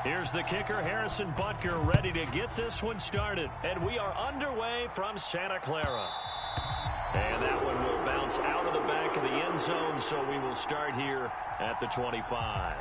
Here's the kicker, Harrison Butker, ready to get this one started. And we are underway from Santa Clara. And that one will bounce out of the back of the end zone, so we will start here at the 25.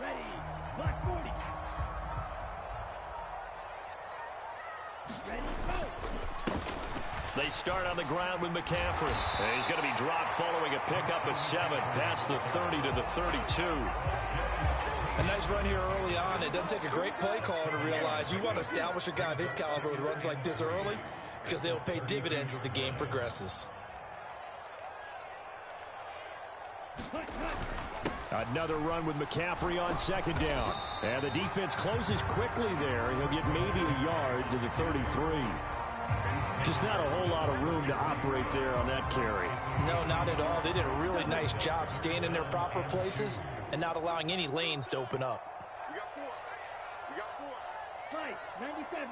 Ready, Black 40. Ready, go. They start on the ground with McCaffrey. And he's going to be dropped following a pickup of 7 past the 30 to the 32. A nice run here early on. It doesn't take a great play caller to realize you want to establish a guy of his caliber with runs like this early because they'll pay dividends as the game progresses. Another run with McCaffrey on second down. And the defense closes quickly there. He'll get maybe a yard to the 33. Just not a whole lot of room to operate there on that carry. No, not at all. They did a really nice job staying in their proper places and not allowing any lanes to open up. We got 4. We got 4. 97.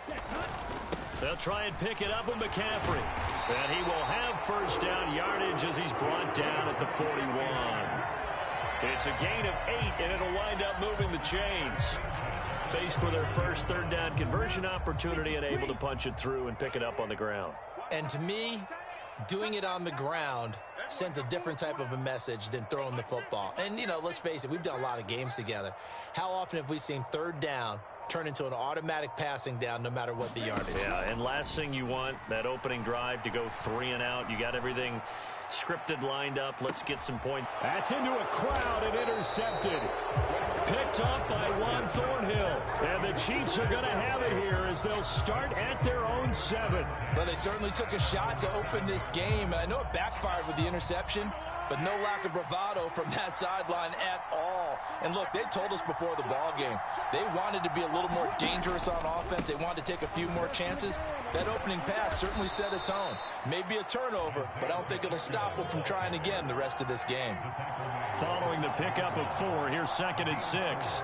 Set, cut. They'll try and pick it up with McCaffrey. And he will have first down yardage as he's brought down at the 41. It's a gain of 8, and it'll wind up moving the chains. Faced with their first third down conversion opportunity and able to punch it through and pick it up on the ground. And to me, doing it on the ground sends a different type of a message than throwing the football. And, you know, let's face it, we've done a lot of games together. How often have we seen third down turn into an automatic passing down no matter what the yardage? Yeah, and last thing you want, that opening drive to go 3 and out. You got everything scripted, lined up. Let's get some points. That's into a crowd and intercepted. Picked up by Juan Thornhill. And the Chiefs are going to have it here as they'll start at their own 7. Well, they certainly took a shot to open this game, and I know it backfired with the interception, but no lack of bravado from that sideline at all. And look, they told us before the ball game, they wanted to be a little more dangerous on offense. They wanted to take a few more chances. That opening pass certainly set a tone. Maybe a turnover, but I don't think it'll stop them from trying again the rest of this game. Following the pickup of 4, here's 2nd and 6.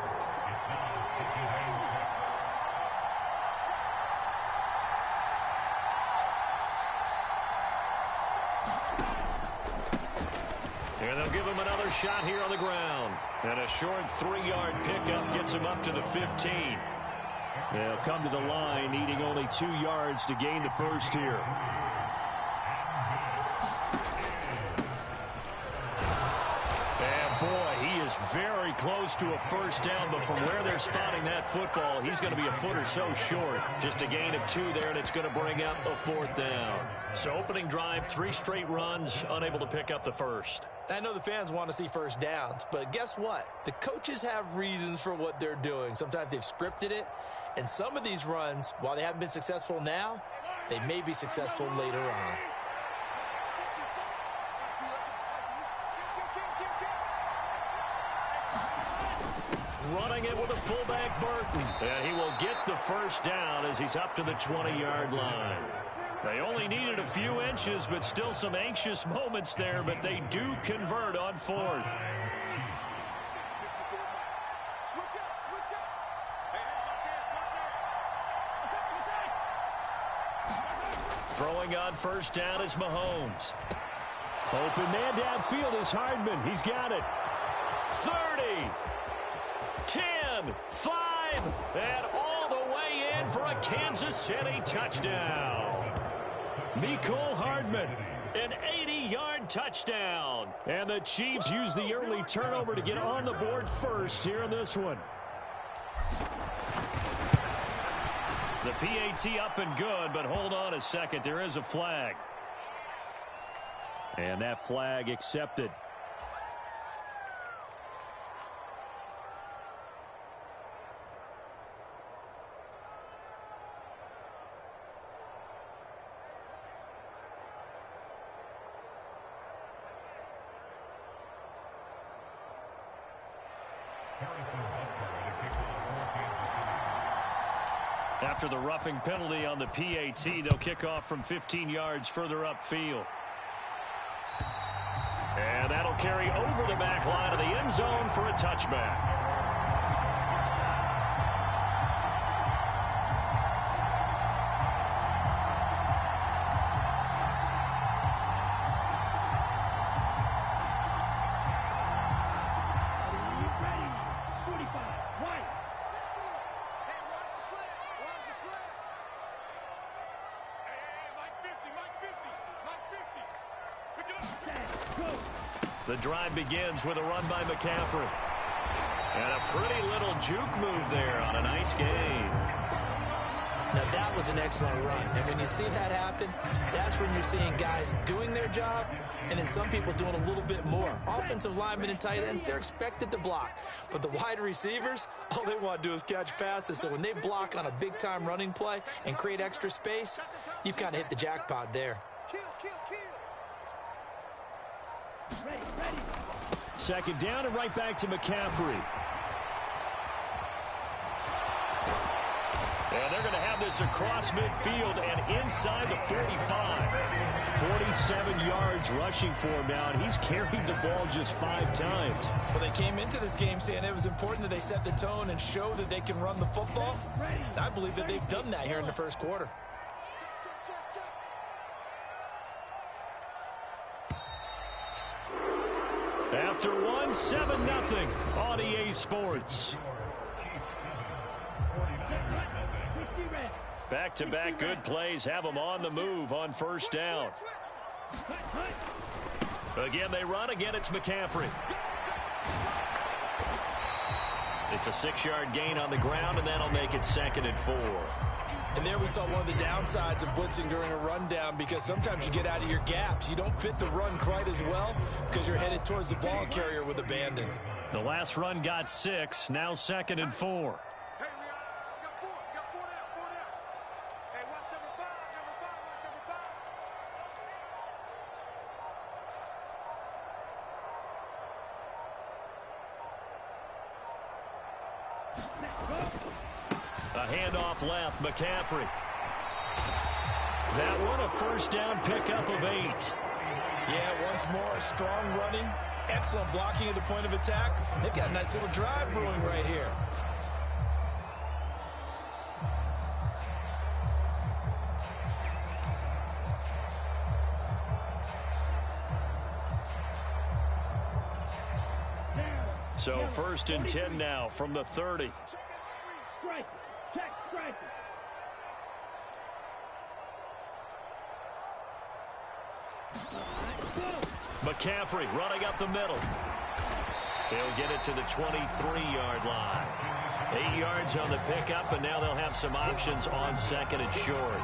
And they'll give him another shot here on the ground. And a short 3-yard pickup gets him up to the 15. They'll come to the line, needing only 2 yards to gain the first here. And boy, he is very close to a first down, but from where they're spotting that football, he's going to be a foot or so short. Just a gain of 2 there, and it's going to bring up a 4th down. So opening drive, 3 straight runs, unable to pick up the first. I know the fans want to see first downs, but guess what? The coaches have reasons for what they're doing. Sometimes they've scripted it, and some of these runs, while they haven't been successful now, they may be successful later on. Running it with a fullback, Burton. And he will get the first down as he's up to the 20-yard line. They only needed a few inches, but still some anxious moments there, but they do convert on 4th. Throwing on first down is Mahomes. Open man downfield is Hardman. He's got it. 30, 10, 5, and all the way in for a Kansas City touchdown. Mecole Hardman, an 80-yard touchdown. And the Chiefs use the early turnover to get on the board first here in this one. The PAT up and good, but hold on a second. There is a flag. And that flag accepted. After the roughing penalty on the PAT, they'll kick off from 15 yards further upfield. And that'll carry over the back line of the end zone for a touchback. The drive begins with a run by McCaffrey. And a pretty little juke move there on a nice gain. Now that was an excellent run. And when you see that happen, that's when you're seeing guys doing their job and then some people doing a little bit more. Offensive linemen and tight ends, they're expected to block. But the wide receivers, all they want to do is catch passes. So when they block on a big-time running play and create extra space, you've kind of hit the jackpot there. Second down and right back to McCaffrey. And they're going to have this across midfield and inside the 45. 47 yards rushing for him now, and he's carried the ball just 5 times. Well, they came into this game saying it was important that they set the tone and show that they can run the football. And I believe that they've done that here in the first quarter. After 7-0 on EA Sports. Back-to-back good plays have them on the move on first down. Again, they run. Again, it's McCaffrey. It's a 6-yard gain on the ground, and that'll make it 2nd and 4. And there we saw one of the downsides of blitzing during a rundown, because sometimes you get out of your gaps. You don't fit the run quite as well because you're headed towards the ball carrier with abandon. The last run got 6, now 2nd and 4. Hey, we got 4 down. Hey, watch number 5, watch number 5. A handoff left, McCaffrey. That one a first down pickup of 8. Yeah, once more, strong running, excellent blocking at the point of attack. They've got a nice little drive brewing right here. So 1st and 10 now from the 30. McCaffrey running up the middle. He'll get it to the 23-yard line. 8 yards on the pickup, and now they'll have some options on 2nd and short.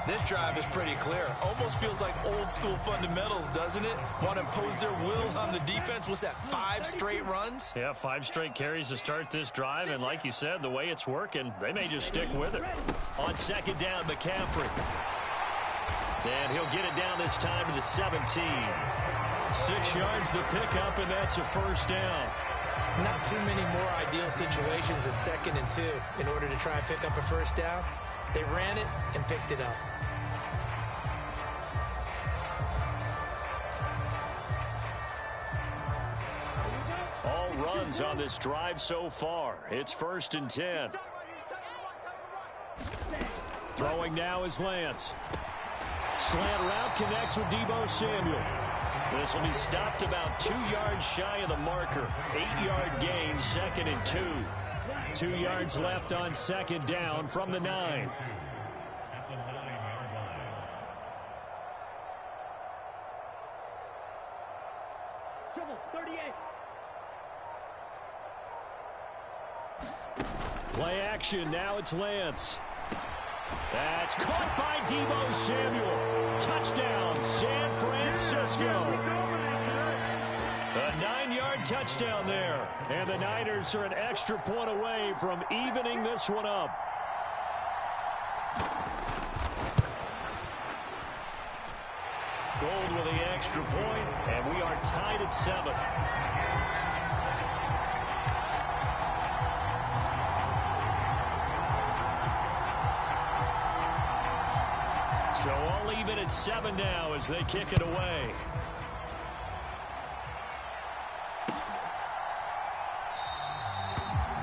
This drive is pretty clear. Almost feels like old school fundamentals, doesn't it? Want to impose their will on the defense. What's that, 5 straight runs? Yeah, 5 straight carries to start this drive, and like you said, the way it's working, they may just stick with it. On 2nd down, McCaffrey. And he'll get it down this time to the 17. 6 yards the pickup, and that's a first down. Not too many more ideal situations at 2nd and 2 in order to try and pick up a first down. They ran it and picked it up. All runs on this drive so far. It's 1st and 10. Throwing now is Lance. Slant route connects with Deebo Samuel. This will be stopped about 2 yards shy of the marker. 8-yard gain, 2nd and 2. 2 yards left on 2nd down from the 9. Play action. Now it's Lance. That's caught by Deebo Samuel. Touchdown, San Francisco. A 9-yard touchdown there. And the Niners are an extra point away from evening this one up. Gold with the extra point, and we are tied at 7. So all even at 7 now as they kick it away.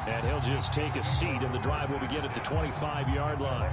And he'll just take a seat, and the drive will begin at the 25-yard line.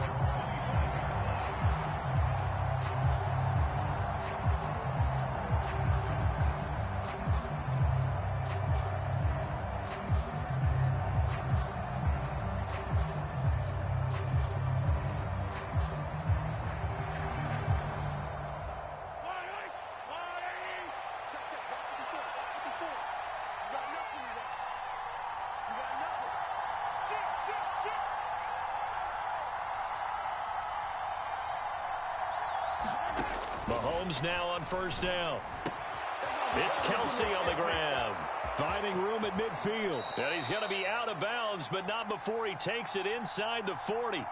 Mahomes now on first down. It's Kelsey on the ground. Finding room at midfield. And he's going to be out of bounds, but not before he takes it inside the 40.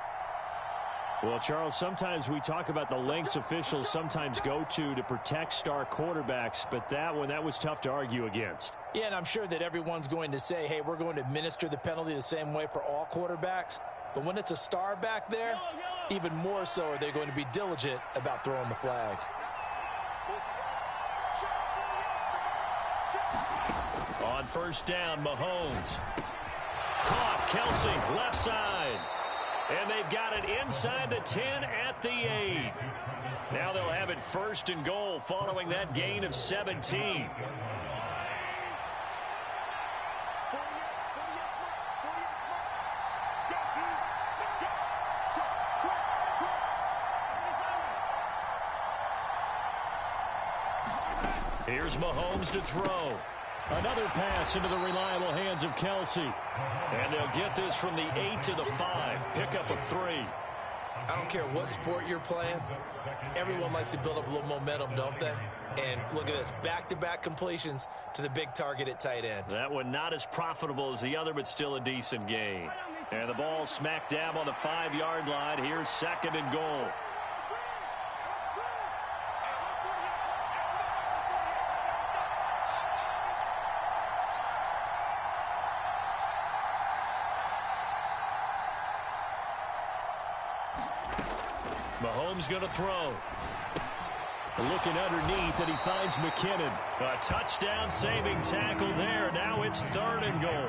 Well, Charles, sometimes we talk about the lengths officials sometimes go to protect star quarterbacks, but that was tough to argue against. Yeah, and I'm sure that everyone's going to say, hey, we're going to administer the penalty the same way for all quarterbacks. But when it's a star back there, even more so are they going to be diligent about throwing the flag. On first down, Mahomes. Caught, Kelsey, left side. And they've got it inside the 10 at the 8. Now they'll have it first and goal following that gain of 17. Here's Mahomes to throw. Another pass into the reliable hands of Kelsey. And they'll get this from the 8 to the 5. Pick up a 3. I don't care what sport you're playing. Everyone likes to build up a little momentum, don't they? And look at this. Back-to-back completions to the big target at tight end. That one not as profitable as the other, but still a decent gain. And the ball smack dab on the 5-yard line. Here's second and goal. Mahomes going to throw. Looking underneath, and he finds McKinnon. A touchdown-saving tackle there. Now it's third and goal.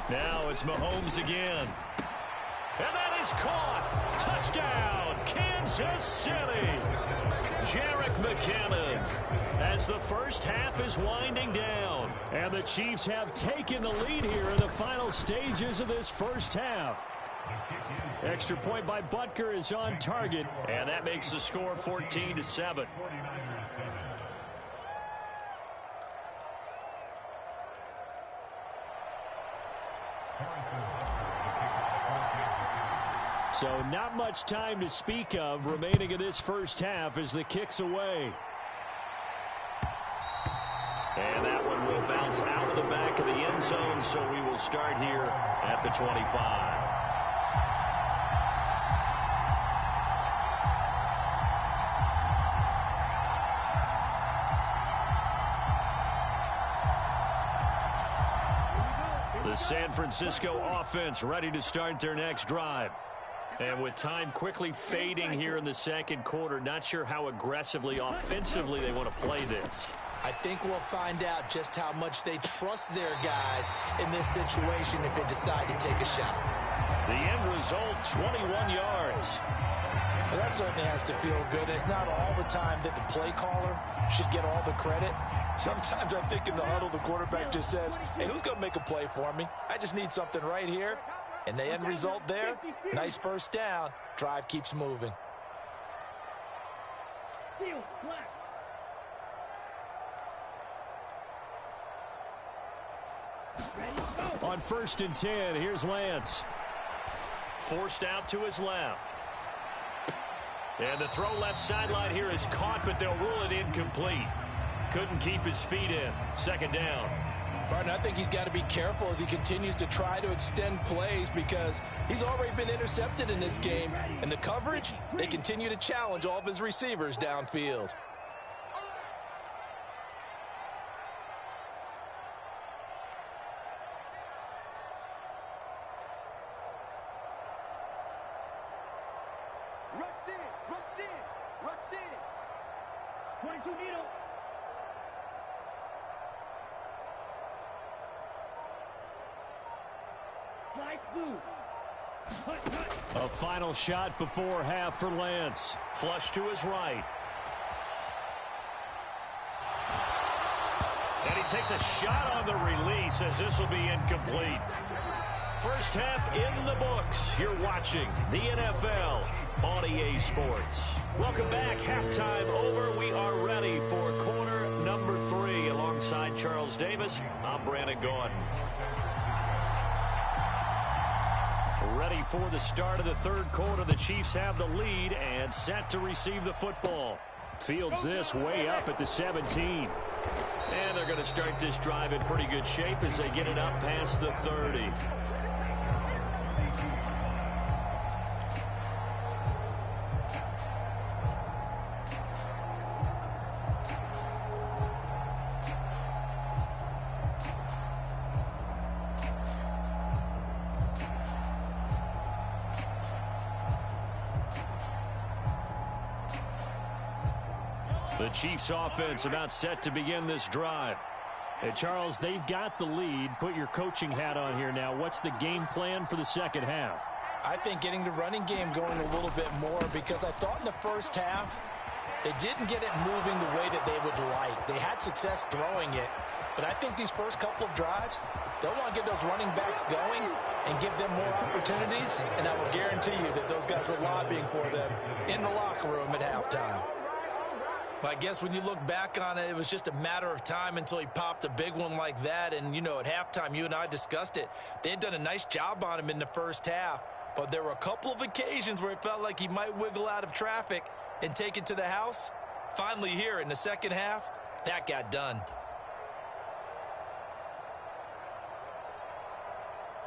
Now it's Mahomes again. And that is caught. Touchdown, Kansas City. Jerick McKinnon. As the first half is winding down. And the Chiefs have taken the lead here in the final stages of this first half. Extra point by Butker is on target. And that makes the score 14-7. So not much time to speak of remaining in this first half as the kick's away. And that one will bounce out of the back of the end zone, so we will start here at the 25. The San Francisco offense ready to start their next drive. And with time quickly fading here in the second quarter, not sure how aggressively, offensively they want to play this. I think we'll find out just how much they trust their guys in this situation if they decide to take a shot. The end result, 21 yards. Well, that certainly has to feel good. It's not all the time that the play caller should get all the credit. Sometimes I think in the huddle, the quarterback just says, hey, who's going to make a play for me? I just need something right here. And the end result there, nice first down. Drive keeps moving. On 1st and 10, here's Lance. Forced out to his left. And the throw left sideline here is caught, but they'll rule it incomplete. Couldn't keep his feet in. 2nd down. Martin, I think he's got to be careful as he continues to try to extend plays because he's already been intercepted in this game. And the coverage, they continue to challenge all of his receivers downfield. Rush in. 22 needle. A final shot before half for Lance. Flush to his right. And he takes a shot on the release as this will be incomplete. First half in the books. You're watching the NFL on EA Sports. Welcome back. Halftime over. We are ready for quarter number 3. Alongside Charles Davis, I'm Brandon Gordon. Ready for the start of the 3rd quarter. The Chiefs have the lead and set to receive the football. Fields this way up at the 17. And they're going to start this drive in pretty good shape as they get it up past the 30. The Chiefs offense about set to begin this drive. And Charles, they've got the lead. Put your coaching hat on here now. What's the game plan for the 2nd half? I think getting the running game going a little bit more because I thought in the first half they didn't get it moving the way that they would like. They had success throwing it, but I think these first couple of drives, they'll want to get those running backs going and give them more opportunities, and I will guarantee you that those guys were lobbying for them in the locker room at halftime. I guess when you look back on it, it was just a matter of time until he popped a big one like that. And, you know, at halftime, you and I discussed it. They had done a nice job on him in the first half. But there were a couple of occasions where it felt like he might wiggle out of traffic and take it to the house. Finally here in the 2nd half, that got done.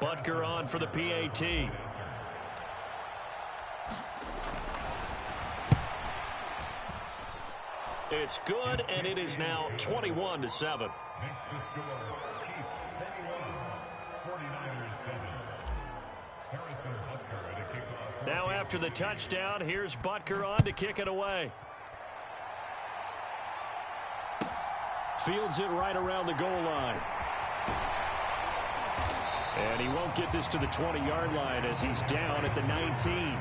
Butker on for the PAT. It's good, and it is now 21-7. Now after the touchdown, here's Butker on to kick it away. Fields it right around the goal line. And he won't get this to the 20-yard line as he's down at the 19.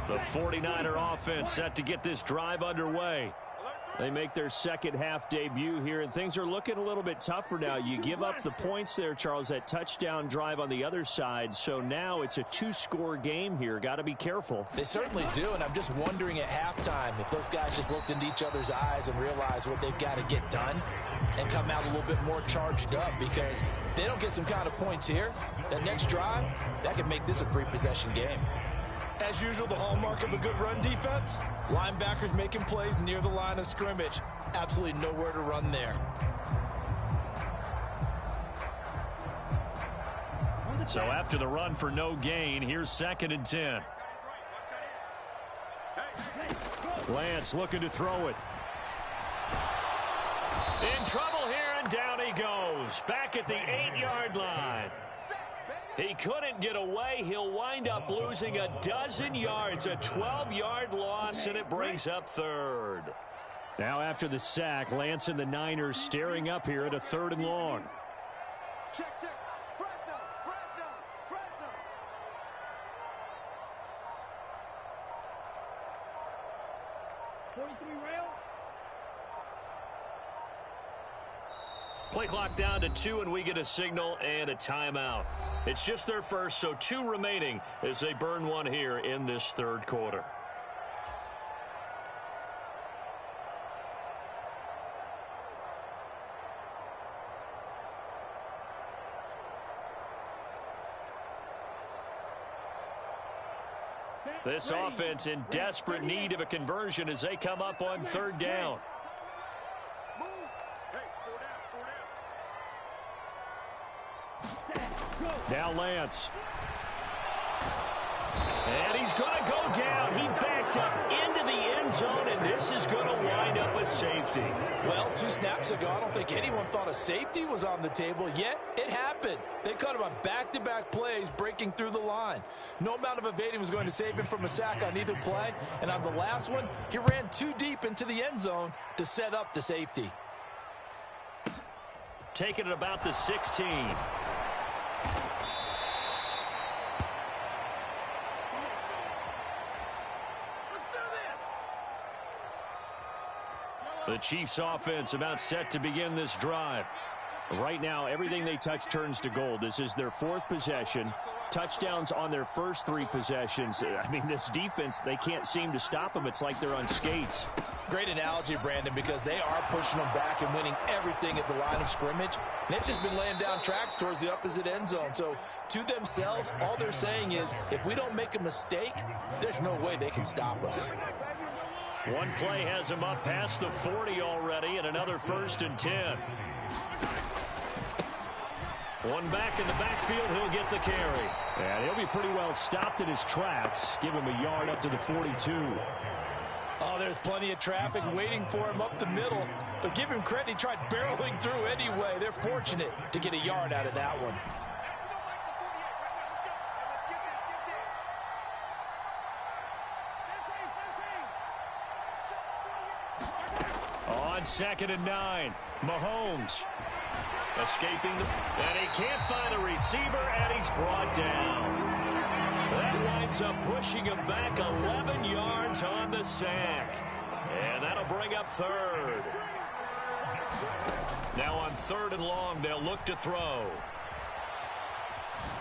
The 49er offense set to get this drive underway. They make their 2nd half debut here, and things are looking a little bit tougher now. You give up the points there, Charles, that touchdown drive on the other side. So now it's a 2-score game here. Got to be careful. They certainly do, and I'm just wondering at halftime if those guys just looked into each other's eyes and realized what they've got to get done and come out a little bit more charged up, because if they don't get some kind of points here, that next drive, that could make this a 3-possession game. As usual, the hallmark of a good run defense, linebackers making plays near the line of scrimmage. Absolutely nowhere to run there. So after the run for no gain, here's 2nd and 10. Lance looking to throw it. In trouble here, and down he goes. Back at the 8-yard line. He couldn't get away. He'll wind up losing a dozen yards, a 12-yard loss, and it brings up 3rd. Now after the sack, Lance and the Niners staring up here at a 3rd and long. Check. Fresno. 43 rail. Play clock down to 2, and we get a signal and a timeout. It's just their first, so 2 remaining as they burn one here in this third quarter. This offense in desperate need of a conversion as they come up on third down. Now Lance. And he's going to go down. He backed up into the end zone, and this is going to wind up a safety. Well, 2 snaps ago, I don't think anyone thought a safety was on the table, yet it happened. They caught him on back-to-back plays, breaking through the line. No amount of evading was going to save him from a sack on either play, and on the last one, he ran too deep into the end zone to set up the safety. Taking it about the 16. The Chiefs offense about set to begin this drive. Right now, everything they touch turns to gold. This is their 4th possession. Touchdowns on their first 3 possessions. I mean, this defense, they can't seem to stop them. It's like they're on skates. Great analogy, Brandon, because they are pushing them back and winning everything at the line of scrimmage. They've just been laying down tracks towards the opposite end zone. So, to themselves, all they're saying is, if we don't make a mistake, there's no way they can stop us. One play has him up past the 40 already, and another 1st and 10. One back in the backfield, he'll get the carry. And he'll be pretty well stopped in his tracks. Give him a yard up to the 42. Oh, there's plenty of traffic waiting for him up the middle. But give him credit, he tried barreling through anyway. They're fortunate to get a yard out of that one. On 2nd and 9, Mahomes escaping, and he can't find the receiver, and he's brought down. That winds up pushing him back 11 yards on the sack, and that'll bring up 3rd. Now on 3rd and long, they'll look to throw.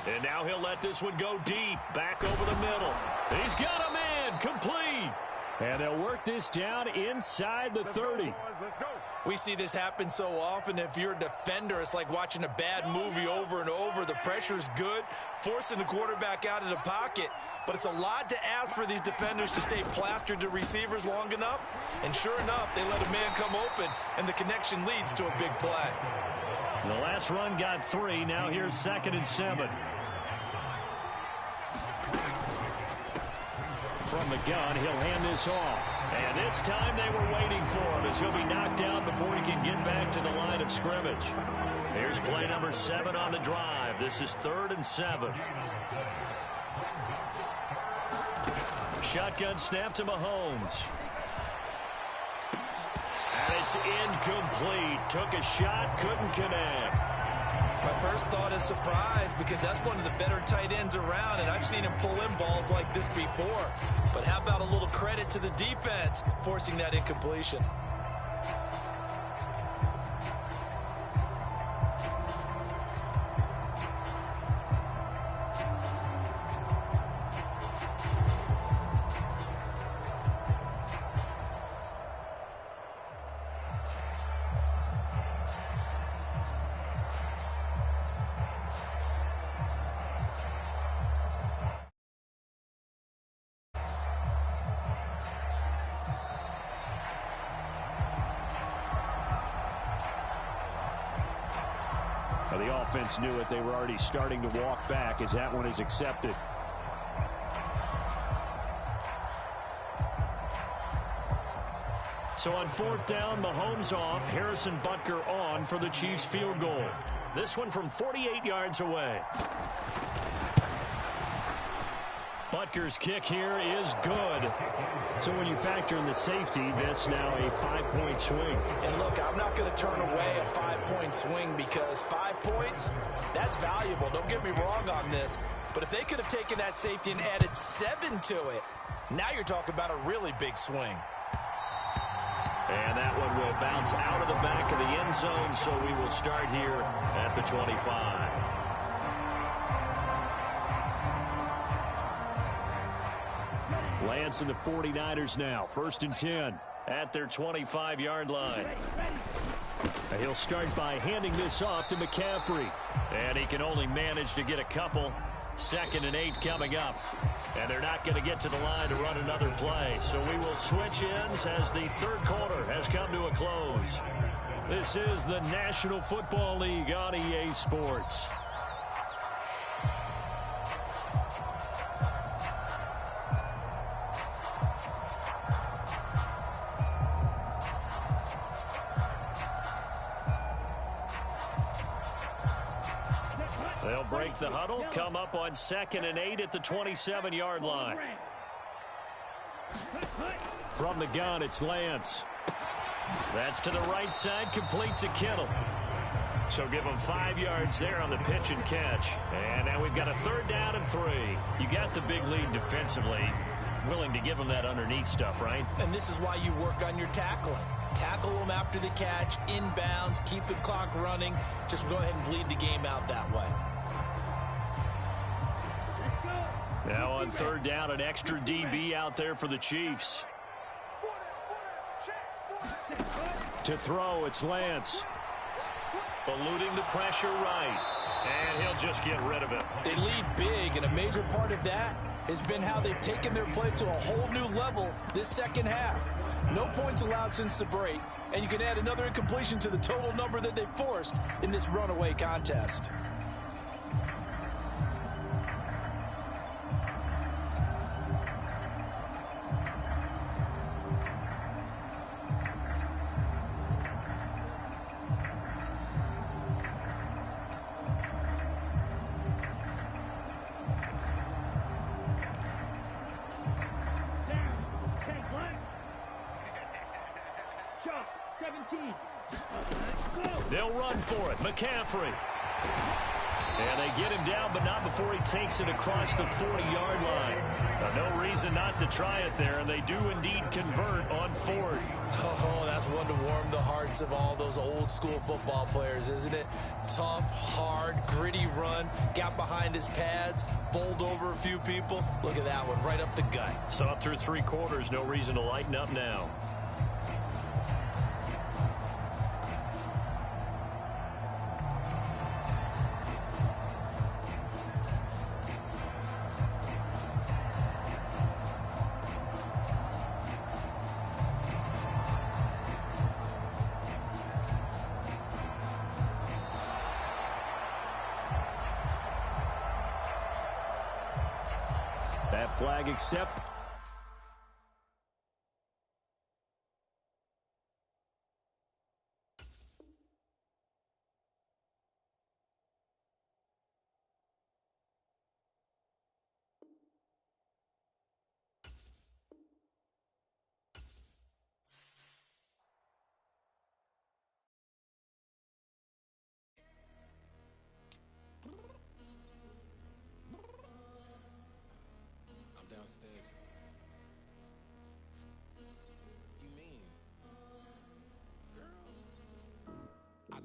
And now he'll let this one go deep, back over the middle. He's got a man, complete. And they'll work this down inside the 30. We see this happen so often. If you're a defender, it's like watching a bad movie over and over. The pressure's good, forcing the quarterback out of the pocket. But it's a lot to ask for these defenders to stay plastered to receivers long enough. And sure enough, they let a man come open, and the connection leads to a big play. The last run got 3. Now here's 2nd and 7. From the gun, he'll hand this off. And this time they were waiting for him as he'll be knocked down before he can get back to the line of scrimmage. Here's play number 7 on the drive. This is 3rd and 7. Shotgun snap to Mahomes. And it's incomplete. Took a shot, couldn't connect. My first thought is surprise, because that's one of the better tight ends around, and I've seen him pull in balls like this before. But how about a little credit to the defense forcing that incompletion? The offense knew it. They were already starting to walk back as that one is accepted. So on 4th down, Mahomes off, Harrison Butker on for the Chiefs field goal. This one from 48 yards away. Butker's kick here is good. So when you factor in the safety, this now a 5-point swing. And look, I'm not going to turn away a 5-point swing, because 5 points, that's valuable. Don't get me wrong on this. But if they could have taken that safety and added 7 to it, now you're talking about a really big swing. And that one will bounce out of the back of the end end zone, so we will start here at the 25. Lance and the 49ers now. 1st and 10 at their 25-yard line. He'll start by handing this off to McCaffrey. And he can only manage to get a couple. 2nd and 8 coming up. And they're not going to get to the line to run another play. So we will switch ends as the 3rd quarter has come to a close. This is the National Football League on EA Sports. They'll break the huddle, come up on 2nd and 8 at the 27-yard line. From the gun, it's Lance. That's to the right side, complete to Kittle. So give him 5 yards there on the pitch and catch. And now we've got a 3rd down and 3. You got the big lead defensively. Willing to give him that underneath stuff, right? And this is why you work on your tackling. Tackle them after the catch, inbounds, keep the clock running. Just go ahead and bleed the game out that way. Now on 3rd down, an extra DB out there for the Chiefs. To throw, it's Lance. Eluding the pressure right. And he'll just get rid of it. They lead big, and a major part of that has been how they've taken their play to a whole new level this 2nd half. No points allowed since the break, and you can add another incompletion to the total number that they forced in this runaway contest. They'll run for it. McCaffrey. And they get him down, but not before he takes it across the 40-yard line. No reason not to try it there, and they do indeed convert on 4th. Oh, that's one to warm the hearts of all those old-school football players, isn't it? Tough, hard, gritty run, got behind his pads, bowled over a few people. Look at that one, right up the gut. So up through 3 quarters, no reason to lighten up now. That flag accept.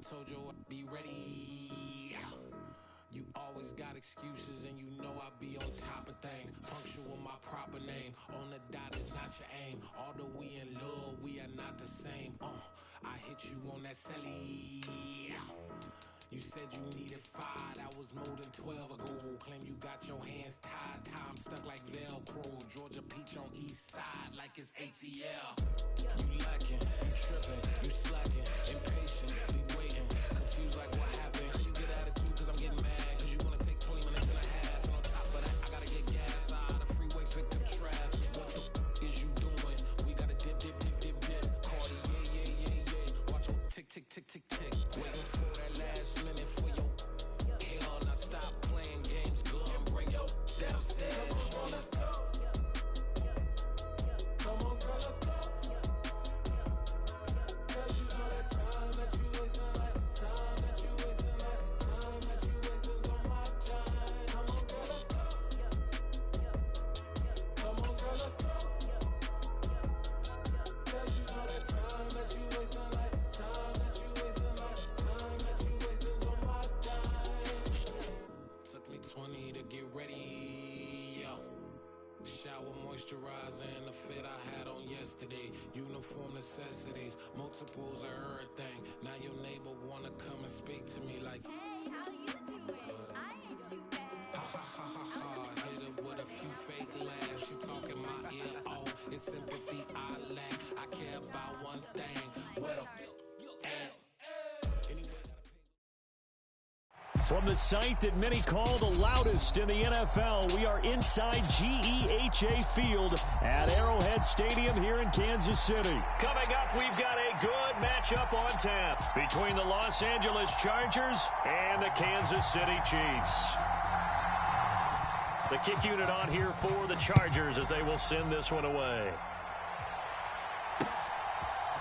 Told you I'd be ready. You always got excuses and you know I be on top of things. Punctual my proper name. On the dot is not your aim. Although we in love, we are not the same. I hit you on that celly. You said you needed 5, that was more than 12 ago. Claim you got your hands tied, time stuck like Velcro. Georgia peach on east side like it's ATL. You lacking, you tripping, you slacking, impatient, be waiting, confused like what happened. You get attitude cause I'm getting mad, cause you wanna take 20 minutes and a half. And on top of that, I gotta get gas out of the freeway, pick up traffic. What the is you doing? We gotta dip, dip, dip, dip, dip. Cardi, yeah. Watch your tick, tick, tick, tick, tick. Waiting for that last minute for your hell. Now stop playing games, go and bring your downstairs. Come on, let's go. Come on, girl, let's go. Cause you know that time that you wasting, like time that you wasting, like time that you wasting on my time. Come on, girl, let's go. Come on, girl, let's go. Cause you know that time that you wasting, like time that you wasting, like moisturizer and the fit I had on yesterday. Uniform necessities, multiples of everything. Now your neighbor wanna come and speak to me like, Hey, how you doing? I ain't too bad. ha ha ha ha ha. Hit her with a few fake laughs. She talking my ear off. It's sympathy I lack. I care about one thing. Where the at? From the site that many call the loudest in the NFL, we are inside GEHA Field at Arrowhead Stadium here in Kansas City. Coming up, we've got a good matchup on tap between the Los Angeles Chargers and the Kansas City Chiefs. The kick unit on here for the Chargers as they will send this one away.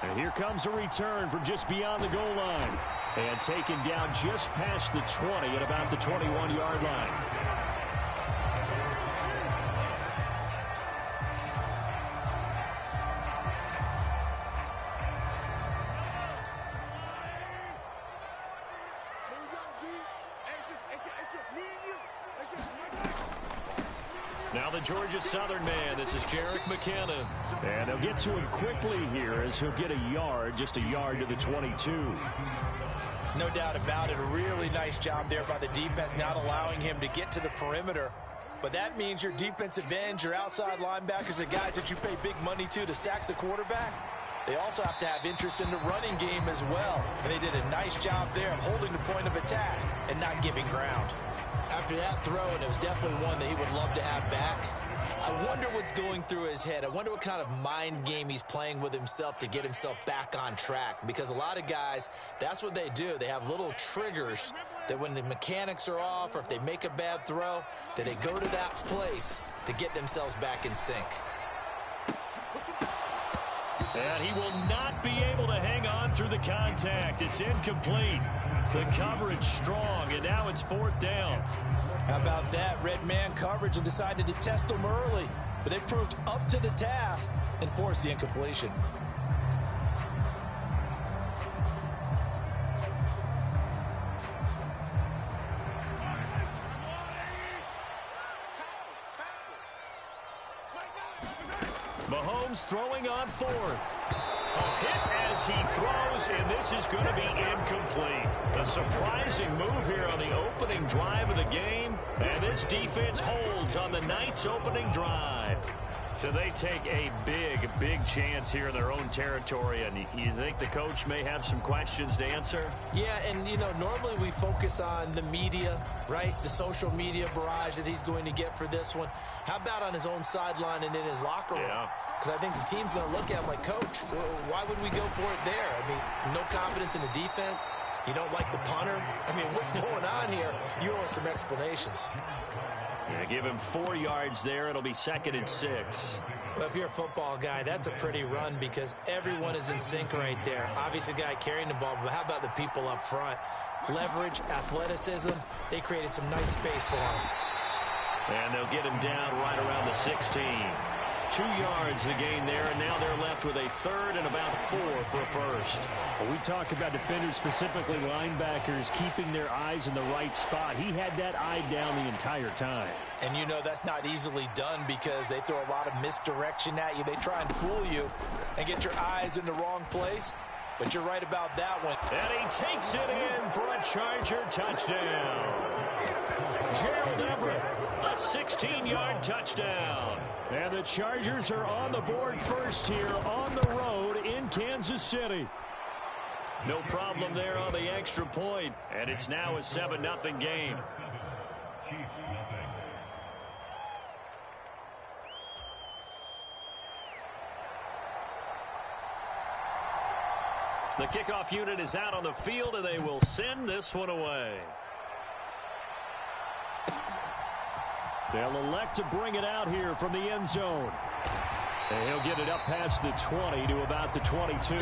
And here comes a return from just beyond the goal line. And taken down just past the 20 at about the 21-yard line. Here we go, D. It's just me and you. It's just me. Now the Georgia Southern man, this is Jerick McKinnon. And they'll get to him quickly here as he'll get a yard, just a yard to the 22. No doubt about it. A really nice job there by the defense, not allowing him to get to the perimeter. But that means your defensive ends, your outside linebackers, the guys that you pay big money to sack the quarterback, they also have to have interest in the running game as well. And they did a nice job there of holding the point of attack and not giving ground. After that throw, and it was definitely one that he would love to have back, I wonder what's going through his head. I wonder what kind of mind game he's playing with himself to get himself back on track. Because a lot of guys, that's what they do. They have little triggers that when the mechanics are off or if they make a bad throw, that they go to that place to get themselves back in sync. And he will not be able to hang on through the contact. It's incomplete. The coverage strong, and now it's fourth down. How about that? Red man coverage and decided to test them early. But they proved up to the task and forced the incompletion. Mahomes throwing on fourth. A hit as he throws, and this is going to be incomplete. A surprising move here on the opening drive of the game, and this defense holds on the night's opening drive. So they take a big chance here in their own territory, and you think the coach may have some questions to answer? Yeah, and, you know, normally we focus on the media, right? The social media barrage that he's going to get for this one. How about on his own sideline and in his locker room? Yeah. Because I think the team's going to look at him like, Coach, why would we go for it there? I mean, no confidence in the defense. You don't like the punter. I mean, what's going on here? You owe us some explanations. Yeah, give him 4 yards there. It'll be 2nd and 6. Well, if you're a football guy, that's a pretty run because everyone is in sync right there. Obviously, the guy carrying the ball, but how about the people up front? Leverage, athleticism, they created some nice space for him. And they'll get him down right around the 16. 2 yards the gain there, and now they're left with a 3rd and about 4 for a first. Well, we talk about defenders, specifically linebackers, keeping their eyes in the right spot. He had that eye down the entire time. And you know that's not easily done because they throw a lot of misdirection at you. They try and fool you and get your eyes in the wrong place. But you're right about that one. And he takes it in for a Charger touchdown. Gerald Everett, a 16-yard touchdown. And the Chargers are on the board first here on the road in Kansas City. No problem there on the extra point. And it's now a 7-0 game. The kickoff unit is out on the field, and they will send this one away. They'll elect to bring it out here from the end zone. And he'll get it up past the 20 to about the 22.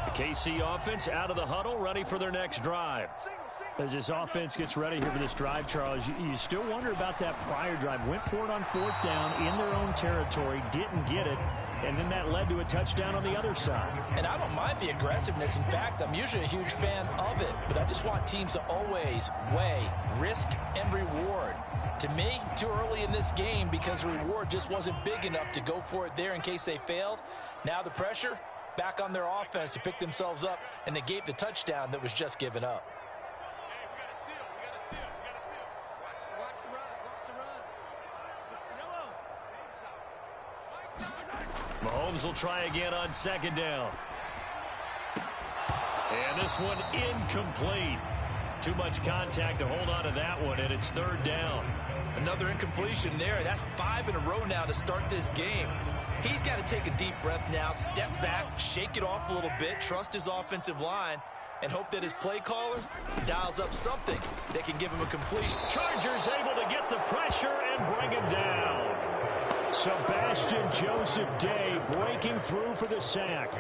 The KC offense out of the huddle, ready for their next drive. As this offense gets ready here for this drive, Charles, you still wonder about that prior drive. Went for it on 4th down in their own territory, didn't get it. and then that led to a touchdown on the other side. And I don't mind the aggressiveness. In fact, I'm usually a huge fan of it, but I just want teams to always weigh risk and reward. To me, too early in this game because the reward just wasn't big enough to go for it there in case they failed. Now the pressure back on their offense to pick themselves up and negate the touchdown that was just given up. Mahomes will try again on second down. And this one incomplete. Too much contact to hold on to that one, and it's third down. Another incompletion there. That's 5 in a row now to start this game. He's got to take a deep breath now, step back, shake it off a little bit, trust his offensive line, and hope that his play caller dials up something that can give him a completion. Chargers able to get the pressure and bring him down. Sebastian Joseph Day breaking through for the sack.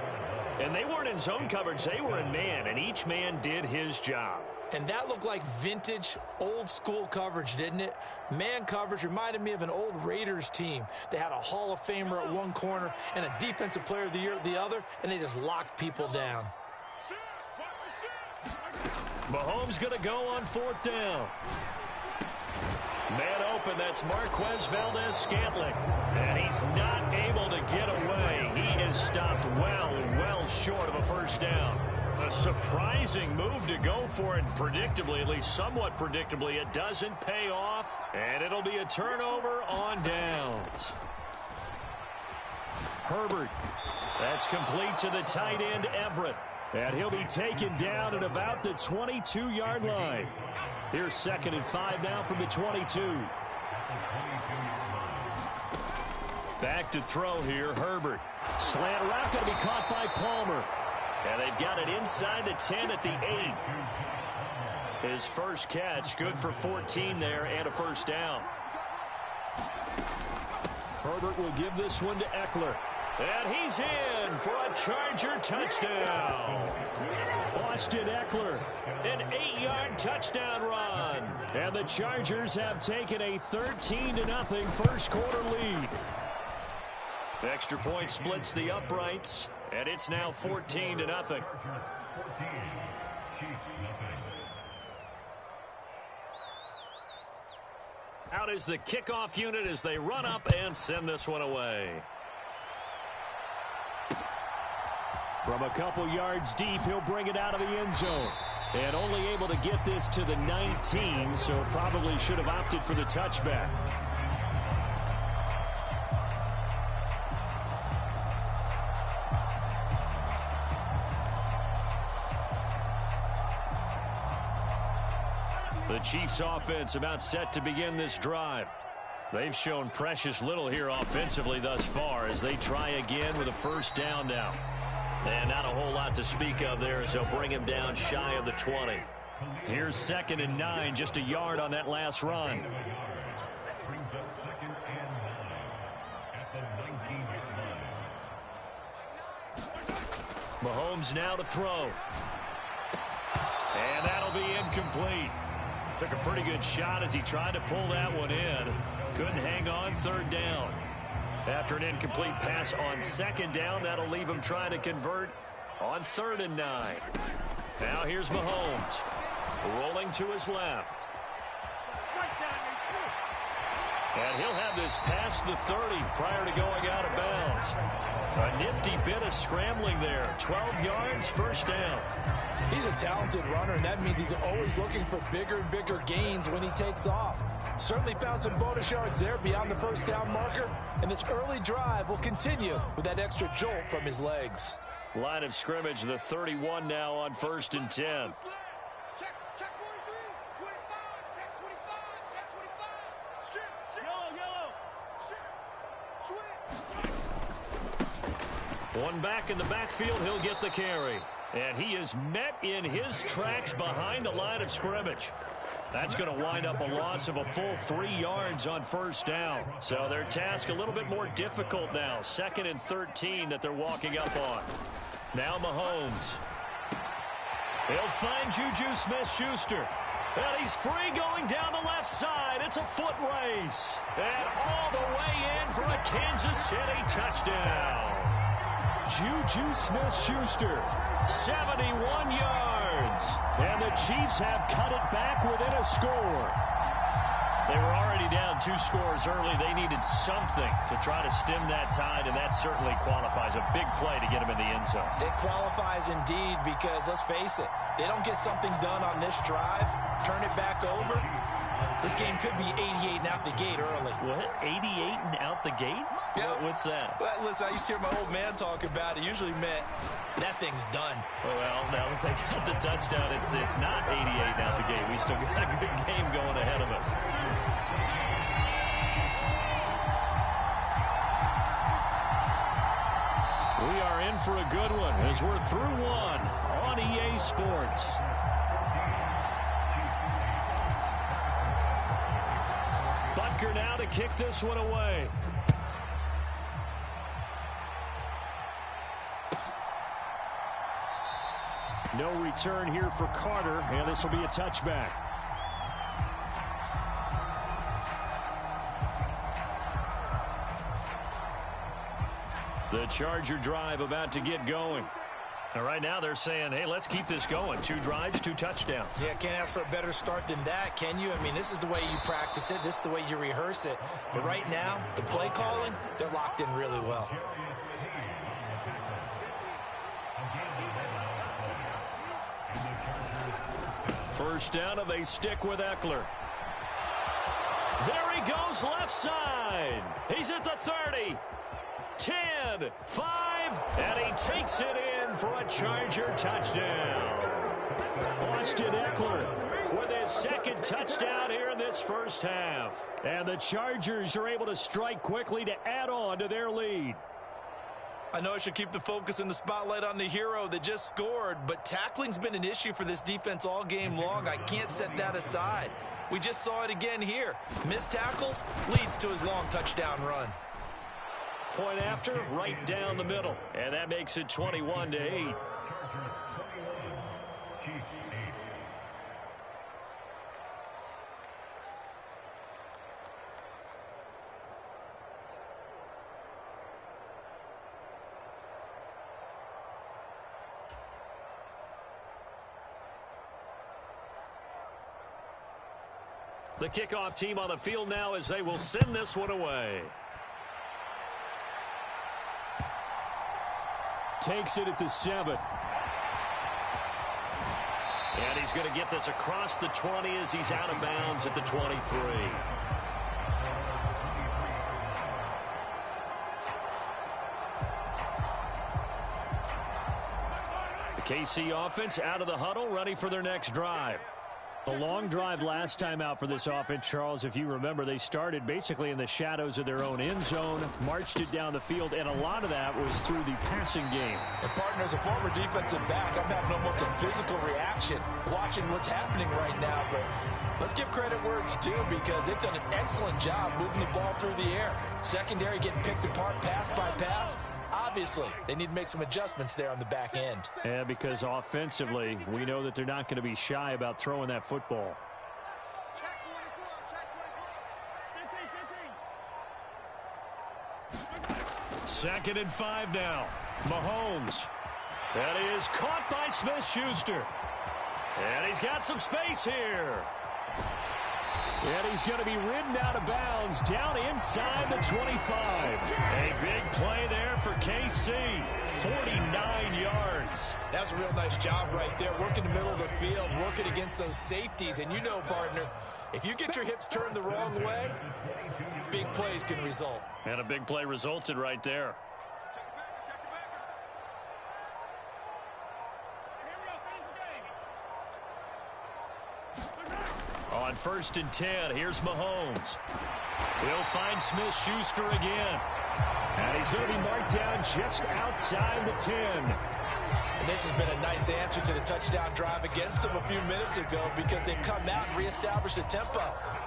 And they weren't in zone coverage, they were in man, and each man did his job. And that looked like vintage, old-school coverage, didn't it? Man coverage reminded me of an old Raiders team. They had a Hall of Famer at one corner and a Defensive Player of the Year at the other, and they just locked people down. Mahomes going to go on fourth down. Man open, that's Marquez Valdez-Scantling. And he's not able to get away. He is stopped well short of a first down. A surprising move to go for it, predictably, at least somewhat predictably. It doesn't pay off, and it'll be a turnover on downs. Herbert. That's complete to the tight end, Everett. And he'll be taken down at about the 22-yard line. Here's 2nd and 5 now from the 22. Back to throw here, Herbert. Slant route going to be caught by Palmer. And they've got it inside the 10 at the 8. His first catch, good for 14 there and a first down. Herbert will give this one to Eckler. And he's in for a Charger touchdown. Austin Eckler, an 8-yard touchdown run. And the Chargers have taken a 13-0 first quarter lead. The extra point splits the uprights, and it's now 14-0. Out is the kickoff unit as they run up and send this one away. From a couple yards deep, he'll bring it out of the end zone. And only able to get this to the 19, so probably should have opted for the touchback. The Chiefs offense about set to begin this drive. They've shown precious little here offensively thus far as they try again with a first down now. And not a whole lot to speak of there as they'll bring him down shy of the 20. Here's 2nd and 9, just a yard on that last run. Mahomes now to throw. And that'll be incomplete. Took a pretty good shot as he tried to pull that one in. Couldn't hang on, third down. After an incomplete pass on second down, that'll leave him trying to convert on 3rd and 9. Now here's Mahomes. Rolling to his left. And he'll have this past the 30 prior to going out of bounds. A nifty bit of scrambling there. 12 yards, first down. He's a talented runner, and that means he's always looking for bigger and bigger gains when he takes off. Certainly found some bonus yards there beyond the first down marker, and this early drive will continue with that extra jolt from his legs. Line of scrimmage, the 31 now on 1st and 10. Check 43, 25, check 25, check 25. Shit, yellow, shit, switch. One back in the backfield, he'll get the carry. And he is met in his tracks behind the line of scrimmage. That's going to wind up a loss of a full 3 yards on first down. So their task a little bit more difficult now. 2nd and 13 that they're walking up on. Now Mahomes. He'll find Juju Smith-Schuster. And he's free going down the left side. It's a foot race. And all the way in for a Kansas City touchdown. Juju Smith-Schuster, 71 yards. And the Chiefs have cut it back within a score. They were already down 2 scores early. They needed something to try to stem that tide, and that certainly qualifies. A big play to get them in the end zone. It qualifies indeed because, let's face it, they don't get something done on this drive, turn it back over, this game could be 88 and out the gate early. What? 88 and out the gate? Yeah. What's that? Well, listen, I used to hear my old man talk about it. Usually meant that thing's done. Well, now that they got the touchdown, it's not 88 and out the gate. We still got a good game going ahead of us. We are in for a good one as we're through one on EA Sports. Butker now to kick this one away. No return here for Carter, and this will be a touchback. The Charger drive about to get going. And right now they're saying, hey, let's keep this going. 2 drives, 2 touchdowns. Yeah, can't ask for a better start than that, can you? I mean, this is the way you practice it. This is the way you rehearse it. But right now, the play calling, they're locked in really well. First down, and they stick with Eckler. There he goes, left side. He's at the 30. 10, 5, and he takes it in for a Charger touchdown. Austin Eckler with his second touchdown here in this first half. And the Chargers are able to strike quickly to add on to their lead. I know I should keep the focus and the spotlight on the hero that just scored, but tackling's been an issue for this defense all game long. I can't set that aside. We just saw it again here. Missed tackles leads to his long touchdown run. Point after, right down the middle. And that makes it 21-8. The kickoff team on the field now as they will send this one away. Takes it at the 7. And he's going to get this across the 20 as he's out of bounds at the 23. The KC offense out of the huddle, ready for their next drive. A long drive last time out for this offense, Charles. If you remember, they started basically in the shadows of their own end zone, marched it down the field, and a lot of that was through the passing game. And partner, as a former defensive back, I'm having almost a physical reaction watching what's happening right now. But let's give credit where it's due because they've done an excellent job moving the ball through the air. Secondary getting picked apart pass by pass. Obviously, they need to make some adjustments there on the back end. Yeah, because offensively, we know that they're not going to be shy about throwing that football. Check 24, check 24. 2nd and 5 now. Mahomes. That is caught by Smith-Schuster. And he's got some space here. And he's going to be ridden out of bounds down inside the 25. A big play there for KC. 49 yards. That's a real nice job right there. Working the middle of the field, working against those safeties. And you know, partner, if you get your hips turned the wrong way, big plays can result. And a big play resulted right there. On 1st and 10, here's Mahomes. He'll find Smith-Schuster again. And he's going to be marked down just outside the 10. And this has been a nice answer to the touchdown drive against them a few minutes ago because they've come out and reestablished the tempo.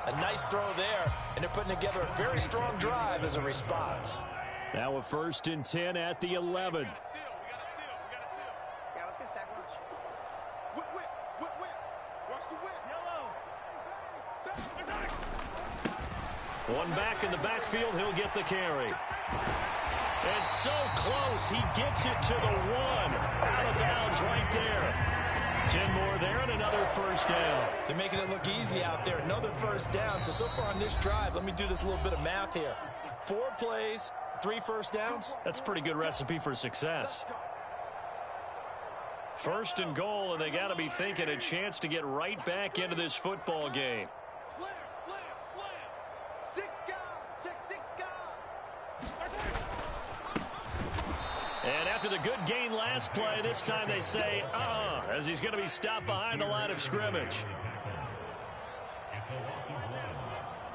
A nice throw there, and they're putting together a very strong drive as a response. Now a 1st and 10 at the 11. Yeah, let's get a sack lunch. Whip, whip, whip, whip. Watch the whip. Yellow. One back in the backfield, he'll get the carry. And so close, he gets it to the 1. Out of bounds right there. 10 more there and another first down. They're making it look easy out there. Another first down. So far on this drive, let me do this little bit of math here. 4 plays, 3 first downs. That's a pretty good recipe for success. First and goal, and they got to be thinking a chance to get right back into this football game. Slam, slam, slam. 6 guys. Check 6 guys. And after the good gain last play, this time they say, as he's going to be stopped behind the line of scrimmage. It's a loss of 1.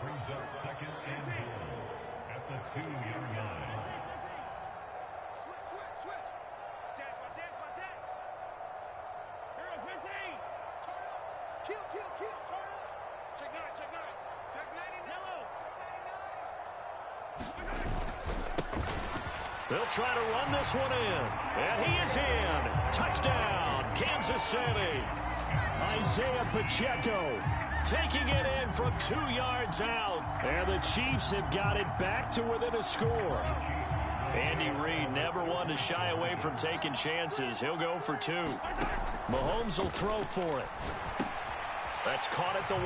Brings up second and goal at the 2-yard line. Switch, switch, switch. Watch out. Here on 15. Turn up. Kill, turn up. Check 9. Check 99. Yellow. Check 99. They'll try to run this one in. And he is in. Touchdown, Kansas City. Isaiah Pacheco taking it in from 2 yards out. And the Chiefs have got it back to within a score. Andy Reid never one to shy away from taking chances. He'll go for 2. Mahomes will throw for it. That's caught at the 1.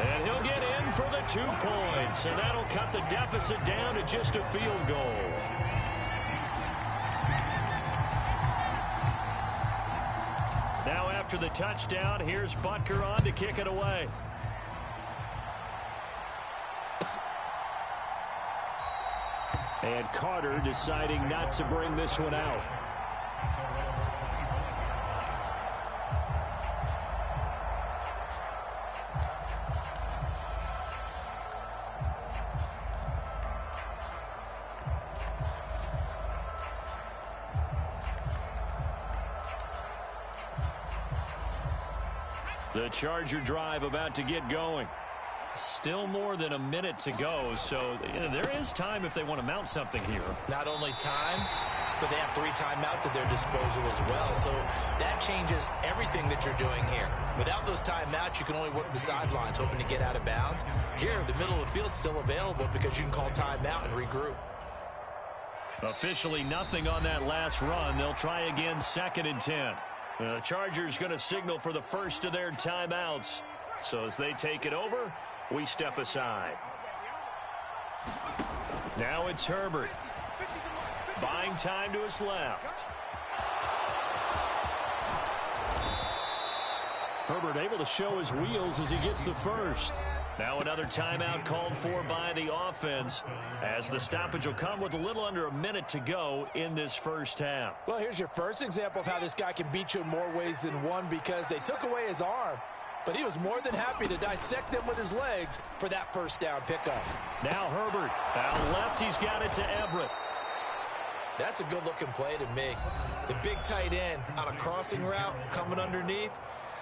And he'll get in for the 2 points. And that'll cut the deficit down to just a field goal. Now after the touchdown, here's Butker on to kick it away. And Carter deciding not to bring this one out. The Charger drive about to get going. Still more than a minute to go, so there is time if they want to mount something here. Not only time, but they have 3 timeouts at their disposal as well. So that changes everything that you're doing here. Without those timeouts, you can only work the sidelines, hoping to get out of bounds. Here, the middle of the field is still available because you can call timeout and regroup. Officially nothing on that last run. They'll try again, 2nd and 10. The Chargers going to signal for the first of their timeouts. So as they take it over, we step aside. Now it's Herbert. Buying time to his left. Herbert able to show his wheels as he gets the first. Now another timeout called for by the offense, as the stoppage will come with a little under a minute to go in this first half. Well, here's your first example of how this guy can beat you in more ways than one, because they took away his arm, but he was more than happy to dissect them with his legs for that first down pickup. Now Herbert out left, he's got it to Everett. That's a good-looking play to me. The big tight end on a crossing route coming underneath.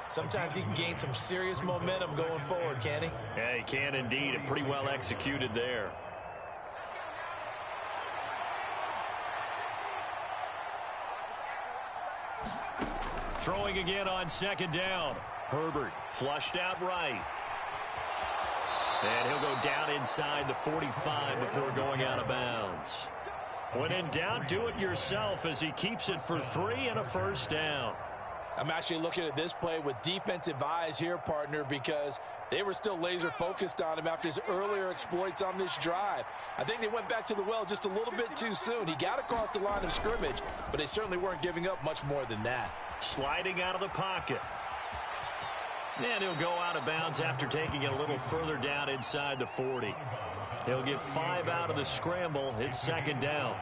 Sometimes he can gain some serious momentum going forward, can't he? Yeah, he can indeed, and pretty well executed there. Throwing again on 2nd down. Herbert flushed out right. And he'll go down inside the 45 before going out of bounds. When in doubt, do it yourself as he keeps it for 3 and a first down. I'm actually looking at this play with defensive eyes here, partner, because they were still laser focused on him after his earlier exploits on this drive. I think they went back to the well just a little bit too soon. He got across the line of scrimmage, but they certainly weren't giving up much more than that. Sliding out of the pocket. And he'll go out of bounds after taking it a little further down inside the 40. He'll get 5 out of the scramble. It's 2nd down.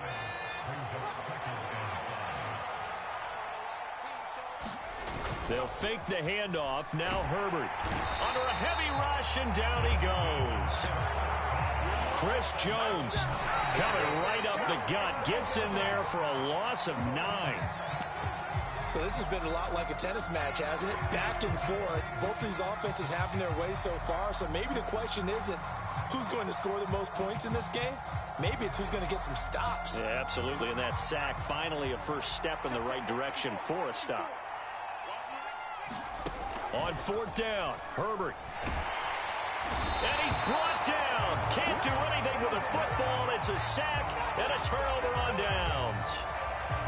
They'll fake the handoff. Now Herbert under a heavy rush, and down he goes. Chris Jones coming right up the gut. Gets in there for a loss of 9. So this has been a lot like a tennis match, hasn't it? Back and forth. Both these offenses having their way so far. So maybe the question isn't who's going to score the most points in this game. Maybe it's who's going to get some stops. Yeah, absolutely. And that sack, finally a first step in the right direction for a stop. On 4th down, Herbert. And he's brought down. can't do anything with a football. It's a sack and a turnover on downs.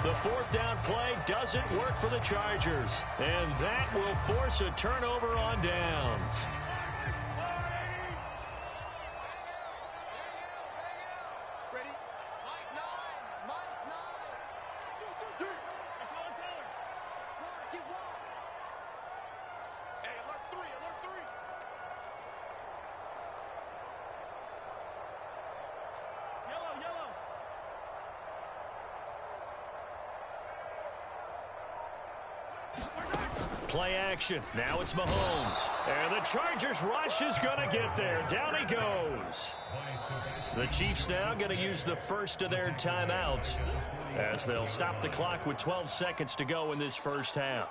The fourth down play doesn't work for the Chargers, and that will force a turnover on downs. Play action. Now it's Mahomes. And the Chargers rush is going to get there. Down he goes. The Chiefs now going to use the first of their timeouts as they'll stop the clock with 12 seconds to go in this first half.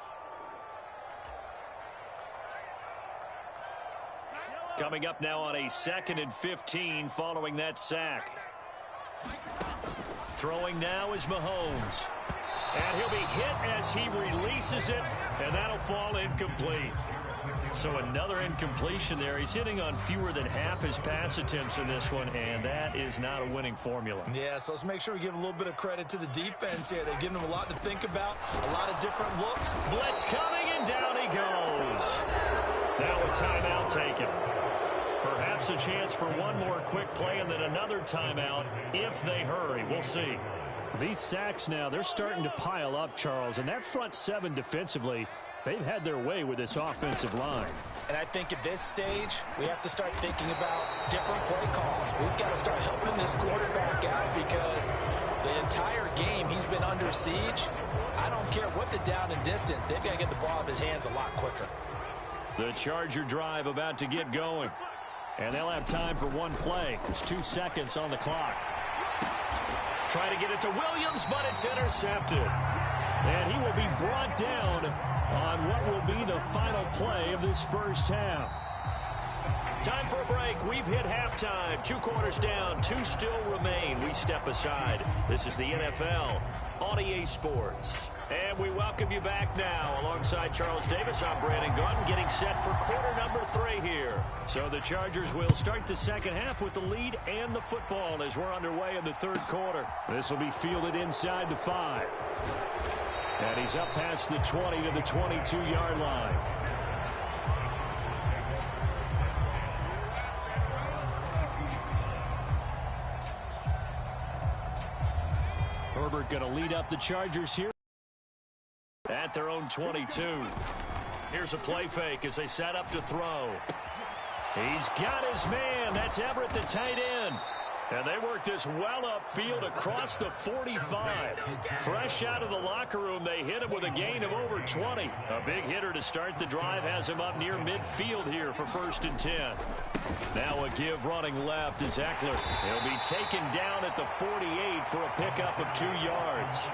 Coming up now on a 2nd and 15 following that sack. Throwing now is Mahomes. And he'll be hit as he releases it, and that'll fall incomplete. So another incompletion there. He's hitting on fewer than half his pass attempts in this one, and that is not a winning formula. Yeah, so let's make sure we give a little bit of credit to the defense here. They've given them a lot to think about, a lot of different looks. Blitz coming, and down he goes. Now a timeout taken. Perhaps a chance for one more quick play and then another timeout if they hurry. We'll see. These sacks now, they're starting to pile up, Charles. And that front seven defensively, they've had their way with this offensive line. And I think at this stage, we have to start thinking about different play calls. We've got to start helping this quarterback out because the entire game he's been under siege. I don't care what the down and distance. They've got to get the ball out of his hands a lot quicker. The Charger drive about to get going. And they'll have time for one play. There's 2 seconds on the clock. Trying to get it to Williams, but it's intercepted. And he will be brought down on what will be the final play of this first half. Time for a break. We've hit halftime. 2 quarters down, 2 still remain. We step aside. This is the NFL on EA Sports. And we welcome you back now. Alongside Charles Davis, I'm Brandon Gordon, getting set for quarter number 3 here. So the Chargers will start the second half with the lead and the football as we're underway in the third quarter. This will be fielded inside the 5. And he's up past the 20 to the 22-yard line. Herbert going to lead up the Chargers here. At their own 22. Here's a play fake as they set up to throw. He's got his man. That's Everett, the tight end. And they work this well upfield across the 45. Fresh out of the locker room, they hit him with a gain of over 20. A big hitter to start the drive has him up near midfield here for 1st and 10. Now a give running left is Eckler. He'll be taken down at the 48 for a pickup of 2 yards.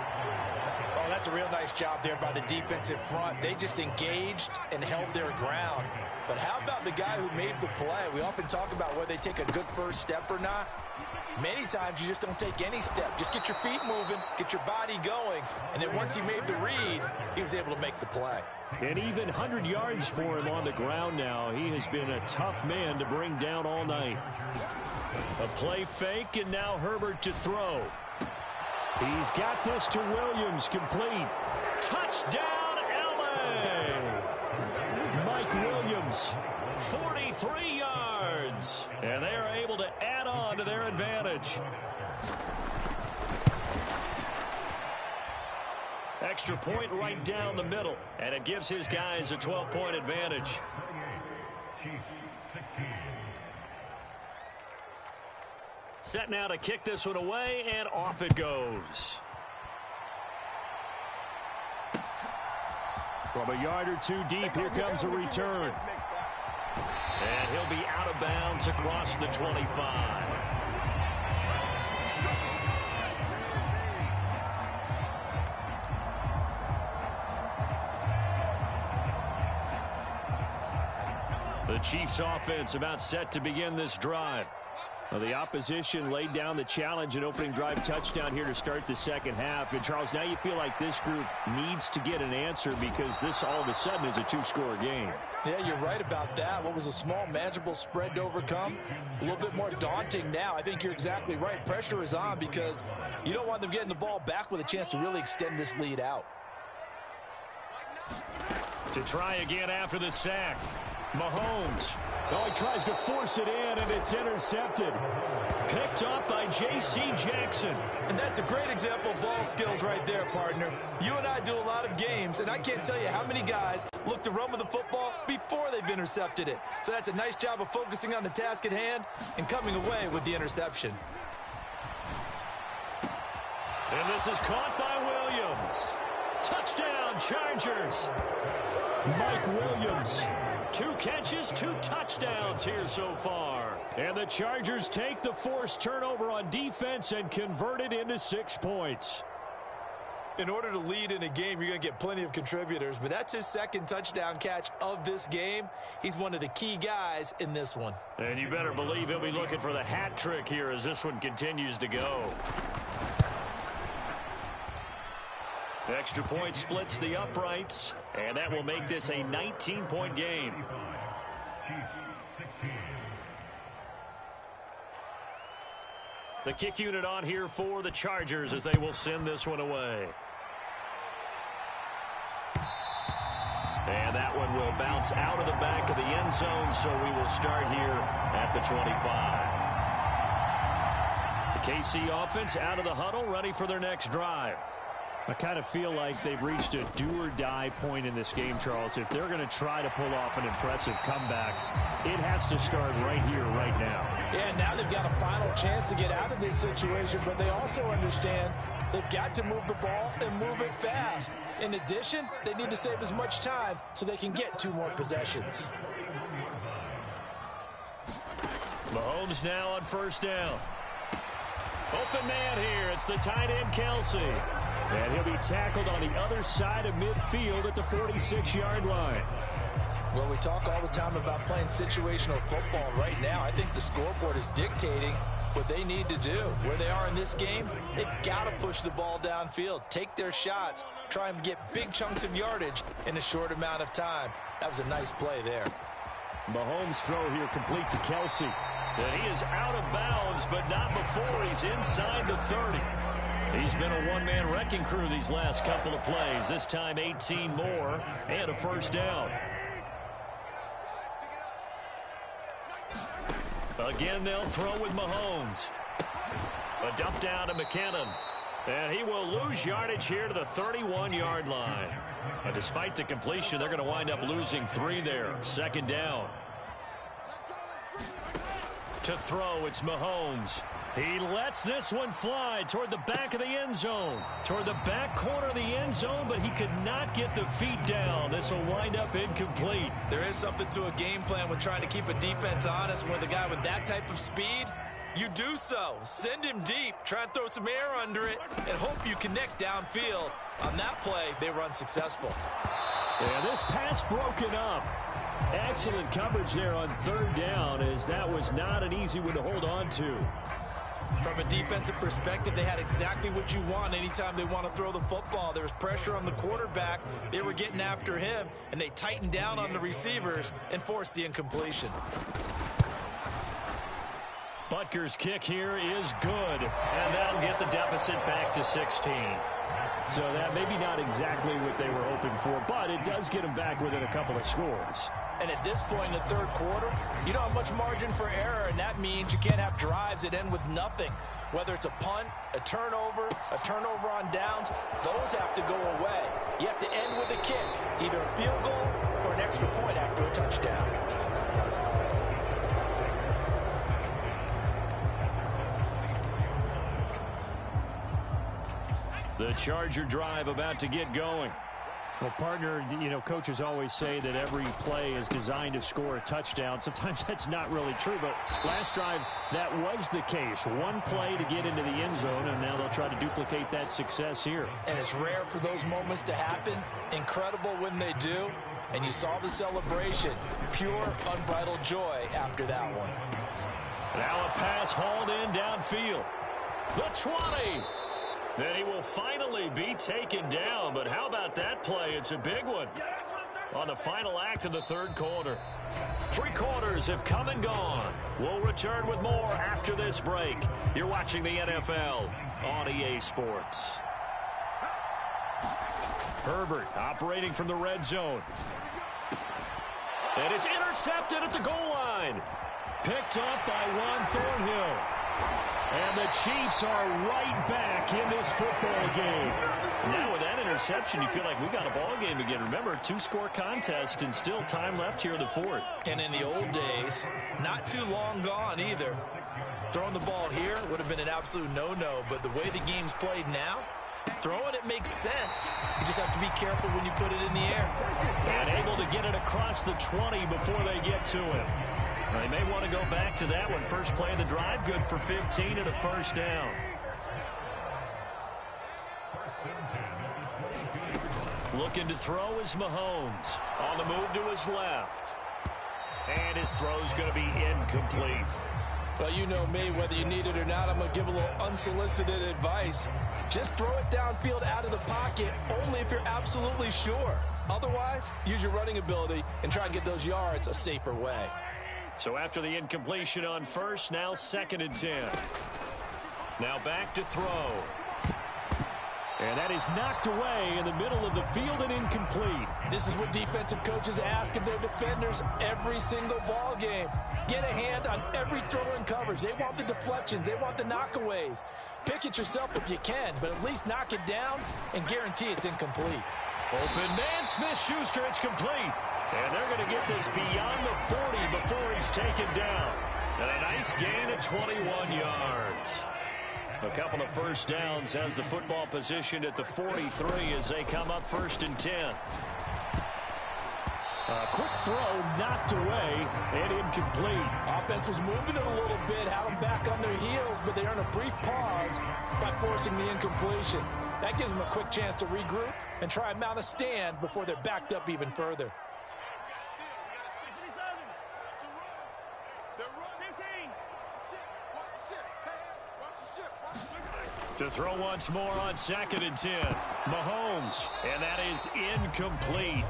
Oh, that's a real nice job there by the defensive front. They just engaged and held their ground. But how about the guy who made the play? We often talk about whether they take a good first step or not. Many times you just don't take any step. Just get your feet moving, get your body going, and then once he made the read, he was able to make the play. And even 100 yards for him on the ground now. He has been a tough man to bring down all night. A play fake, and now Herbert to throw. He's got this to Williams, complete. Touchdown, LA! Mike Williams. 43 yards. And they are able to add on to their advantage. Extra point right down the middle. And it gives his guys a 12-point advantage. Set now to kick this one away, and off it goes. From a yard or 2 deep, here comes a return. And he'll be out of bounds across the 25. The Chiefs offense about set to begin this drive. Well, the opposition laid down the challenge and opening drive touchdown here to start the second half. And, Charles, now you feel like this group needs to get an answer because this all of a sudden is a two-score game. Yeah, you're right about that. What was a small, manageable spread to overcome, a little bit more daunting now. I think you're exactly right. Pressure is on because you don't want them getting the ball back with a chance to really extend this lead out. To try again after the sack. Mahomes. Oh, he tries to force it in, and it's intercepted. Picked up by J.C. Jackson. And that's a great example of ball skills right there, partner. You and I do a lot of games, and I can't tell you how many guys look to run with the football before they've intercepted it. So that's a nice job of focusing on the task at hand and coming away with the interception. And this is caught by Williams. Touchdown, Chargers. Mike Williams. 2 catches, 2 touchdowns here so far. And the Chargers take the forced turnover on defense and convert it into 6 points. In order to lead in a game, you're going to get plenty of contributors, but that's his second touchdown catch of this game. He's one of the key guys in this one. And you better believe he'll be looking for the hat trick here as this one continues to go. Extra point splits the uprights, and that will make this a 19-point game. The kick unit on here for the Chargers as they will send this one away. And that one will bounce out of the back of the end zone, so we will start here at the 25. The KC offense out of the huddle, ready for their next drive. I kind of feel like they've reached a do-or-die point in this game, Charles. If they're going to try to pull off an impressive comeback, it has to start right here, right now. Yeah, now they've got a final chance to get out of this situation, but they also understand they've got to move the ball and move it fast. In addition, they need to save as much time so they can get 2 more possessions. Mahomes now on first down. Open man here. It's the tight end, Kelsey. And he'll be tackled on the other side of midfield at the 46-yard line. Well, we talk all the time about playing situational football. Right now, I think the scoreboard is dictating what they need to do. Where they are in this game, they've got to push the ball downfield, take their shots, try and get big chunks of yardage in a short amount of time. That was a nice play there. Mahomes' throw here complete to Kelsey. And he is out of bounds, but not before he's inside the 30. He's been a one-man wrecking crew these last couple of plays. This time 18 more and a first down. Again, they'll throw with Mahomes. A dump down to McKinnon. And he will lose yardage here to the 31-yard line. And despite the completion, they're going to wind up losing 3 there. Second down. To throw, it's Mahomes. He lets this one fly toward the back of the end zone. Toward the back corner of the end zone, but he could not get the feet down. This will wind up incomplete. There is something to a game plan with trying to keep a defense honest. With a guy with that type of speed, you do so. Send him deep. Try and throw some air under it and hope you connect downfield. On that play, they run successful. Yeah, this pass broken up. Excellent coverage there on third down, as that was not an easy one to hold on to. From a defensive perspective, they had exactly what you want anytime they want to throw the football. There was pressure on the quarterback. They were getting after him, and they tightened down on the receivers and forced the incompletion. Butker's kick here is good, and that'll get the deficit back to 16. So that maybe not exactly what they were hoping for, but it does get them back within a couple of scores. And at this point in the third quarter, you don't have much margin for error, and that means you can't have drives that end with nothing. Whether it's a punt, a turnover on downs, those have to go away. You have to end with a kick, either a field goal or an extra point after a touchdown. The Charger drive about to get going. Well, partner, you know, coaches always say that every play is designed to score a touchdown. Sometimes that's not really true, but last drive, that was the case. One play to get into the end zone, and now they'll try to duplicate that success here. And it's rare for those moments to happen. Incredible when they do. And you saw the celebration. Pure, unbridled joy after that one. Now a pass hauled in downfield. The 20. And he will finally be taken down. But how about that play? It's a big one on the final act of the third quarter. 3 quarters have come and gone. We'll return with more after this break. You're watching the NFL on EA Sports. Herbert operating from the red zone. And it's intercepted at the goal line. Picked up by Juan Thornhill. And the Chiefs are right back in this football game. Now with that interception, you feel like we got a ball game again. Remember, 2-score contest and still time left here in the fourth. And in the old days, not too long gone either. Throwing the ball here would have been an absolute no-no, but the way the game's played now, throwing it makes sense. You just have to be careful when you put it in the air. And able to get it across the 20 before they get to him. They may want to go back to that one. First play of the drive, good for 15 and a first down. Looking to throw is Mahomes. On the move to his left. And his throw's going to be incomplete. Well, you know me, whether you need it or not, I'm going to give a little unsolicited advice. Just throw it downfield out of the pocket, only if you're absolutely sure. Otherwise, use your running ability and try and get those yards a safer way. So after the incompletion on first, now 2nd and 10. Now back to throw. And that is knocked away in the middle of the field and incomplete. This is what defensive coaches ask of their defenders every single ball game. Get a hand on every throw in coverage. They want the deflections. They want the knockaways. Pick it yourself if you can, but at least knock it down and guarantee it's incomplete. Open man, Smith-Schuster, it's complete. And they're going to get this beyond the 40 before he's taken down. And a nice gain of 21 yards. A couple of first downs has the football positioned at the 43 as they come up 1st and 10. A quick throw knocked away and incomplete. Offense was moving it a little bit, had them back on their heels, but they earned a brief pause by forcing the incompletion. That gives them a quick chance to regroup and try and mount a stand before they're backed up even further. To throw once more on 2nd and 10. Mahomes, and that is incomplete.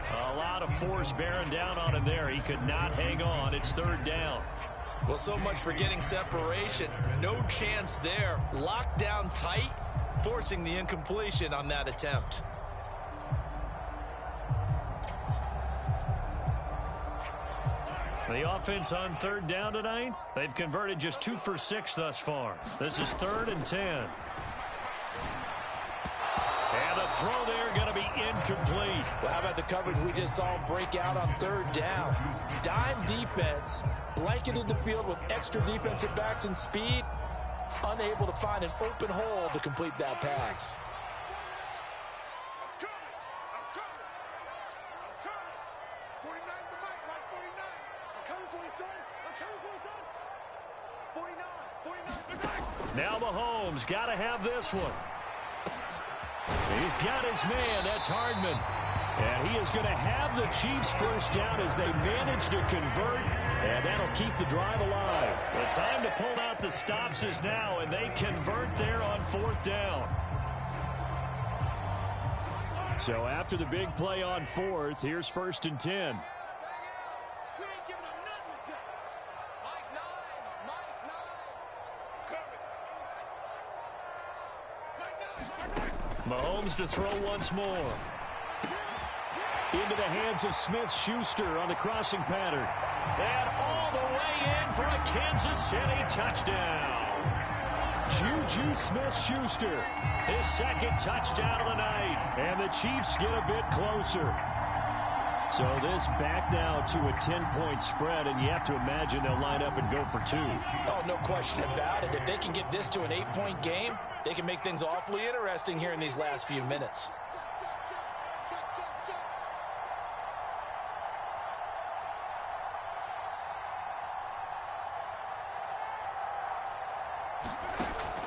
A lot of force bearing down on him there. He could not hang on. It's 3rd down. Well, so much for getting separation. No chance there. Locked down tight, forcing the incompletion on that attempt. The offense on 3rd down tonight, they've converted just 2 for 6 thus far. This is 3rd and 10. And the throw there going to be incomplete. Well, how about the coverage we just saw him break out on 3rd down? Dime defense, blanketed the field with extra defensive backs and speed, unable to find an open hole to complete that pass. Now Mahomes got to have this one. He's got his man. That's Hardman. And he is going to have the Chiefs first down as they manage to convert. And that'll keep the drive alive. The time to pull out the stops is now, and they convert there on 4th down. So after the big play on 4th, here's 1st and 10. Mahomes to throw once more. Into the hands of Smith-Schuster on the crossing pattern. And all the way in for a Kansas City touchdown. Juju Smith-Schuster, his 2nd touchdown of the night. And the Chiefs get a bit closer. So this back now to a 10-point spread, and you have to imagine they'll line up and go for 2. Oh, no question about it. If they can get this to an 8-point game, they can make things awfully interesting here in these last few minutes.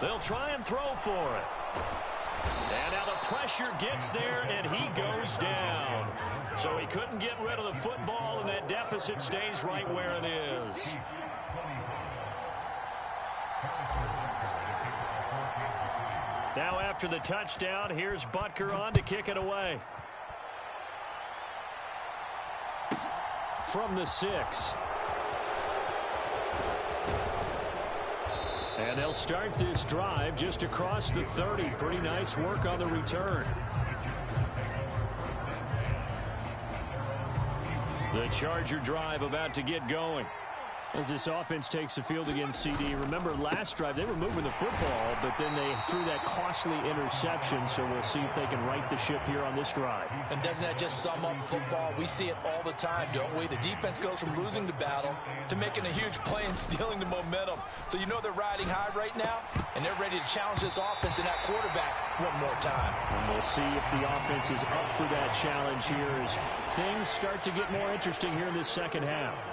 They'll try and throw for it. And now the pressure gets there, and he goes down. So he couldn't get rid of the football, and that deficit stays right where it is. Now after the touchdown, here's Butker on to kick it away. From the 6. And they'll start this drive just across the 30. Pretty nice work on the return. The Charger drive about to get going. As this offense takes the field against CD. Remember, last drive, they were moving the football, but then they threw that costly interception, so we'll see if they can right the ship here on this drive. And doesn't that just sum up football? We see it all the time, don't we? The defense goes from losing the battle to making a huge play and stealing the momentum. So you know they're riding high right now, and they're ready to challenge this offense and that quarterback one more time. And we'll see if the offense is up for that challenge here as things start to get more interesting here in this second half.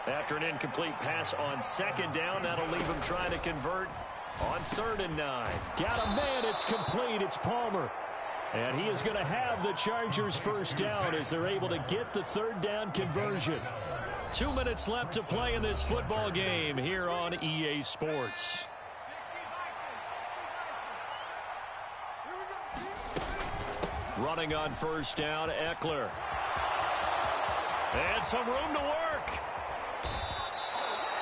After an incomplete pass on second down, that'll leave him trying to convert on 3rd and 9. Got a man, it's complete, it's Palmer. And he is going to have the Chargers first down as they're able to get the 3rd down conversion. 2 minutes left to play in this football game here on EA Sports. Running on first down, Eckler. And some room to work.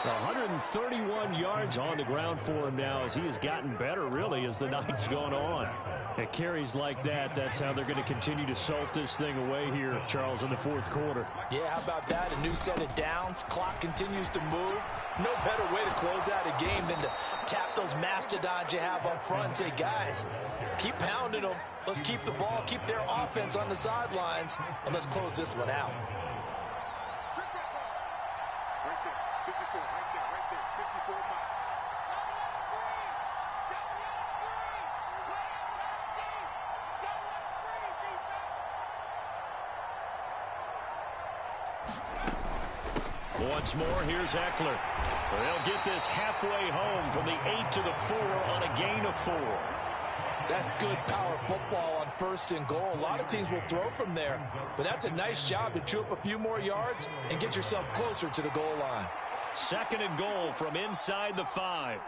131 yards on the ground for him now as he has gotten better, really, as the night's gone on. It carries like that. That's how they're going to continue to salt this thing away here, Charles, in the 4th quarter. Yeah, how about that? A new set of downs. Clock continues to move. No better way to close out a game than to tap those mastodons you have up front and say, guys, keep pounding them. Let's keep the ball, keep their offense on the sidelines, and let's close this one out. Once more, here's Eckler. They'll get this halfway home from the 8 to the 4 on a gain of 4. That's good power football on 1st and goal. A lot of teams will throw from there, but that's a nice job to chew up a few more yards and get yourself closer to the goal line. 2nd and goal from inside the 5.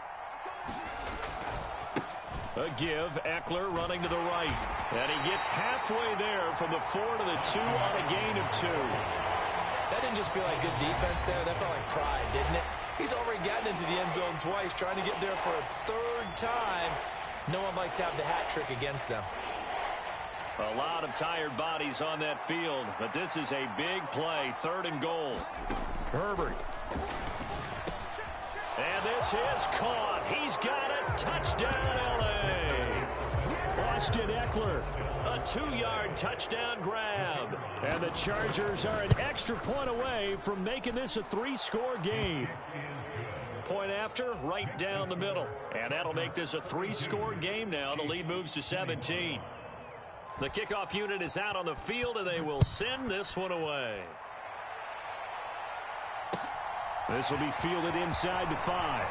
A give, Eckler running to the right. And he gets halfway there from the 4 to the 2 on a gain of 2. That didn't just feel like good defense there. That felt like pride, didn't it? He's already gotten into the end zone twice, trying to get there for a 3rd time. No one likes to have the hat trick against them. A lot of tired bodies on that field, but this is a big play. 3rd and goal. Herbert. And this is caught. He's got it. Touchdown, L.A. Austin Eckler. A 2-yard touchdown grab. And the Chargers are an extra point away from making this a 3-score game. Point after, right down the middle. And that'll make this a 3-score game now. The lead moves to 17. The kickoff unit is out on the field, and they will send this one away. This will be fielded inside the 5.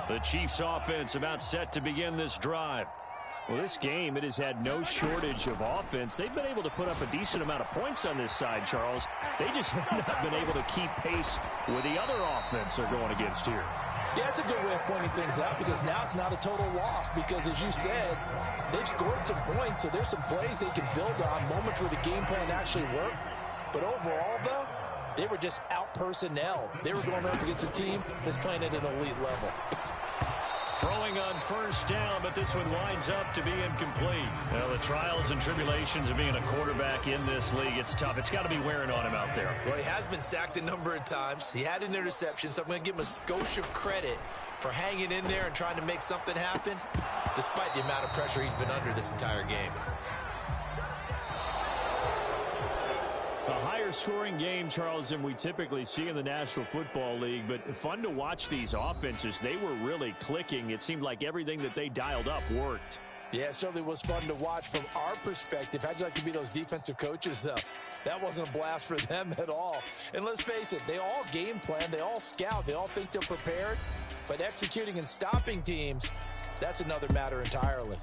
The Chiefs offense about set to begin this drive. Well, this game, it has had no shortage of offense. They've been able to put up a decent amount of points on this side, Charles. They just have not been able to keep pace with the other offense they're going against here. Yeah, it's a good way of pointing things out because now it's not a total loss because, as you said, they've scored some points, so there's some plays they can build on, moments where the game plan actually worked. But overall, though, they were just out-personnel. They were going up against a team that's playing at an elite level. Throwing on first down, but this one winds up to be incomplete. Well, the trials and tribulations of being a quarterback in this league, it's tough. It's got to be wearing on him out there. Well, he has been sacked a number of times. He had an interception, so I'm going to give him a skosh of credit for hanging in there and trying to make something happen, despite the amount of pressure he's been under this entire game. A higher scoring game, Charles, than we typically see in the National Football League, but fun to watch these offenses. They were really clicking. It seemed like everything that they dialed up worked. Yeah, it certainly was fun to watch from our perspective. How'd you like to be those defensive coaches, though? That wasn't a blast for them at all. And let's face it, they all game plan, they all scout, they all think they're prepared, but executing and stopping teams, that's another matter entirely.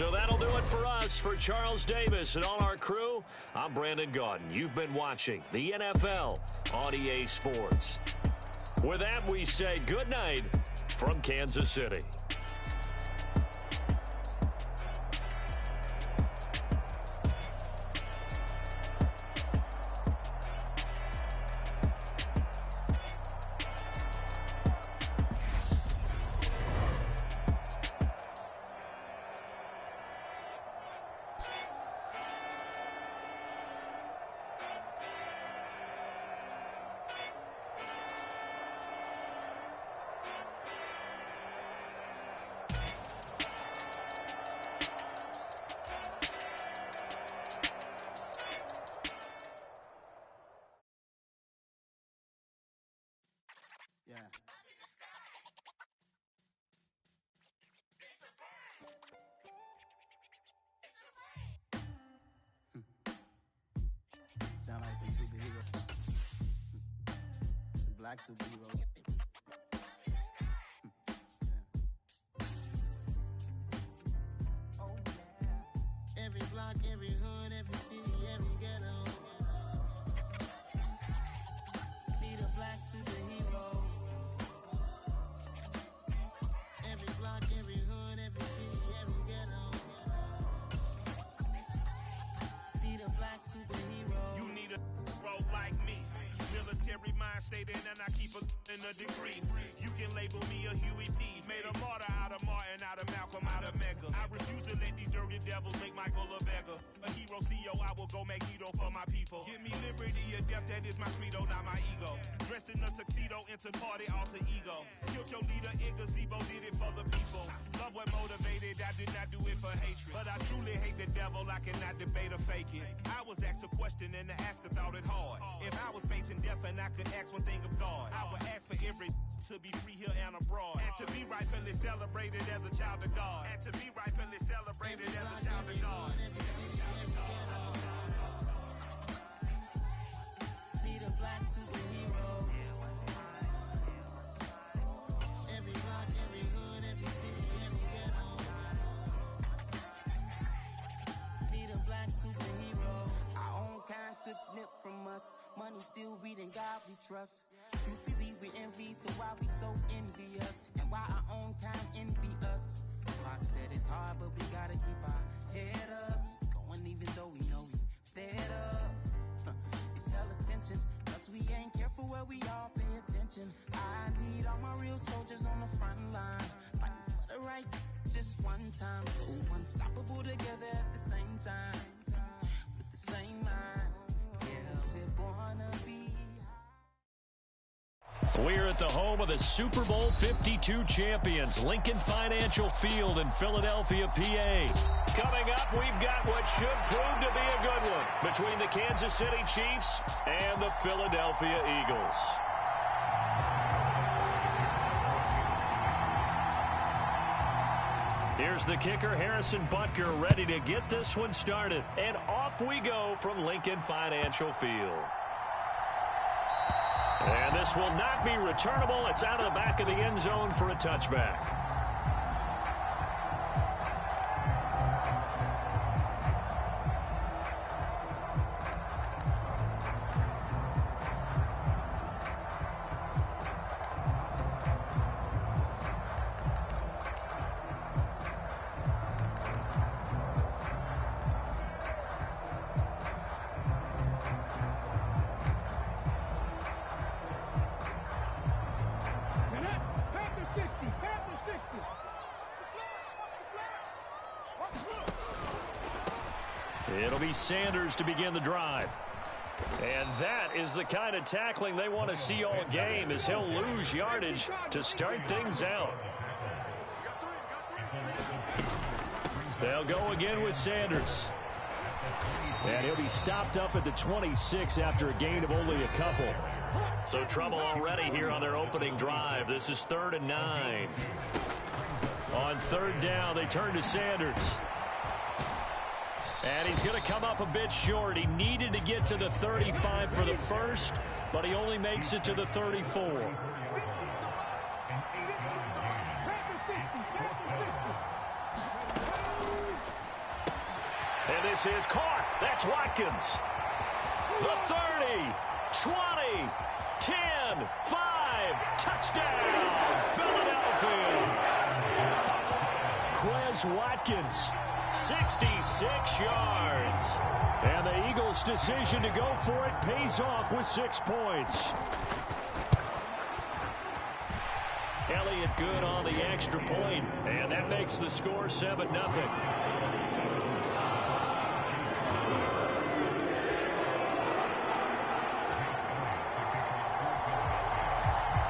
So that'll do it for us. For Charles Davis and all our crew, I'm Brandon Gaudin. You've been watching the NFL on EA Sports. With that, we say good night from Kansas City. Yeah. Sound like some superheroes. Some black superheroes. Oh, yeah. Every block, every hood, every city, every ghetto. Need a black superhero. Every block, every hood, every city, every ghetto. Need a black superhero. You need a role like me. Military mind stated, and I keep in a degree. You can label me a Huey P. Made a martyr out of Martin, out of Malcolm, out of Mega. I refuse to let these dirty devils make Michael a beggar. A hero CEO, I will go Magneto for my people. Give me liberty or death, that is my credo, not my ego. Dressed in a tuxedo, into party, alter ego. Killed your leader in gazebo, did it for the people. Love what motivated, I did not do it for hatred. But I truly hate the devil, I cannot debate or fake it. I was asked a question and the asker thought it hard. If I was facing death and I could ask one thing of God, I would ask for every to be free here and abroad. And to be rightfully celebrated as a child of God. And to be rightfully celebrated as a child of God. Need a black superhero. Every block, every hood, every city, every ghetto. Need a black superhero. Our own kind took nip from us. Money still reading, God we trust. Truthfully we envy, so why we so envious? And why our own kind envy us? Pac said it's hard, but we gotta keep our head up. Going even though we know we fed up. It's hell attention, cause we ain't careful where we all pay attention. I need all my real soldiers on the front line, fighting for the right just one time. So unstoppable together at the same time, with the same mind. Yeah, we're born to be. We're at the home of the Super Bowl 52 champions, Lincoln Financial Field in Philadelphia, PA. Coming up, we've got what should prove to be a good one between the Kansas City Chiefs and the Philadelphia Eagles. Here's the kicker, Harrison Butker, ready to get this one started. And off we go from Lincoln Financial Field. And this will not be returnable. It's out of the back of the end zone for a touchback. It'll be Sanders to begin the drive. And that is the kind of tackling they want to see all game, as he'll lose yardage to start things out. They'll go again with Sanders. And he'll be stopped up at the 26 after a gain of only a couple. So trouble already here on their opening drive. This is 3rd and 9. On 3rd down, they turn to Sanders. And he's going to come up a bit short. He needed to get to the 35 for the first, but he only makes it to the 34. And this is caught. That's Watkins. The 30, 20, 10, 5, touchdown, Philadelphia. Quez Watkins, 66 yards. And the Eagles' decision to go for it pays off with 6 points. Elliott good on the extra point, and that makes the score 7-0.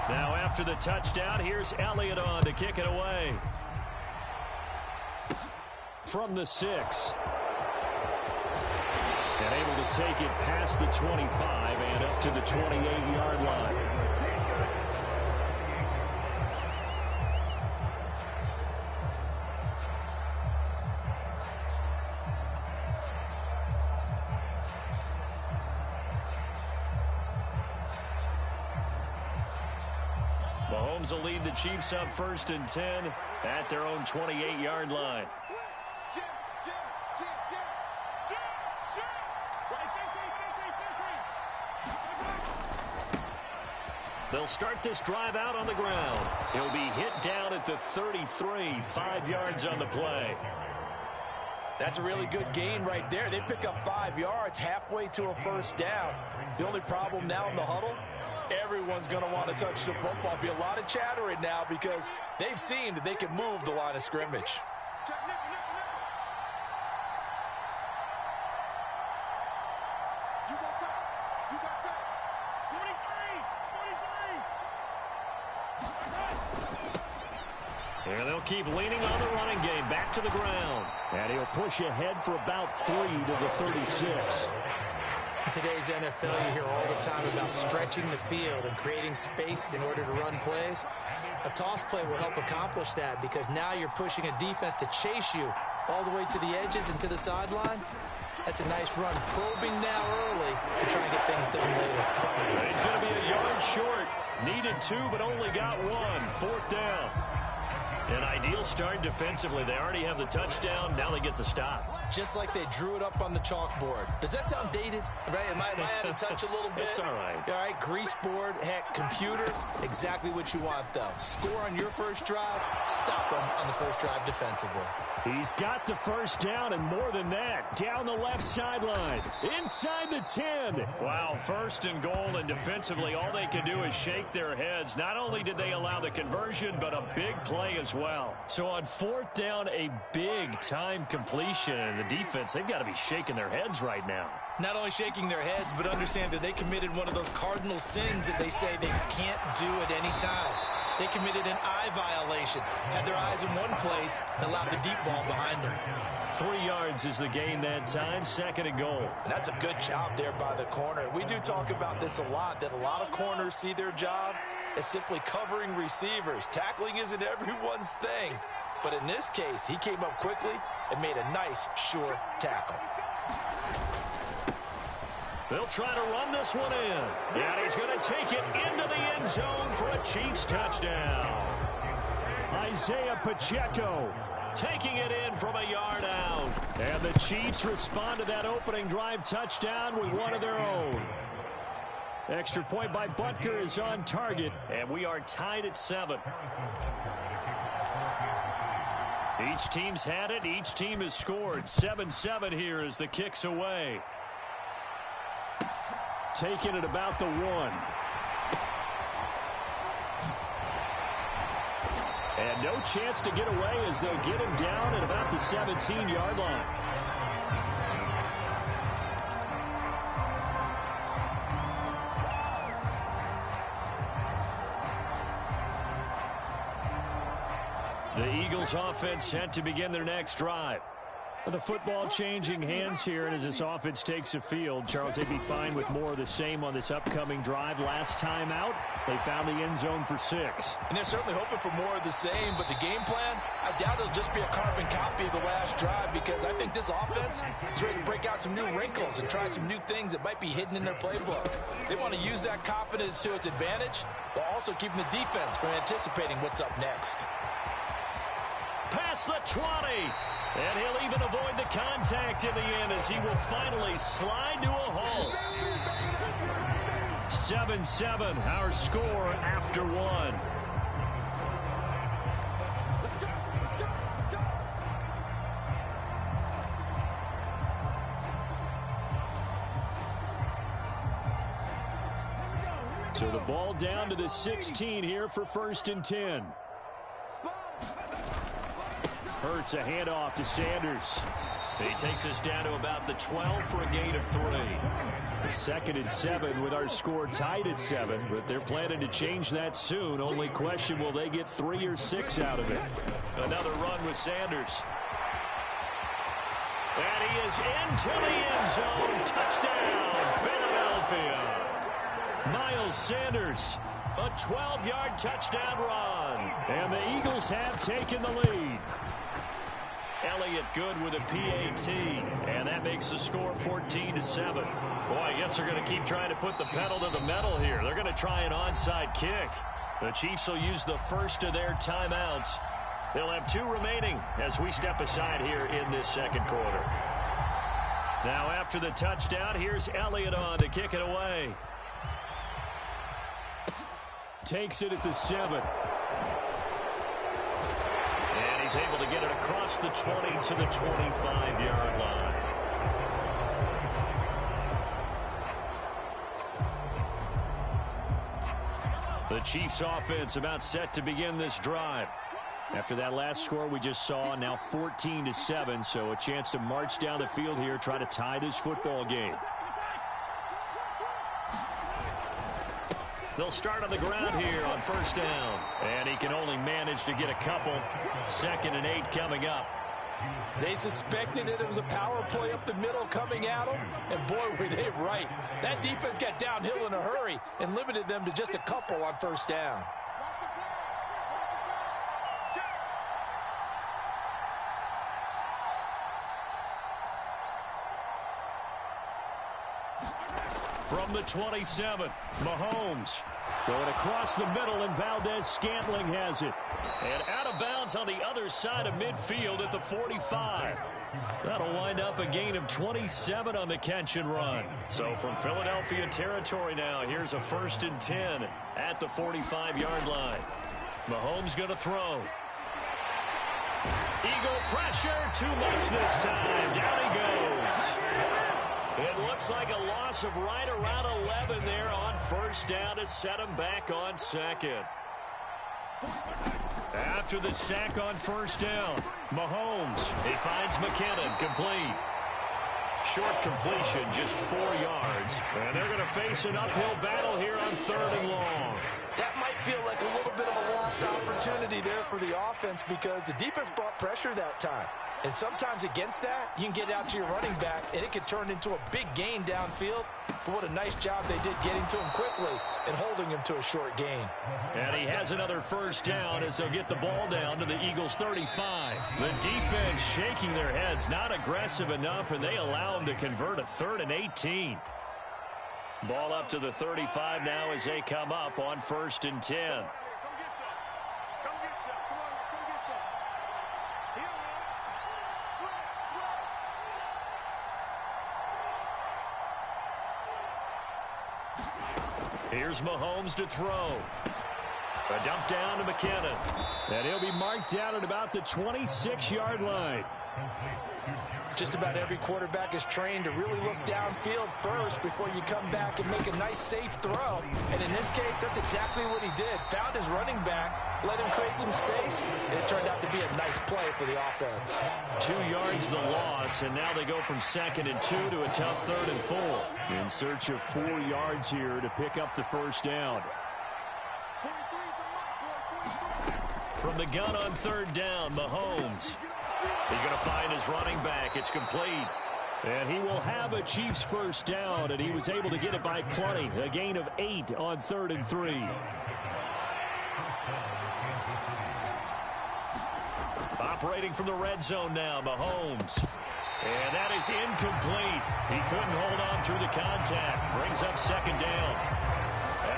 Now after the touchdown, here's Elliott on to kick it away. From the 6. And able to take it past the 25 and up to the 28-yard line. Mahomes will lead the Chiefs up 1st and 10 at their own 28-yard line. They'll start this drive out on the ground. He'll be hit down at the 33, 5 yards on the play. That's a really good gain right there. They pick up 5 yards halfway to a 1st down. The only problem now in the huddle, everyone's going to want to touch the football. Be a lot of chattering now because they've seen that they can move the line of scrimmage. And they'll keep leaning on the running game back to the ground. And he'll push ahead for about 3 to the 36. In today's NFL, you hear all the time about stretching the field and creating space in order to run plays. A toss play will help accomplish that because now you're pushing a defense to chase you all the way to the edges and to the sideline. That's a nice run. Probing now early to try and get things done later. And he's going to be a yard short. Needed 2, but only got 1. 4th down. An ideal start defensively. They already have the touchdown. Now they get the stop. Just like they drew it up on the chalkboard. Does that sound dated? Right? Am I out of touch a little bit? It's all right. All right, grease board, heck, computer, exactly what you want, though. Score on your first drive, stop them on the first drive defensively. He's got the 1st down and more than that. Down the left sideline. Inside the 10. Wow, 1st and goal, and defensively all they can do is shake their heads. Not only did they allow the conversion, but a big play as well. So on 4th down, a big-time completion. And the defense, they've got to be shaking their heads right now. Not only shaking their heads, but understand that they committed one of those cardinal sins that they say they can't do at any time. They committed an eye violation, had their eyes in one place, and allowed the deep ball behind them. 3 yards is the gain that time, 2nd and goal. And that's a good job there by the corner. We do talk about this a lot, that a lot of corners see their job as simply covering receivers. Tackling isn't everyone's thing. But in this case, he came up quickly and made a nice, sure tackle. They'll try to run this one in. And he's going to take it into the end zone for a Chiefs touchdown. Isaiah Pacheco taking it in from a yard out. And the Chiefs respond to that opening drive touchdown with one of their own. Extra point by Butker is on target, and we are tied at 7. Each team's had it. Each team has scored. 7-7 here as the kick's away. Taking it about the 1. And no chance to get away as they'll get him down at about the 17-yard line. The Eagles offense set to begin their next drive. The football changing hands here, and as this offense takes the field, Charles, they'd be fine with more of the same on this upcoming drive. Last time out, they found the end zone for 6. And they're certainly hoping for more of the same, but the game plan, I doubt it'll just be a carbon copy of the last drive because I think this offense is ready to break out some new wrinkles and try some new things that might be hidden in their playbook. They want to use that confidence to its advantage, while also keeping the defense from anticipating what's up next. Pass across the 20. And he'll even avoid the contact in the end as he will finally slide to a halt. 7-7, our score after one. So the ball down to the 16 here for 1st and 10. Hurts a handoff to Sanders. He takes us down to about the 12 for a gain of 3. 2nd and 7 with our score tied at 7, but they're planning to change that soon. Only question, will they get 3 or 6 out of it? Another run with Sanders. And he is into the end zone. Touchdown, Philadelphia. Miles Sanders, a 12-yard touchdown run. And the Eagles have taken the lead. Elliott good with a PAT, and that makes the score 14-7. Boy, I guess they're going to keep trying to put the pedal to the metal here. They're going to try an onside kick. The Chiefs will use the first of their timeouts. They'll have 2 remaining as we step aside here in this 2nd quarter. Now after the touchdown, here's Elliott on to kick it away. Takes it at the 7. And he's able to get it across the 20 to the 25-yard line. The Chiefs offense about set to begin this drive. After that last score we just saw, now 14-7, so a chance to march down the field here, try to tie this football game. They'll start on the ground here on 1st down. And he can only manage to get a couple. 2nd and 8 coming up. They suspected it was a power play up the middle coming at them, and boy, were they right. That defense got downhill in a hurry and limited them to just a couple on 1st down. From the 27, Mahomes going across the middle, and Valdez-Scantling has it. And out of bounds on the other side of midfield at the 45. That'll wind up a gain of 27 on the catch and run. So from Philadelphia territory now, here's a 1st and 10 at the 45-yard line. Mahomes going to throw. Eagle pressure, too much this time. Down he goes. It looks like a loss of right around 11 there on 1st down to set him back on 2nd. After the sack on 1st down, Mahomes, he finds McKinnon, complete. Short completion, just 4 yards. And they're going to face an uphill battle here on 3rd and long. That might feel like a little bit of a lost opportunity there for the offense because the defense brought pressure that time. And sometimes against that, you can get out to your running back, and it can turn into a big gain downfield. But what a nice job they did getting to him quickly and holding him to a short gain. And he has another 1st down as they'll get the ball down to the Eagles' 35. The defense shaking their heads, not aggressive enough, and they allow him to convert a 3rd and 18. Ball up to the 35 now as they come up on 1st and 10. Here's Mahomes to throw. A dump down to McKinnon. And he'll be marked down at about the 26-yard line. Just about every quarterback is trained to really look downfield first before you come back and make a nice, safe throw. And in this case, that's exactly what he did. Found his running back, let him create some space, and it turned out to be a nice play for the offense. 2 yards the loss, and now they go from 2nd and 2 to a tough 3rd and 4. In search of 4 yards here to pick up the 1st down. From the gun on 3rd down, Mahomes. He's going to find his running back. It's complete. And he will have a Chiefs 1st down, and he was able to get it by plenty. A gain of 8 on 3rd and 3. Operating from the red zone now, Mahomes. And that is incomplete. He couldn't hold on through the contact. Brings up 2nd down.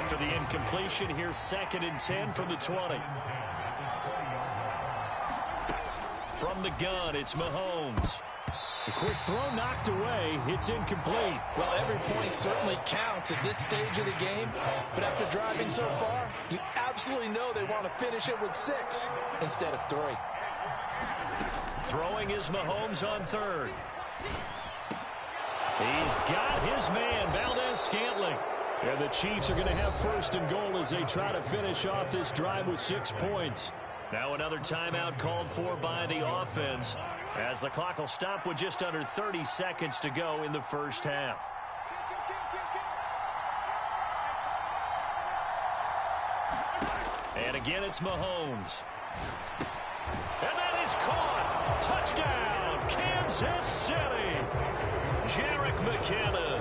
After the incompletion, here's 2nd and 10 from the 20. From the gun, it's Mahomes. A quick throw knocked away. It's incomplete. Well, every point certainly counts at this stage of the game. But after driving so far, you absolutely know they want to finish it with 6 instead of 3. Throwing is Mahomes on third. He's got his man, Valdez-Scantling. And the Chiefs are going to have first and goal as they try to finish off this drive with 6 points. Now another timeout called for by the offense, as the clock will stop with just under 30 seconds to go in the first half. And again, it's Mahomes. And that is caught. Touchdown, Kansas City. Jerick McKinnon.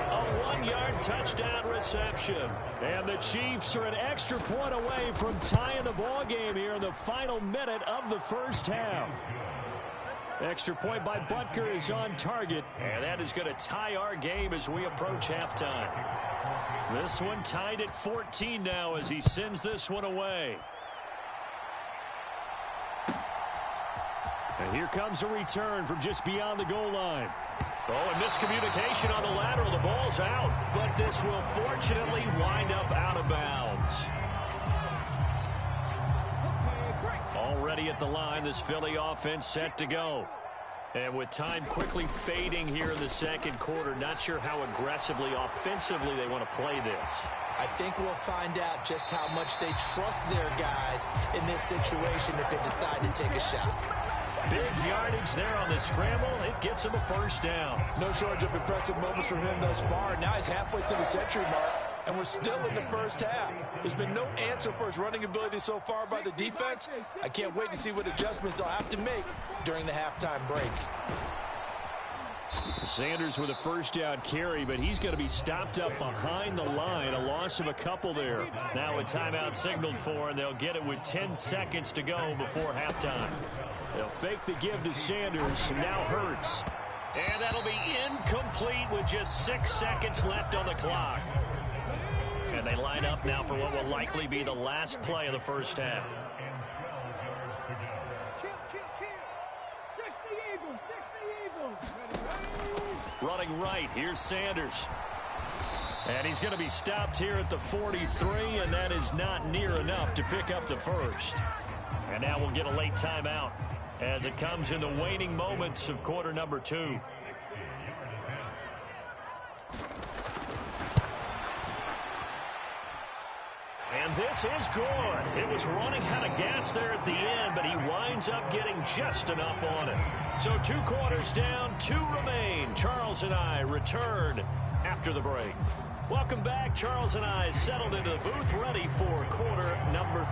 A 1-yard touchdown reception. And the Chiefs are an extra point away from tying the ball game here in the final minute of the first half. Extra point by Butker is on target. And that is going to tie our game as we approach halftime. This one tied at 14 now as he sends this one away. And here comes a return from just beyond the goal line. Oh, and miscommunication on the lateral. The ball's out, but this will fortunately wind up out of bounds. Already at the line, this Philly offense set to go. And with time quickly fading here in the second quarter, not sure how aggressively, offensively they want to play this. I think we'll find out just how much they trust their guys in this situation if they decide to take a shot. Big yardage there on the scramble. It gets him a first down. No shortage of impressive moments from him thus far. Now he's halfway to the century mark, and we're still in the first half. There's been no answer for his running ability so far by the defense. I can't wait to see what adjustments they'll have to make during the halftime break. Sanders with a first down carry, but he's going to be stopped up behind the line. A loss of a couple there. Now a timeout signaled for, and they'll get it with 10 seconds to go before halftime. They'll fake the give to Sanders. Now Hurts. And that'll be incomplete with just 6 seconds left on the clock. And they line up now for what will likely be the last play of the first half. Running right, here's Sanders. And he's going to be stopped here at the 43, and that is not near enough to pick up the first. And now we'll get a late timeout as it comes in the waning moments of quarter number 2. And this is good. It was running out of gas there at the end, but he winds up getting just enough on it. So 2 quarters down, 2 remain. Charles and I return after the break. Welcome back. Charles and I settled into the booth, ready for quarter number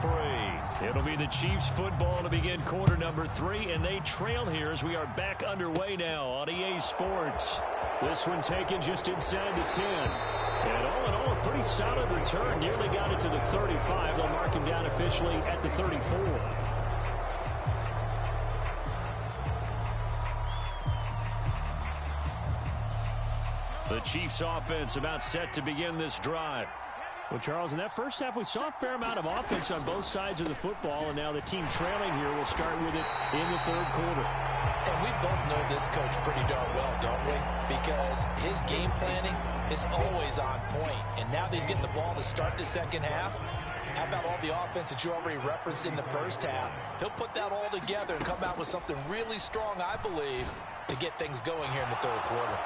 3. It'll be the Chiefs football to begin quarter number 3, and they trail here as we are back underway now on EA Sports. This one taken just inside the 10. And all in all, a pretty solid return. Nearly got it to the 35. They'll mark him down officially at the 34. The Chiefs offense about set to begin this drive. Well, Charles, in that first half, we saw a fair amount of offense on both sides of the football, and now the team trailing here will start with it in the third quarter. And we both know this coach pretty darn well, don't we? Because his game planning is always on point. And now that he's getting the ball to start the second half, how about all the offense that you already referenced in the first half? He'll put that all together and come out with something really strong, I believe, to get things going here in the third quarter.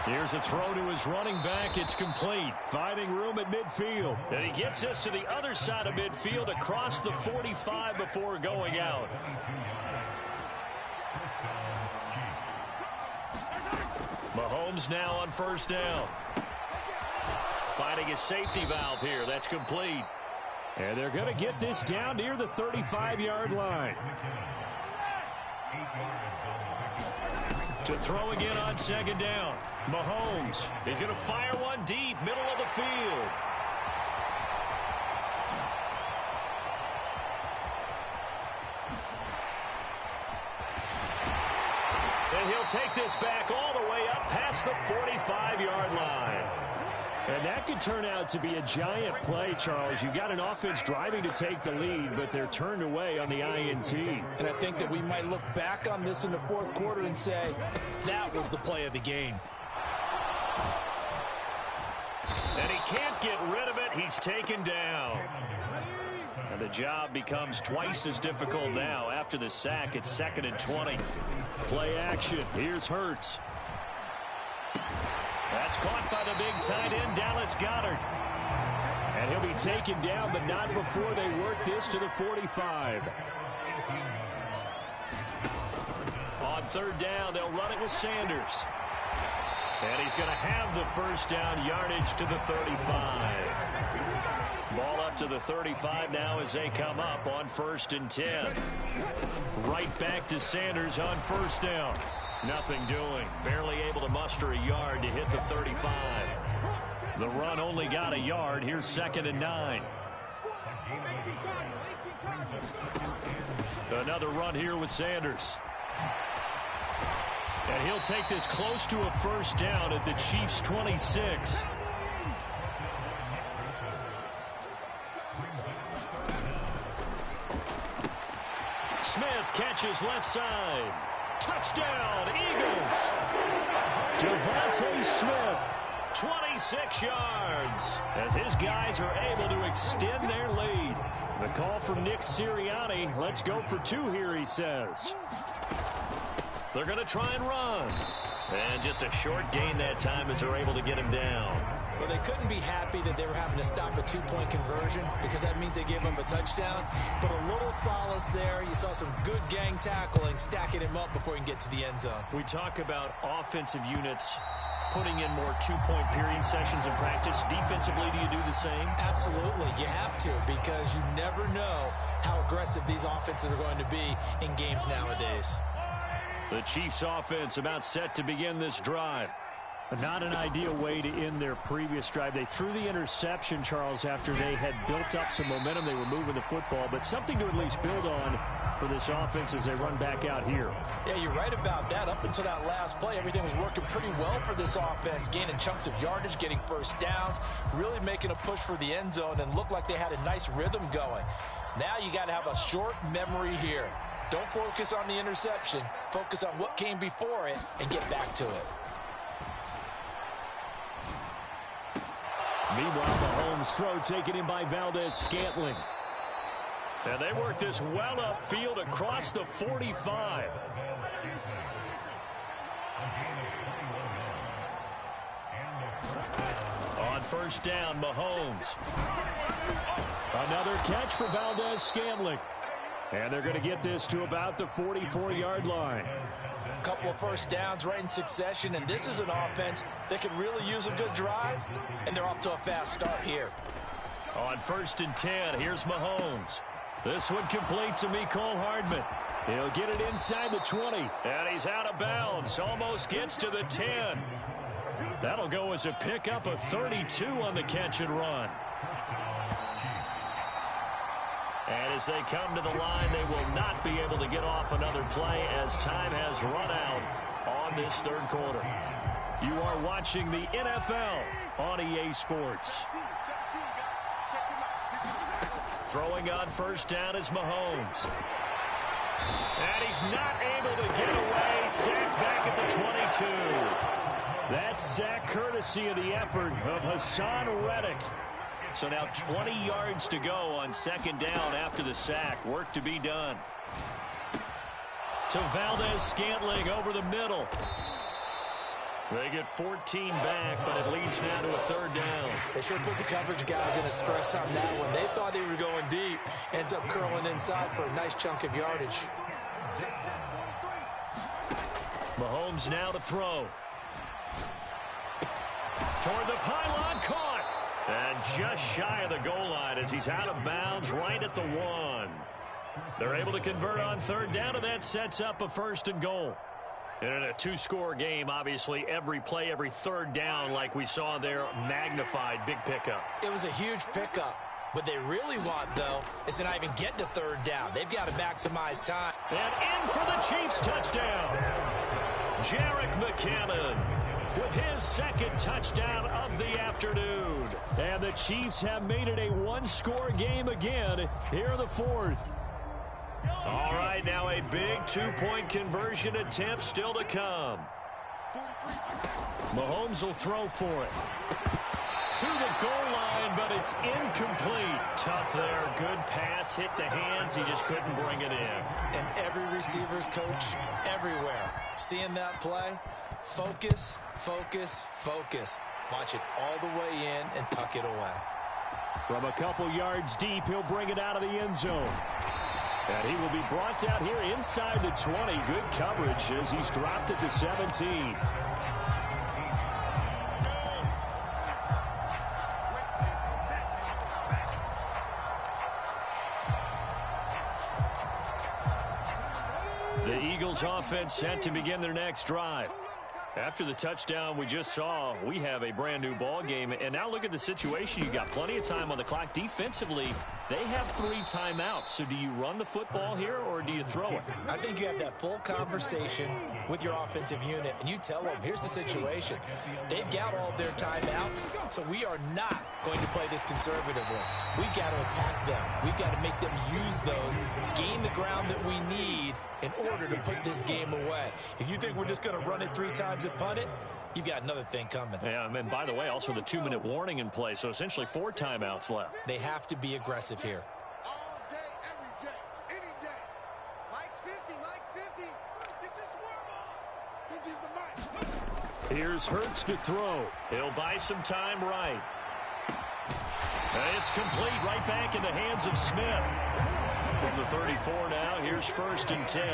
Here's a throw to his running back. It's complete. Finding room at midfield. And he gets us to the other side of midfield across the 45 before going out. Mahomes now on first down. Finding a safety valve here. That's complete. And they're going to get this down near the 35-yard line. To throw again on second down. Mahomes is going to fire one deep, middle of the field. And he'll take this back all the way up past the 45-yard line. And that could turn out to be a giant play, Charles. You've got an offense driving to take the lead, but they're turned away on the INT. And I think that we might look back on this in the fourth quarter and say, that was the play of the game. And he can't get rid of it. He's taken down. And the job becomes twice as difficult now. After the sack, it's 2nd and 20. Play action. Here's Hurts. That's caught by the big tight end, Dallas Goedert. And he'll be taken down, but not before they work this to the 45. On 3rd down, they'll run it with Sanders. And he's going to have the first down, yardage to the 35. Ball up to the 35 now as they come up on 1st and 10. Right back to Sanders on 1st down. Nothing doing. Barely able to muster a yard to hit the 35. The run only got a yard. Here's 2nd and 9. Another run here with Sanders. And he'll take this close to a first down at the Chiefs' 26. Smith catches left side. Touchdown, Eagles. Devontae Smith, 26 yards, as his guys are able to extend their lead. The call from Nick Sirianni. Let's go for 2 here, he says. They're going to try and run. And just a short gain that time as they're able to get him down. Well, they couldn't be happy that they were having to stop a 2-point conversion because that means they gave up a touchdown. But a little solace there. You saw some good gang tackling, stacking him up before he can get to the end zone. We talk about offensive units putting in more 2-point period sessions in practice. Defensively, do you do the same? Absolutely. You have to, because you never know how aggressive these offenses are going to be in games nowadays. The Chiefs offense about set to begin this drive. Not an ideal way to end their previous drive. They threw the interception, Charles, after they had built up some momentum. They were moving the football, but something to at least build on for this offense as they run back out here. Yeah, you're right about that. Up until that last play, everything was working pretty well for this offense, gaining chunks of yardage, getting first downs, really making a push for the end zone, and looked like they had a nice rhythm going. Now you got to have a short memory here. Don't focus on the interception. Focus on what came before it and get back to it. Meanwhile, Mahomes' throw taken in by Valdez-Scantling. And they work this well upfield across the 45. On 1st down, Mahomes. Another catch for Valdez-Scantling. And they're going to get this to about the 44-yard line. A couple of first downs right in succession, and this is an offense that could really use a good drive, and they're off to a fast start here. On 1st and 10, here's Mahomes. This one complete to Mecole Hardman. He'll get it inside the 20, and he's out of bounds. Almost gets to the 10. That'll go as a pickup of 32 on the catch and run. And as they come to the line, they will not be able to get off another play as time has run out on this 3rd quarter. You are watching the NFL on EA Sports. Throwing on 1st down is Mahomes. And he's not able to get away. Sacked back at the 22. That sack courtesy of the effort of Hassan Reddick. So now 20 yards to go on 2nd down after the sack. Work to be done. To Valdez-Scantling over the middle. They get 14 back, but it leads now to a 3rd down. They sure put the coverage guys in a stress on that one. They thought they were going deep. Ends up curling inside for a nice chunk of yardage. Mahomes now to throw. Toward the pylon, caught. And just shy of the goal line as he's out of bounds right at the 1. They're able to convert on 3rd down, and that sets up a 1st and goal. And in a 2-score game, obviously, every play, every 3rd down, like we saw there, magnified, big pickup. It was a huge pickup. What they really want, though, is to not even get to 3rd down. They've got to maximize time. And in for the Chiefs touchdown. Jerick McCammon. with his second touchdown of the afternoon. And the Chiefs have made it a one-score game again here in the fourth. All right, now a big two-point conversion attempt still to come. Mahomes will throw for it. To the goal line, but it's incomplete. Tough there. Good pass. Hit the hands. He just couldn't bring it in. And every receiver's coach everywhere. Seeing that play, focus, focus, focus. Watch it all the way in and tuck it away. From a couple yards deep, he'll bring it out of the end zone. And he will be brought down here inside the 20. Good coverage as he's dropped at the 17. The Eagles offense set to begin their next drive. After the touchdown we just saw, we have a brand new ball game. And now look at the situation. You got plenty of time on the clock. Defensively, they have 3 timeouts. So do you run the football here or do you throw it? I think you have that full conversation with your offensive unit, and you tell them, here's the situation. They've got all their timeouts, so we are not going to play this conservatively. We've got to attack them. We've got to make them use those, gain the ground that we need in order to put this game away. If you think we're just going to run it 3 times and punt it, you've got another thing coming. Yeah, and by the way, also the 2-minute warning in play, so essentially 4 timeouts left. They have to be aggressive here. All day, every day, any day. Mike's 50, Mike's 50. Get your swerve on. Don't use the mic. Here's Hurts to throw. He'll buy some time right. And it's complete right back in the hands of Smith. From the 34 now, here's 1st and 10.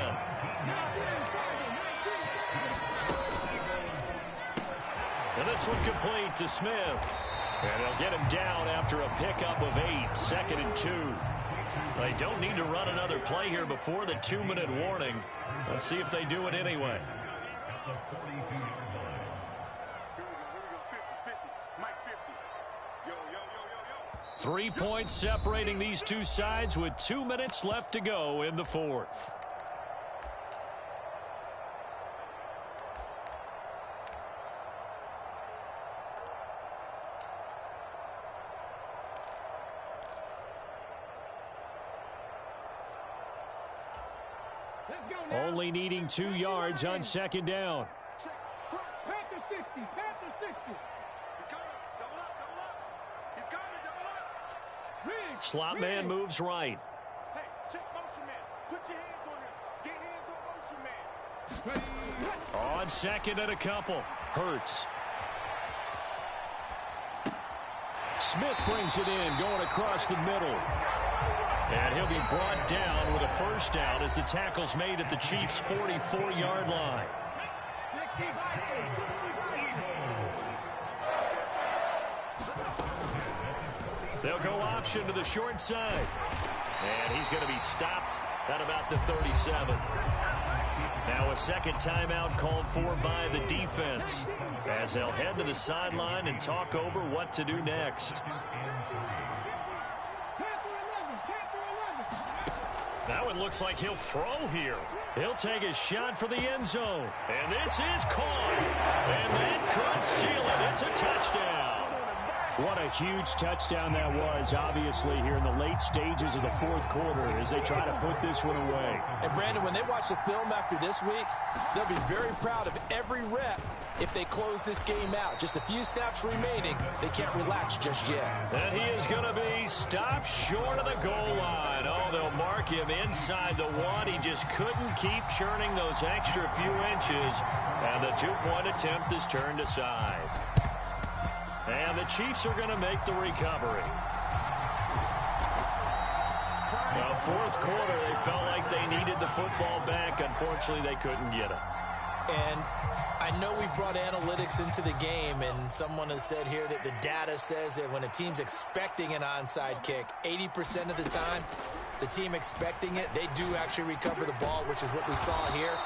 And this one complete to Smith. And they'll get him down after a pickup of 8, 2nd and 2. They don't need to run another play here before the 2-minute warning. Let's see if they do it anyway. 3 points separating these two sides with 2 minutes left to go in the fourth. Only needing 2 yards on 2nd down. Panther 60, Panther 60. He's coming. Double up, double up. He's coming, double up. Slot man moves right. Hey, check motion man. Put your hands on him. Get hands on motion man. On 2nd and a couple. Hurts. Smith brings it in, going across the middle. And he'll be brought down with a 1st down as the tackle's made at the Chiefs' 44-yard line. They'll go option to the short side. And he's going to be stopped at about the 37. Now a 2nd timeout called for by the defense as they'll head to the sideline and talk over what to do next. Now it looks like he'll throw here. He'll take a shot for the end zone. And this is caught. And that could seal it. It's a touchdown. What a huge touchdown that was, obviously, here in the late stages of the 4th quarter as they try to put this one away. And, Brandon, when they watch the film after this week, they'll be very proud of every rep if they close this game out. Just a few snaps remaining. They can't relax just yet. And he is going to be stopped short of the goal line. Oh, they'll mark him inside the 1. He just couldn't keep churning those extra few inches. And the 2-point attempt is turned aside. And the Chiefs are going to make the recovery. Now, 4th quarter, they felt like they needed the football back. Unfortunately, they couldn't get it. And I know we brought analytics into the game, and someone has said here that the data says that when a team's expecting an onside kick, 80% of the time, the team expecting it, they do actually recover the ball, which is what we saw here.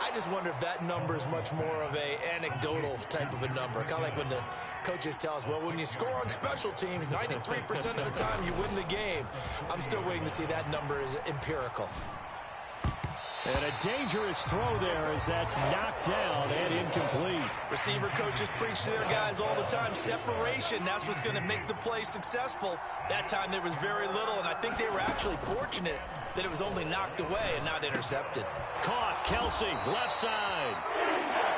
I just wonder if that number is much more of a anecdotal type of a number. Kind of like when the coaches tell us, well, when you score on special teams, 93% of the time you win the game. I'm still waiting to see that number is empirical. And a dangerous throw there as that's knocked down and incomplete. Receiver coaches preach to their guys all the time. Separation, that's what's going to make the play successful. That time there was very little, and I think they were actually fortunate that it was only knocked away and not intercepted. Caught, Kelsey, left side.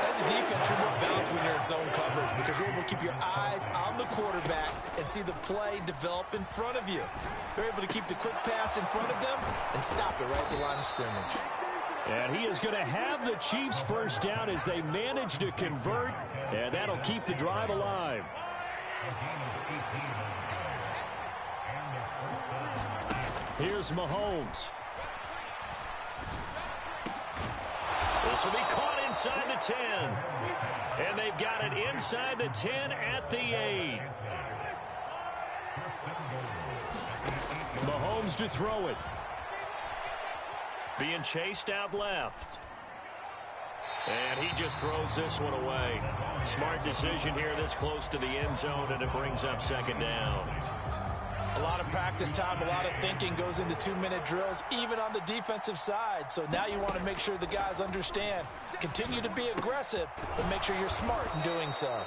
As a defense, you're more balanced when you're in zone coverage because you're able to keep your eyes on the quarterback and see the play develop in front of you. You're able to keep the quick pass in front of them and stop it right at the line of scrimmage. And he is going to have the Chiefs first down as they manage to convert, and that'll keep the drive alive. Here's Mahomes. This will be caught inside the 10. And they've got it inside the 10 at the 8. Mahomes to throw it. Being chased out left. And he just throws this one away. Smart decision here this close to the end zone, and it brings up second down. A lot of practice time, a lot of thinking goes into 2-minute drills, even on the defensive side. So now you want to make sure the guys understand. Continue to be aggressive, but make sure you're smart in doing so.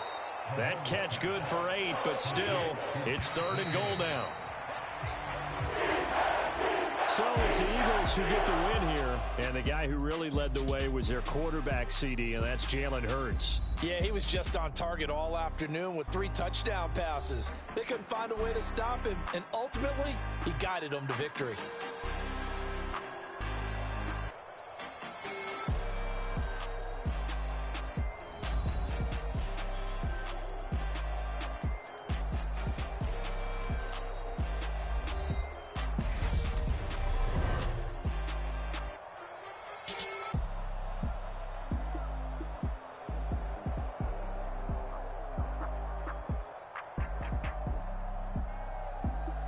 That catch good for 8, but still, it's 3rd and goal now. So it's the Eagles who get the win here, and the guy who really led the way was their quarterback, CD, and that's Jalen Hurts. Yeah, he was just on target all afternoon with 3 touchdown passes. They couldn't find a way to stop him, and ultimately, he guided them to victory.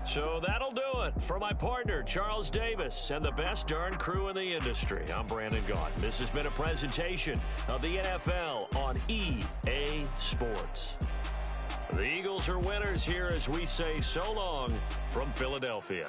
So that'll do it for my partner, Charles Davis, and the best darn crew in the industry. I'm Brandon Gaughan. This has been a presentation of the NFL on EA Sports. The Eagles are winners here as we say so long from Philadelphia.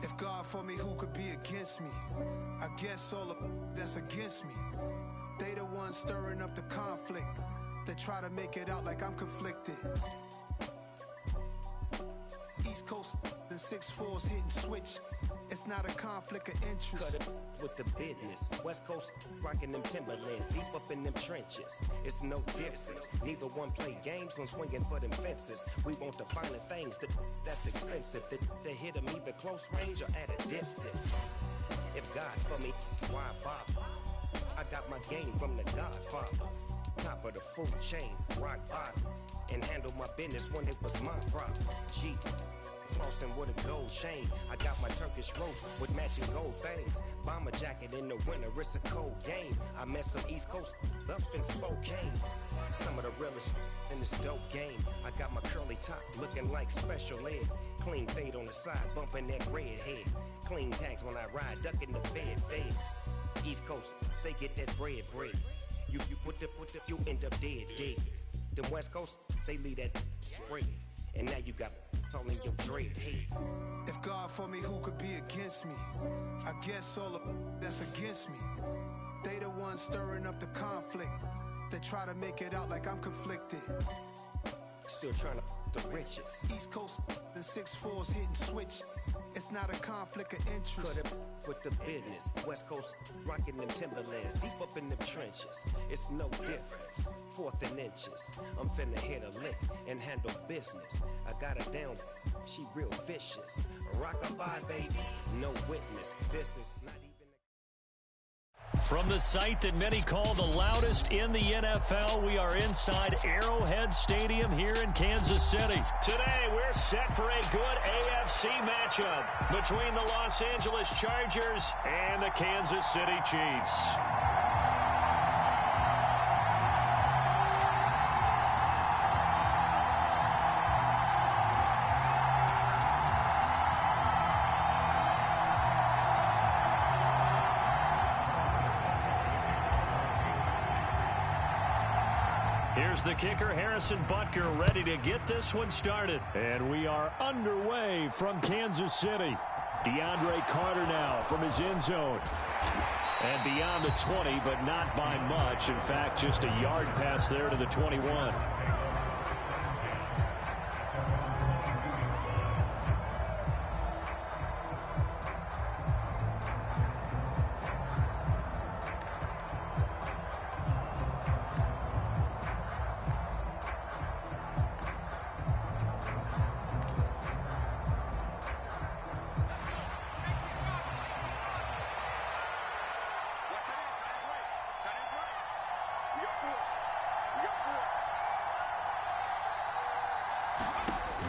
If God for me, who could be against me? I guess all of that's against me. They the ones stirring up the conflict. They try to make it out like I'm conflicted. East Coast and 6'4's hitting switch. It's not a conflict of interest. Cut it with the business. West Coast rocking them Timberlands, deep up in them trenches. It's no difference. Neither one play games when swinging for them fences. We want the finer things that's expensive. They hit them either close range or at a distance. If God for me, why bother? I got my game from the Godfather. Top of the food chain, rock bottom. And handle my business when it was my problem. G. Flossing with a gold chain. I got my Turkish rope with matching gold things. Bomber jacket in the winter, it's a cold game. I met some East Coast up in Spokane. Some of the realest in this dope game. I got my curly top looking like special ed. Clean fade on the side, bumping that red head. Clean tags when I ride, ducking the feds. East Coast, they get that bread. You you end up dead. The West Coast, they leave that spread. And now you got all in your dread head. If God for me, who could be against me? I guess all of that's against me. They the ones stirring up the conflict. They try to make it out like I'm conflicted. Still trying to the riches. East Coast and 6'4's hitting switch. It's not a conflict of interest. Cut it with the business. West Coast rocking them Timberlands, deep up in them trenches. It's no difference. 4th and inches. I'm finna hit a lick and handle business. I got her down, she real vicious. Rock-a-bye, baby, no witness. This is not even From the site that many call the loudest in the NFL, we are inside Arrowhead Stadium here in Kansas City. Today, we're set for a good AFC matchup between the Los Angeles Chargers and the Kansas City Chiefs. Here's the kicker, Harrison Butker, ready to get this one started. And we are underway from Kansas City. DeAndre Carter now from his end zone. And beyond the 20, but not by much. In fact, just a yard pass there to the 21.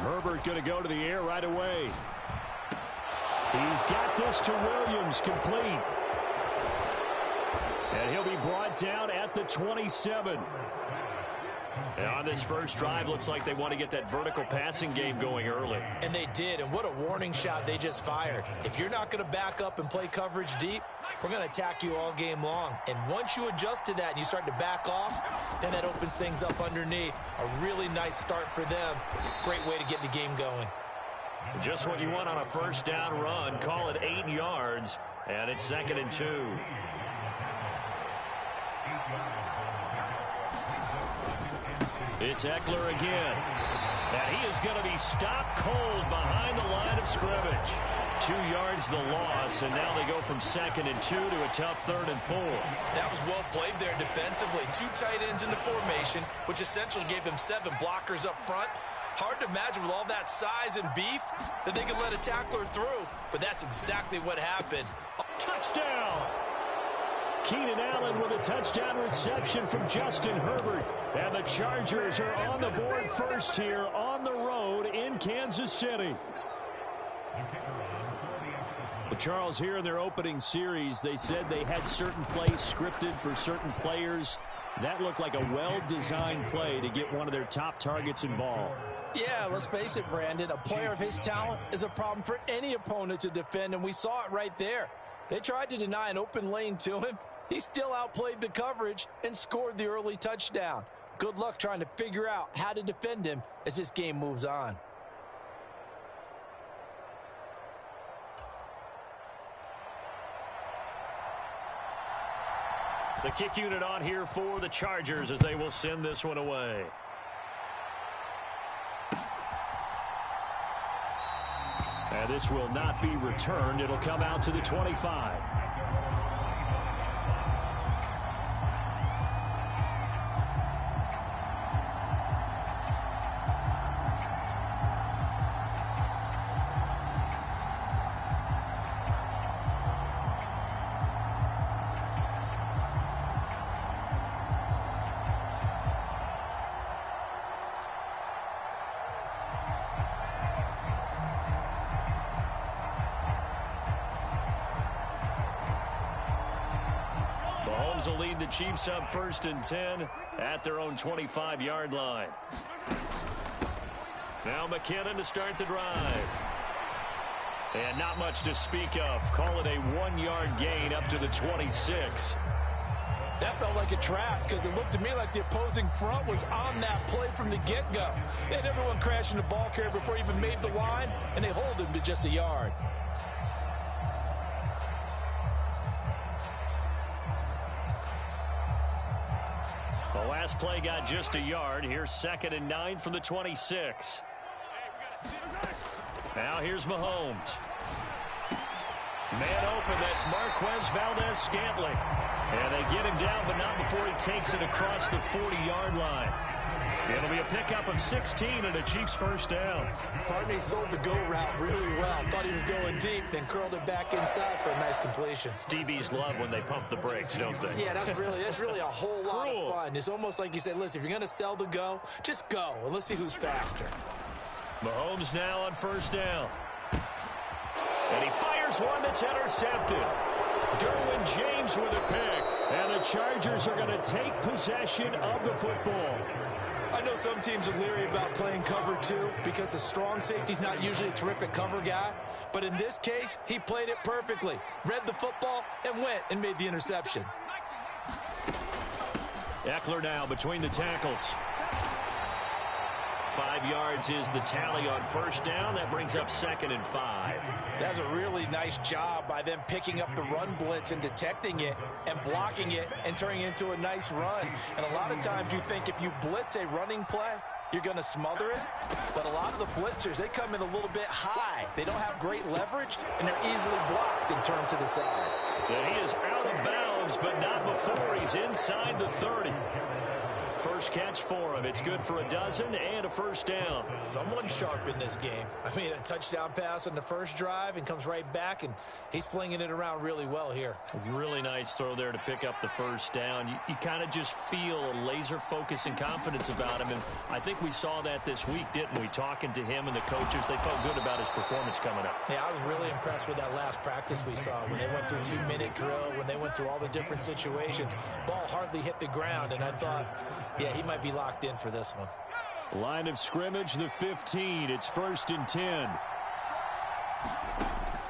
Herbert going to go to the air right away. He's got this to Williams, complete. And he'll be brought down at the 27. And on this first drive, looks like they want to get that vertical passing game going early. And they did, and what a warning shot they just fired. If you're not going to back up and play coverage deep, we're going to attack you all game long. And once you adjust to that and you start to back off, then that opens things up underneath. A really nice start for them. Great way to get the game going. Just what you want on a first down run. Call it 8 yards, and it's 2nd and 2. It's Eckler again. And he is going to be stopped cold behind the line of scrimmage. 2 yards the loss, and now they go from 2nd and 2 to a tough 3rd and 4. That was well played there defensively. 2 tight ends in the formation, which essentially gave them 7 blockers up front. Hard to imagine with all that size and beef that they could let a tackler through, but that's exactly what happened. Touchdown! Keenan Allen with a touchdown reception from Justin Herbert. And the Chargers are on the board first here on the road in Kansas City. Well, Charles, here in their opening series, they said they had certain plays scripted for certain players. That looked like a well-designed play to get one of their top targets involved. Yeah, let's face it, Brandon. A player of his talent is a problem for any opponent to defend, and we saw it right there. They tried to deny an open lane to him. He still outplayed the coverage and scored the early touchdown. Good luck trying to figure out how to defend him as this game moves on. The kick unit on here for the Chargers as they will send this one away. And this will not be returned. It'll come out to the 25. Mahomes will lead the Chiefs up 1st and 10 at their own 25-yard line. Now McKinnon to start the drive. And not much to speak of. Call it a 1-yard gain up to the 26. That felt like a trap because it looked to me like the opposing front was on that play from the get-go. They had everyone crashing the ball carrier before he even made the line, and they hold him to just a yard. The last play got just a yard. Here's 2nd and 9 from the 26. Now here's Mahomes. Man open, that's Marquez Valdez-Scantling. And they get him down, but not before he takes it across the 40-yard line. It'll be a pickup of 16 and a Chiefs first down. Partney sold the go route really well. Thought he was going deep, then curled it back inside for a nice completion. DBs love when they pump the brakes, don't they? Yeah, that's really a whole lot of fun. It's almost like you said, listen, if you're going to sell the go, just go, and let's see who's faster. Mahomes now on first down. And he fires one that's intercepted. Derwin James with a pick. And the Chargers are going to take possession of the football. I know some teams are leery about playing cover 2 because a strong safety's not usually a terrific cover guy. But in this case, he played it perfectly. Read the football and went and made the interception. Eckler now between the tackles. 5 yards is the tally on first down. That brings up 2nd and 5. That's a really nice job by them picking up the run blitz and detecting it and blocking it and turning it into a nice run. And a lot of times you think if you blitz a running play, you're going to smother it. But a lot of the blitzers, they come in a little bit high. They don't have great leverage, and they're easily blocked and turned to the side. And he is out of bounds, but not before he's inside the 30. First catch for him. It's good for a dozen and a first down. Someone sharp in this game. I mean, a touchdown pass on the first drive and comes right back, and he's flinging it around really well here. Really nice throw there to pick up the first down. You kind of just feel a laser focus and confidence about him, and I think we saw that this week, didn't we? Talking to him and the coaches, they felt good about his performance coming up. Yeah, I was really impressed with that last practice we saw when they went through 2-minute drill, when they went through all the different situations. Ball hardly hit the ground, and I thought, yeah, he might be locked in for this one. Line of scrimmage, the 15. It's 1st and 10.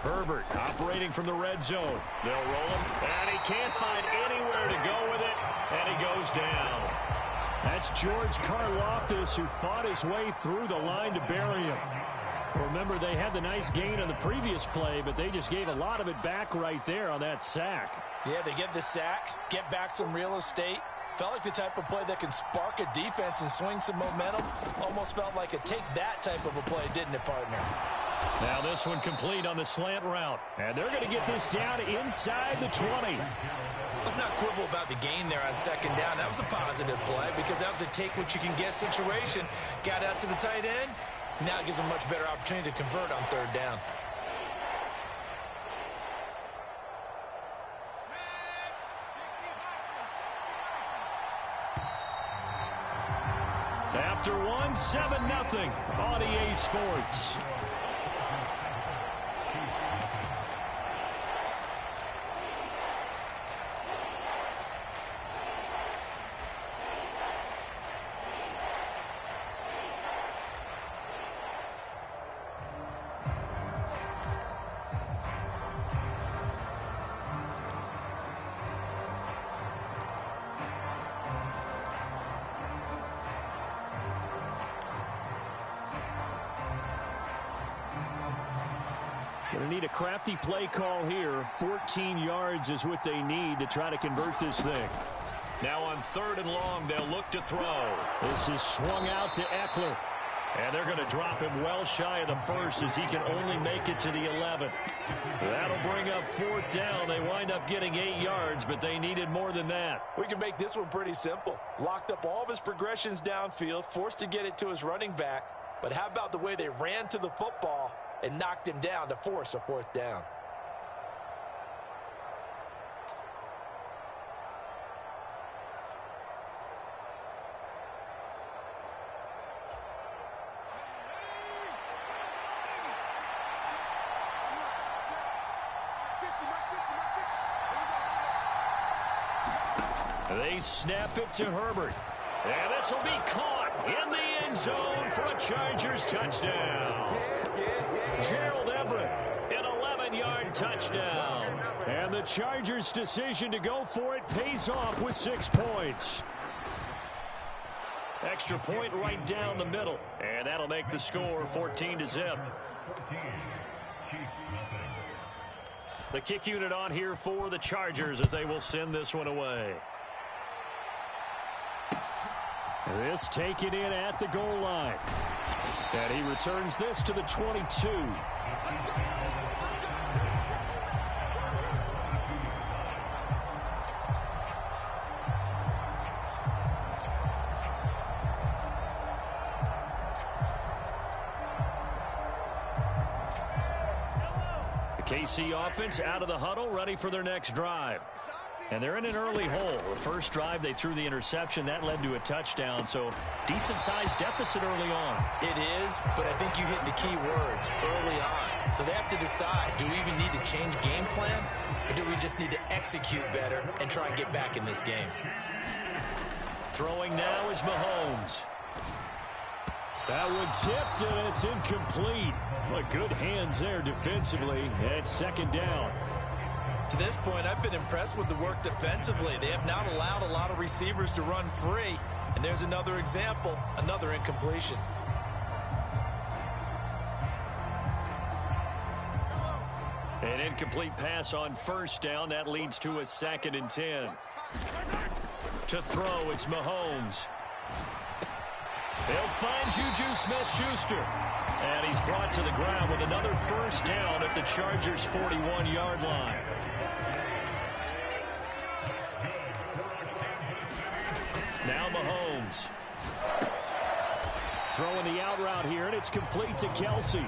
Herbert operating from the red zone. They'll roll him, and he can't find anywhere to go with it, and he goes down. That's George Karlaftis, who fought his way through the line to bury him. Remember, they had the nice gain on the previous play, but they just gave a lot of it back right there on that sack. Yeah, they get the sack, get back some real estate. Felt like the type of play that can spark a defense and swing some momentum. Almost felt like a take-that type of a play, didn't it, partner? Now this one complete on the slant route. And they're going to get this down inside the 20. Let's not quibble about the gain there on 2nd down. That was a positive play because that was a take-what-you-can-get situation. Got out to the tight end. Now it gives them a much better opportunity to convert on 3rd down. After one, 7-0 on EA Sports. Going to need a crafty play call here. 14 yards is what they need to try to convert this thing. Now on 3rd and long, they'll look to throw. This is swung out to Eckler. And they're going to drop him well shy of the 1st as he can only make it to the 11th. That'll bring up 4th down. They wind up getting 8 yards, but they needed more than that. We can make this one pretty simple. Locked up all of his progressions downfield, forced to get it to his running back. But how about the way they ran to the football and knocked him down to force a 4th down? They snap it to Herbert. And this will be caught in the end zone for a Chargers touchdown. Gerald Everett, an 11-yard touchdown. And the Chargers' decision to go for it pays off with 6 points. Extra point right down the middle. And that'll make the score 14-0. The kick unit on here for the Chargers as they will send this one away. This taken in at the goal line. And he returns this to the 22. KC offense out of the huddle, ready for their next drive. And they're in an early hole. The first drive, they threw the interception. That led to a touchdown, so decent-sized deficit early on. It is, but I think you hit the key words, early on. So they have to decide, do we even need to change game plan, or do we just need to execute better and try and get back in this game? Throwing now is Mahomes. That one tipped, and it's incomplete. But good hands there defensively. It's second down. To this point, I've been impressed with the work defensively. They have not allowed a lot of receivers to run free. And there's another example, another incompletion. An incomplete pass on first down. That leads to a 2nd and 10. To throw, it's Mahomes. They'll find Juju Smith-Schuster. And he's brought to the ground with another first down at the Chargers' 41-yard line. Now Mahomes. Throwing the out route here, and it's complete to Kelsey.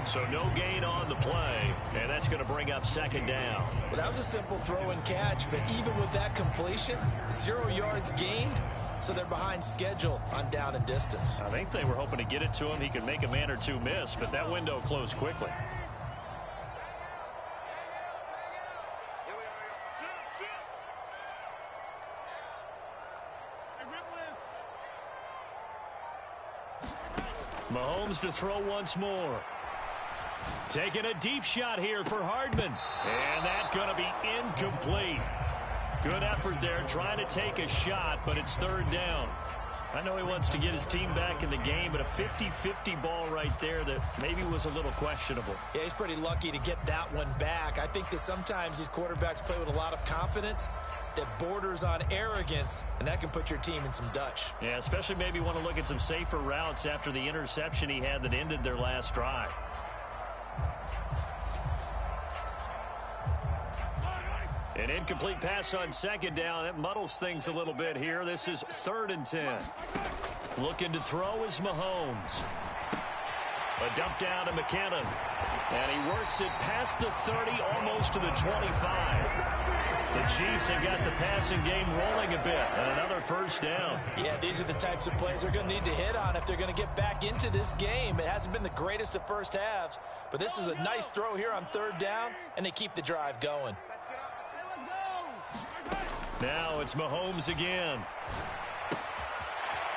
So no gain on the play, and that's going to bring up second down. Well, that was a simple throw and catch, but even with that completion, 0 yards gained, so they're behind schedule on down and distance. I think they were hoping to get it to him. He could make a man or two miss, but that window closed quickly. Mahomes to throw once more. Taking a deep shot here for Hardman. And that's going to be incomplete. Good effort there trying to take a shot, but it's third down. I know he wants to get his team back in the game, but a 50-50 ball right there that maybe was a little questionable. Yeah, he's pretty lucky to get that one back. I think that sometimes these quarterbacks play with a lot of confidence that borders on arrogance, and that can put your team in some Dutch. Yeah, especially maybe want to look at some safer routes after the interception he had that ended their last drive. An incomplete pass on second down. That muddles things a little bit here. This is 3rd and 10. Looking to throw is Mahomes. A dump down to McKinnon. And he works it past the 30, almost to the 25. The Chiefs have got the passing game rolling a bit, and another first down. Yeah, these are the types of plays they're going to need to hit on if they're going to get back into this game. It hasn't been the greatest of first halves, but this is a nice throw here on third down, and they keep the drive going. Now it's Mahomes again.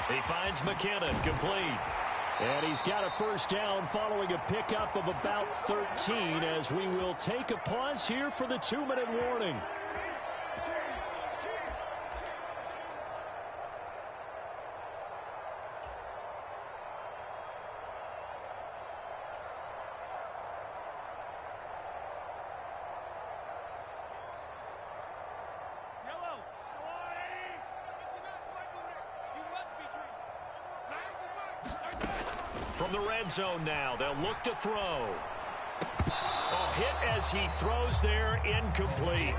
He finds McKinnon, complete. And he's got a first down following a pickup of about 13 as we will take a pause here for the 2-minute warning. From the red zone now, they'll look to throw. A hit as he throws there, incomplete.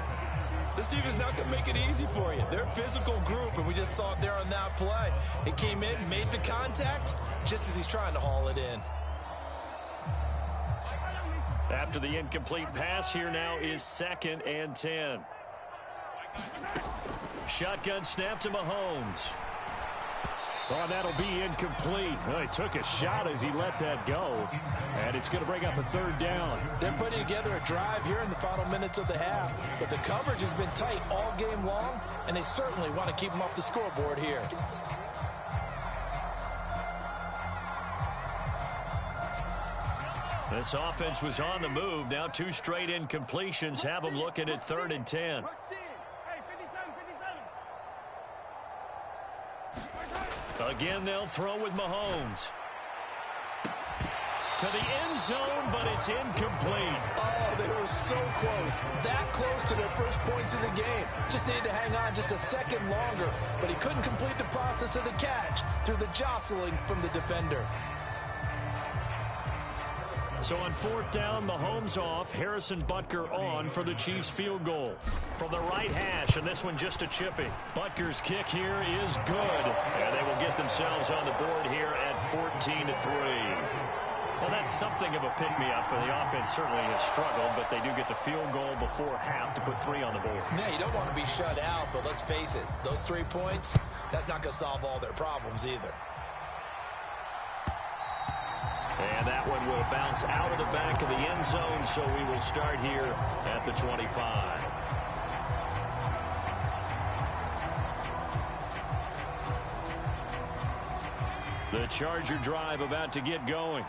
This defense not going to make it easy for you. They're a physical group, and we just saw it there on that play. It came in, made the contact, just as he's trying to haul it in. After the incomplete pass, here now is 2nd and 10. Shotgun snap to Mahomes. Oh, that'll be incomplete. Well, he took a shot as he let that go. And it's going to bring up a third down. They're putting together a drive here in the final minutes of the half. But the coverage has been tight all game long, and they certainly want to keep them off the scoreboard here. This offense was on the move. Now 2 straight incompletions have them looking at 3rd and 10. Again, they'll throw with Mahomes. To the end zone, but it's incomplete. Oh, they were so close. That close to their first points of the game. Just needed to hang on just a second longer. But he couldn't complete the process of the catch through the jostling from the defender. So on 4th down, Mahomes off, Harrison Butker on for the Chiefs field goal. From the right hash, and this one just a chipping. Butker's kick here is good. And they will get themselves on the board here at 14-3. Well, that's something of a pick-me-up, and the offense certainly has struggled, but they do get the field goal before half to put 3 on the board. Yeah, you don't want to be shut out, but let's face it, those 3 points, that's not going to solve all their problems either. And that one will bounce out of the back of the end zone, so we will start here at the 25. The Charger drive about to get going.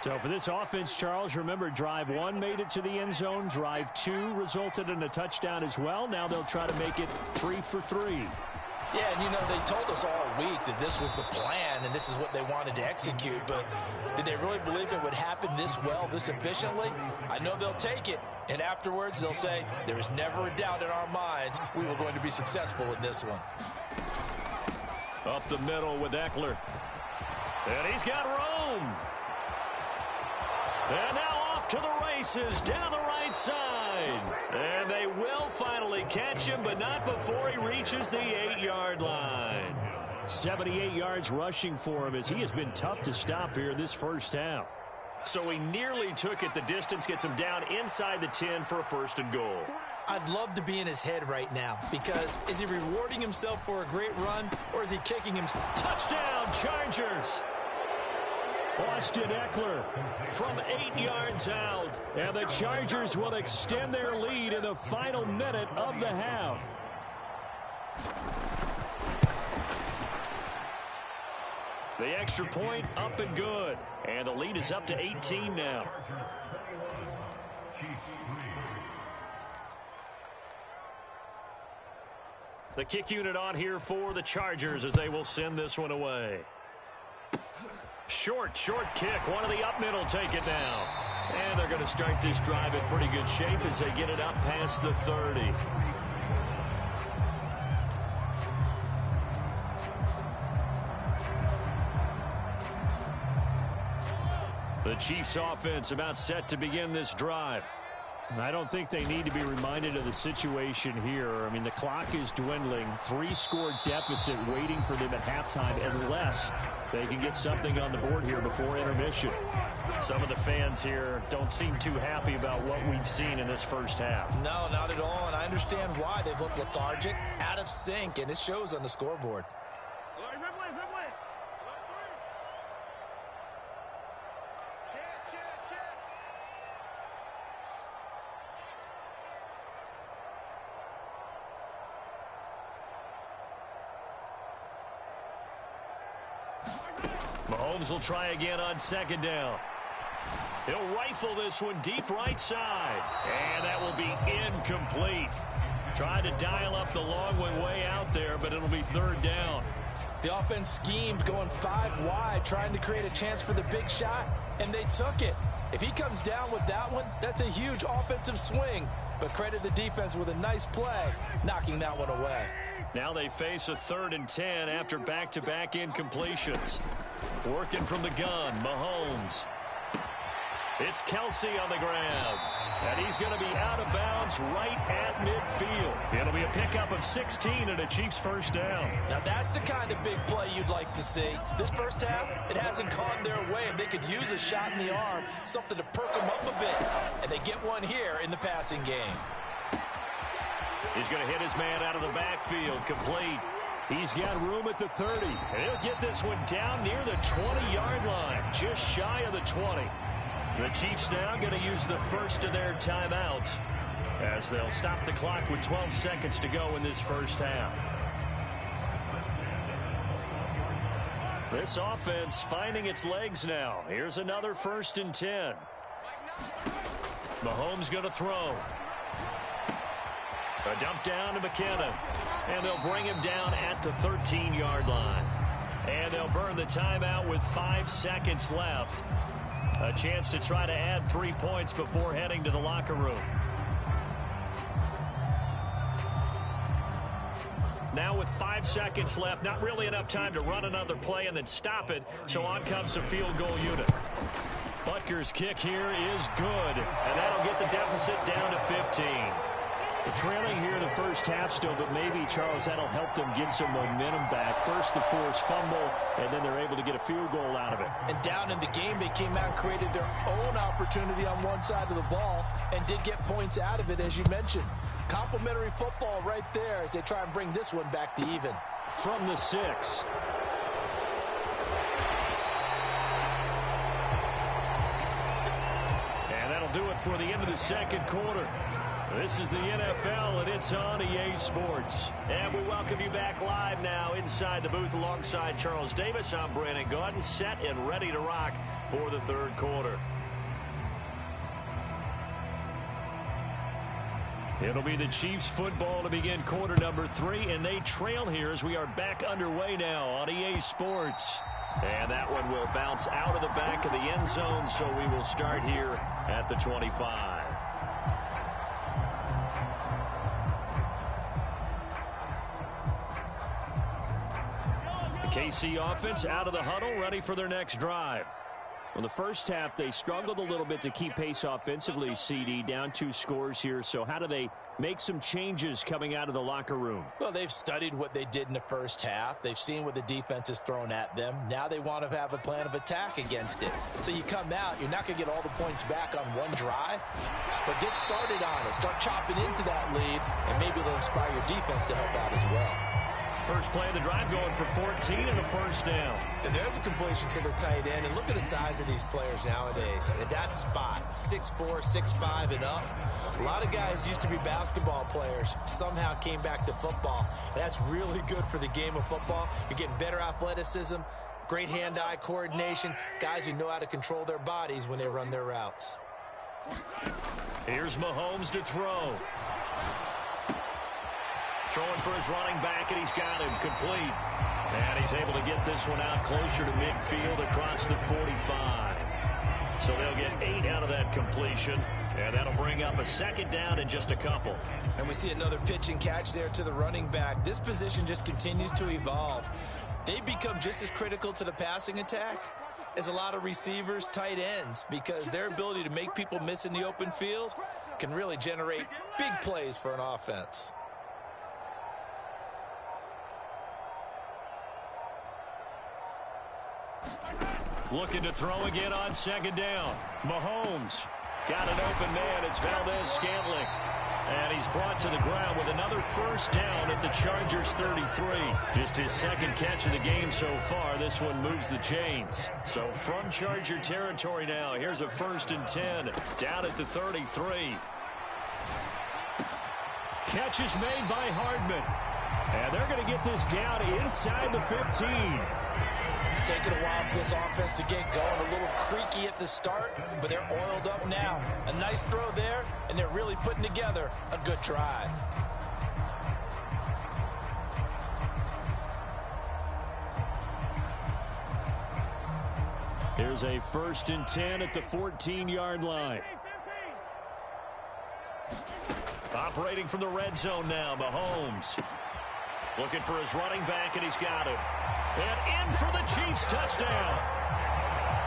So for this offense, Charles, remember, drive 1 made it to the end zone. Drive 2 resulted in a touchdown as well. Now they'll try to make it 3 for 3. Yeah, and you know, they told us all week that this was the plan and this is what they wanted to execute, but did they really believe it would happen this well, this efficiently? I know they'll take it, and afterwards they'll say, there is never a doubt in our minds we were going to be successful in this one. Up the middle with Eckler. And he's got room. And now off to the races down the right side. And they will finally catch him, but not before he reaches the 8-yard line. 78 yards rushing for him, as he has been tough to stop here this first half. So he nearly took it the distance, gets him down inside the 10 for a 1st and goal. I'd love to be in his head right now, because is he rewarding himself for a great run, or is he kicking himself? Touchdown, Chargers! Austin Eckler from 8 yards out. And the Chargers will extend their lead in the final minute of the half. The extra point up and good. And the lead is up to 18 now. The kick unit on here for the Chargers as they will send this one away. Short kick. One of the up middle take it now. And they're going to start this drive in pretty good shape as they get it up past the 30. The Chiefs offense about set to begin this drive. I don't think they need to be reminded of the situation here. I mean, the clock is dwindling. 3-score deficit waiting for them at halftime unless they can get something on the board here before intermission. Some of the fans here don't seem too happy about what we've seen in this first half. No, not at all, and I understand why. They've looked lethargic, out of sync, and it shows on the scoreboard. Mahomes will try again on 2nd down. He'll rifle this one deep right side. And that will be incomplete. Tried to dial up the long one way out there, but it'll be 3rd down. The offense schemed going 5 wide, trying to create a chance for the big shot, and they took it. If he comes down with that one, that's a huge offensive swing. But credit the defense with a nice play, knocking that one away. Now they face a 3rd and 10 after back-to-back incompletions. Working from the gun, Mahomes. It's Kelsey on the ground. And he's going to be out of bounds right at midfield. It'll be a pickup of 16 and a Chiefs 1st down. Now that's the kind of big play you'd like to see. This first half, it hasn't gone their way, and they could use a shot in the arm, something to perk them up a bit. And they get one here in the passing game. He's going to hit his man out of the backfield, complete. He's got room at the 30. And he'll get this one down near the 20-yard line, just shy of the 20. The Chiefs now going to use the first of their timeouts as they'll stop the clock with 12 seconds to go in this first half. This offense finding its legs now. Here's another 1st and 10. Mahomes going to throw. A dump down to McKinnon. And they'll bring him down at the 13-yard line. And they'll burn the timeout with 5 seconds left. A chance to try to add 3 points before heading to the locker room. Now with 5 seconds left, not really enough time to run another play and then stop it. So on comes the field goal unit. Butker's kick here is good. And that'll get the deficit down to 15. Trailing here in the first half still, but maybe, Charles, that'll help them get some momentum back. First the forced fumble, and then they're able to get a field goal out of it. And down in the game, they came out and created their own opportunity on one side of the ball and did get points out of it, as you mentioned. Complimentary football right there as they try and bring this one back to even. From the 6. And that'll do it for the end of the second quarter. This is the NFL, and it's on EA Sports. And we welcome you back live now inside the booth alongside Charles Davis. I'm Brandon Gaudin, set and ready to rock for the third quarter. It'll be the Chiefs football to begin quarter number 3, and they trail here as we are back underway now on EA Sports. And that one will bounce out of the back of the end zone, so we will start here at the 25. KC offense out of the huddle, ready for their next drive. Well, the first half, they struggled a little bit to keep pace offensively, CD, down 2 scores here. So how do they make some changes coming out of the locker room? Well, they've studied what they did in the first half. They've seen what the defense has thrown at them. Now they want to have a plan of attack against it. So you come out, you're not going to get all the points back on one drive, but get started on it. Start chopping into that lead, and maybe it'll inspire your defense to help out as well. First play of the drive going for 14 and a first down. And there's a completion to the tight end. And look at the size of these players nowadays. At that spot, 6'4", 6'5", and up. A lot of guys used to be basketball players, somehow came back to football. And that's really good for the game of football. You're getting better athleticism, great hand-eye coordination, guys who know how to control their bodies when they run their routes. Here's Mahomes to throw. Throwing for his running back, and he's got him complete. And he's able to get this one out closer to midfield across the 45. So they'll get 8 out of that completion, and that'll bring up a second down in just a couple. And we see another pitch and catch there to the running back. This position just continues to evolve. They become just as critical to the passing attack as a lot of receivers, tight ends, because their ability to make people miss in the open field can really generate big plays for an offense. Looking to throw again on second down. Mahomes got an open man. It's Valdez-Scantling. And he's brought to the ground with another first down at the Chargers 33. Just his second catch of the game so far. This one moves the chains. So from Charger territory now, here's a 1st and 10 down at the 33. Catch is made by Hardman. And they're going to get this down inside the 15. It's taken a while for this offense to get going. A little creaky at the start, but they're oiled up now. A nice throw there, and they're really putting together a good drive. Here's a 1st and 10 at the 14-yard line. Operating from the red zone now, Mahomes. Looking for his running back, and he's got him. And in for the Chiefs touchdown.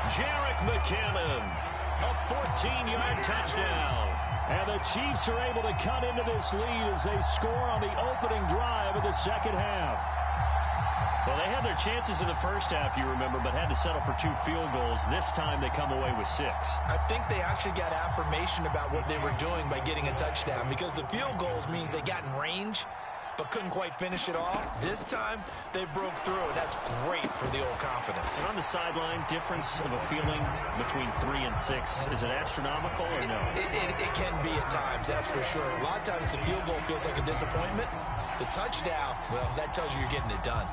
Jerick McKinnon, a 14-yard touchdown. And the Chiefs are able to cut into this lead as they score on the opening drive of the second half. Well, they had their chances in the first half, you remember, but had to settle for 2 field goals. This time they come away with 6. I think they actually got affirmation about what they were doing by getting a touchdown, because the field goals means they got in range but couldn't quite finish it off. This time, they broke through, and that's great for the old confidence. And on the sideline, difference of a feeling between 3 and 6, is it astronomical or no? It can be at times, that's for sure. A lot of times the field goal feels like a disappointment. The touchdown, well, that tells you you're getting it done.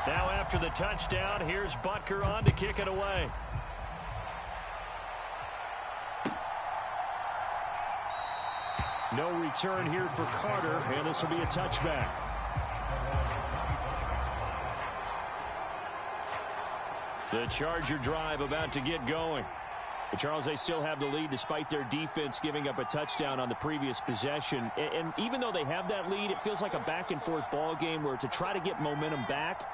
Now after the touchdown, here's Butker on to kick it away. No return here for Carter, and this will be a touchback. The Charger drive about to get going. But Charles, they still have the lead despite their defense giving up a touchdown on the previous possession. And even though they have that lead, it feels like a back-and-forth ball game where to try to get momentum back,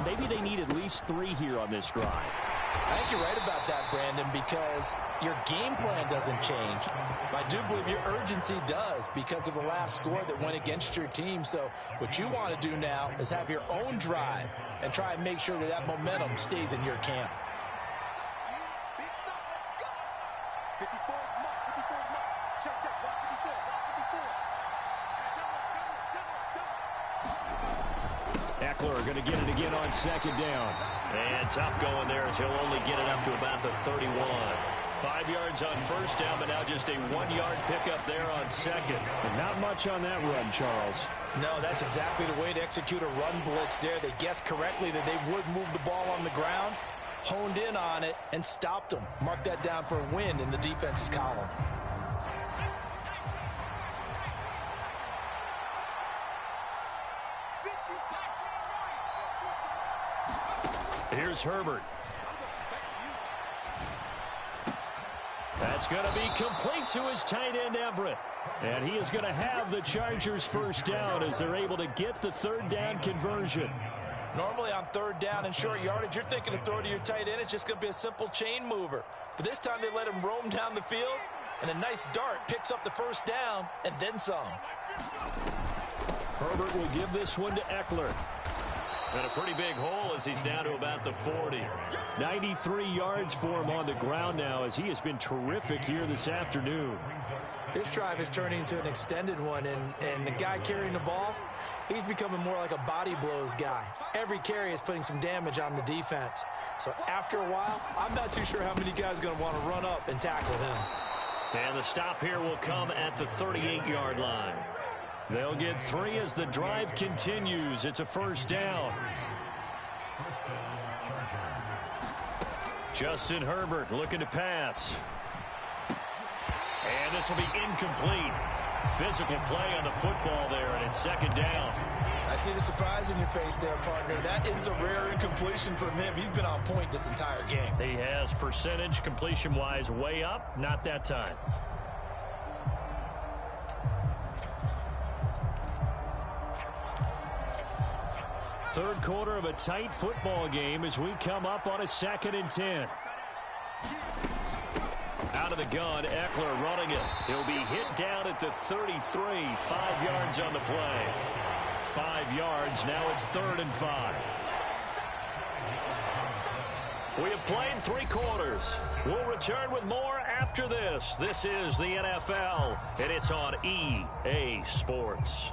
maybe they need at least 3 here on this drive. I think you're right about about that, Brandon, because your game plan doesn't change. I do believe your urgency does because of the last score that went against your team. So what you want to do now is have your own drive and try and make sure that that momentum stays in your camp. Big stop, let's go. 54 mark, 54 mark. Check, check, 154, 154. Eckler going to get it again on second down. And tough going there as he'll only get it up to about the 31. 5 yards on first down, but now just a 1-yard pickup there on second. But not much on that run, Charles. No, that's exactly the way to execute a run blitz there. They guessed correctly that they would move the ball on the ground, honed in on it, and stopped them. Mark that down for a win in the defense's column. Here's Herbert. That's going to be complete to his tight end, Everett. And he is going to have the Chargers first down as they're able to get the third down conversion. Normally on third down and short yardage, you're thinking to throw to your tight end. It's just going to be a simple chain mover. But this time they let him roam down the field, and a nice dart picks up the first down and then some. Herbert will give this one to Eckler. And a pretty big hole as he's down to about the 40. 93 yards for him on the ground now as he has been terrific here this afternoon. This drive is turning into an extended one, and the guy carrying the ball, he's becoming more like a body blows guy. Every carry is putting some damage on the defense. So after a while, I'm not too sure how many guys are going to want to run up and tackle him. And the stop here will come at the 38-yard line. They'll get 3 as the drive continues. It's a first down. Justin Herbert looking to pass. And this will be incomplete. Physical play on the football there, and it's second down. I see the surprise in your face there, partner. That is a rare incompletion from him. He's been on point this entire game. He has percentage completion-wise way up, not that time. Third quarter of a tight football game as we come up on a 2nd and 10. Out of the gun, Eckler running it. He'll be hit down at the 33. 5 yards on the play. 5 yards. Now it's 3rd and 5. We have played 3 quarters. We'll return with more after this. This is the NFL, and it's on EA Sports.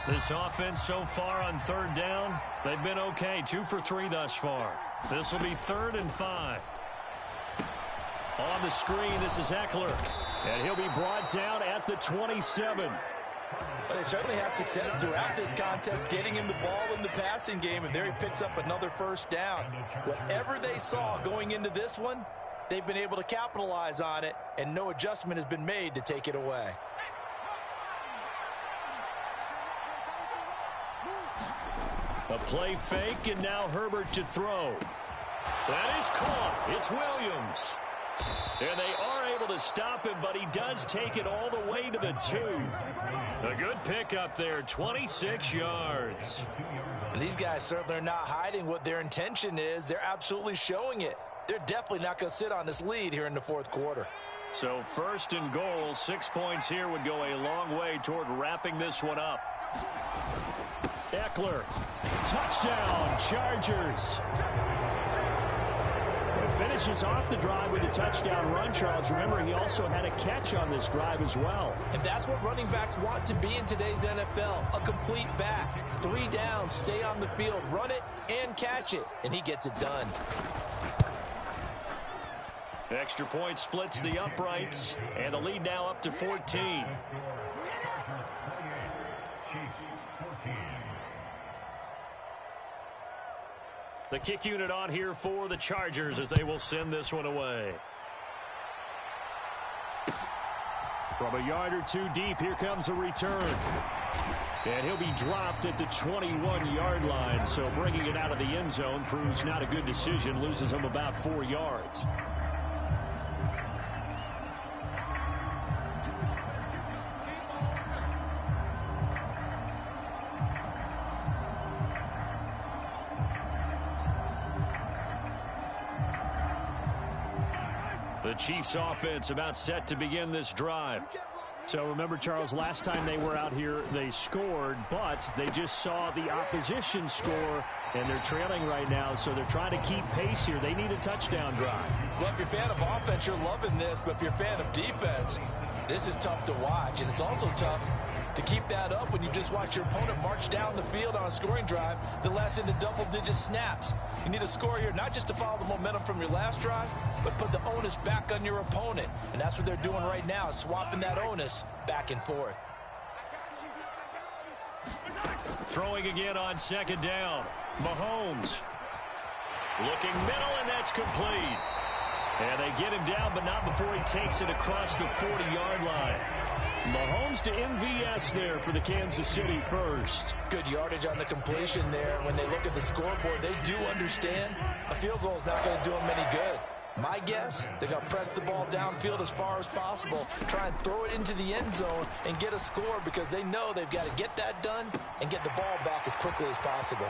This offense so far on 3rd down, they've been okay. 2 for 3 thus far. This will be 3rd and 5. On the screen, this is Eckler. And he'll be brought down at the 27. But they certainly had success throughout this contest, getting him the ball in the passing game, and there he picks up another first down. Whatever they saw going into this one, they've been able to capitalize on it, and no adjustment has been made to take it away. A play fake, and now Herbert to throw. That is caught. It's Williams. And they are able to stop him, but he does take it all the way to the 2. A good pickup there, 26 yards. And these guys certainly are not hiding what their intention is. They're absolutely showing it. They're definitely not going to sit on this lead here in the 4th quarter. So 1st and goal, 6 points here would go a long way toward wrapping this one up. Eckler, touchdown, Chargers. Finishes off the drive with a touchdown run, Charles. Remember, he also had a catch on this drive as well. And that's what running backs want to be in today's NFL, a complete back. 3 downs, stay on the field, run it, and catch it. And he gets it done. Extra point splits the uprights, and the lead now up to 14. The kick unit on here for the Chargers as they will send this one away. From a yard or 2 deep, here comes a return. And he'll be dropped at the 21-yard line, so bringing it out of the end zone proves not a good decision, loses him about 4 yards. The Chiefs offense about set to begin this drive. So remember, Charles, last time they were out here, they scored, but they just saw the opposition score, and they're trailing right now, so they're trying to keep pace here. They need a touchdown drive. Well, if you're a fan of offense, you're loving this, but if you're a fan of defense, this is tough to watch, and it's also tough to keep that up when you just watch your opponent march down the field on a scoring drive that lasts into double-digit snaps. You need a score here, not just to follow the momentum from your last drive, but put the onus back on your opponent. And that's what they're doing right now, swapping that onus back and forth. Throwing again on second down. Mahomes looking middle, and that's complete. And they get him down, but not before he takes it across the 40-yard line. Mahomes to MVS there for the Kansas City first. Good yardage on the completion there. When they look at the scoreboard, they do understand a field goal is not going to do them any good. My guess, they're going to press the ball downfield as far as possible, try and throw it into the end zone and get a score because they know they've got to get that done and get the ball back as quickly as possible.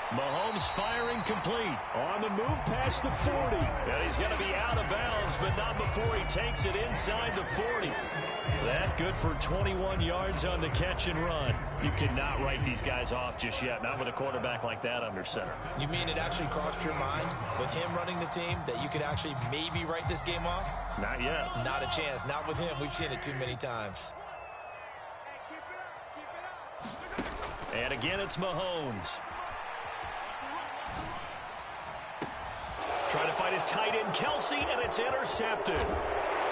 Mahomes firing complete. On the move past the 40. And he's going to be out of bounds, but not before he takes it inside the 40. That good for 21 yards on the catch and run. You cannot write these guys off just yet, not with a quarterback like that under center. You mean it actually crossed your mind with him running the team that you could actually maybe write this game off? Not yet. Not a chance. Not with him. We've seen it too many times. And again, it's Mahomes. Trying to find his tight end, Kelsey, and it's intercepted.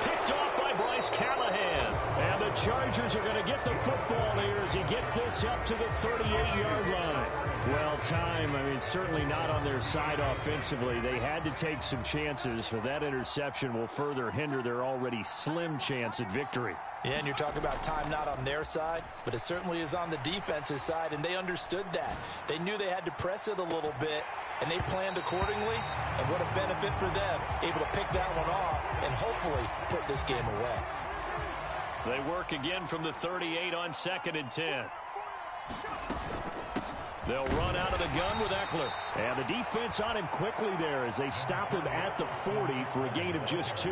Picked off by Bryce Callahan. And the Chargers are going to get the football here as he gets this up to the 38-yard line. Well, certainly not on their side offensively. They had to take some chances, but that interception will further hinder their already slim chance at victory. Yeah, and you're talking about time not on their side, but it certainly is on the defense's side, and they understood that. They knew they had to press it a little bit, and they planned accordingly, and what a benefit for them, able to pick that one off and hopefully put this game away. They work again from the 38 on 2nd and 10. They'll run out of the gun with Eckler. And the defense on him quickly there as they stop him at the 40 for a gain of just 2.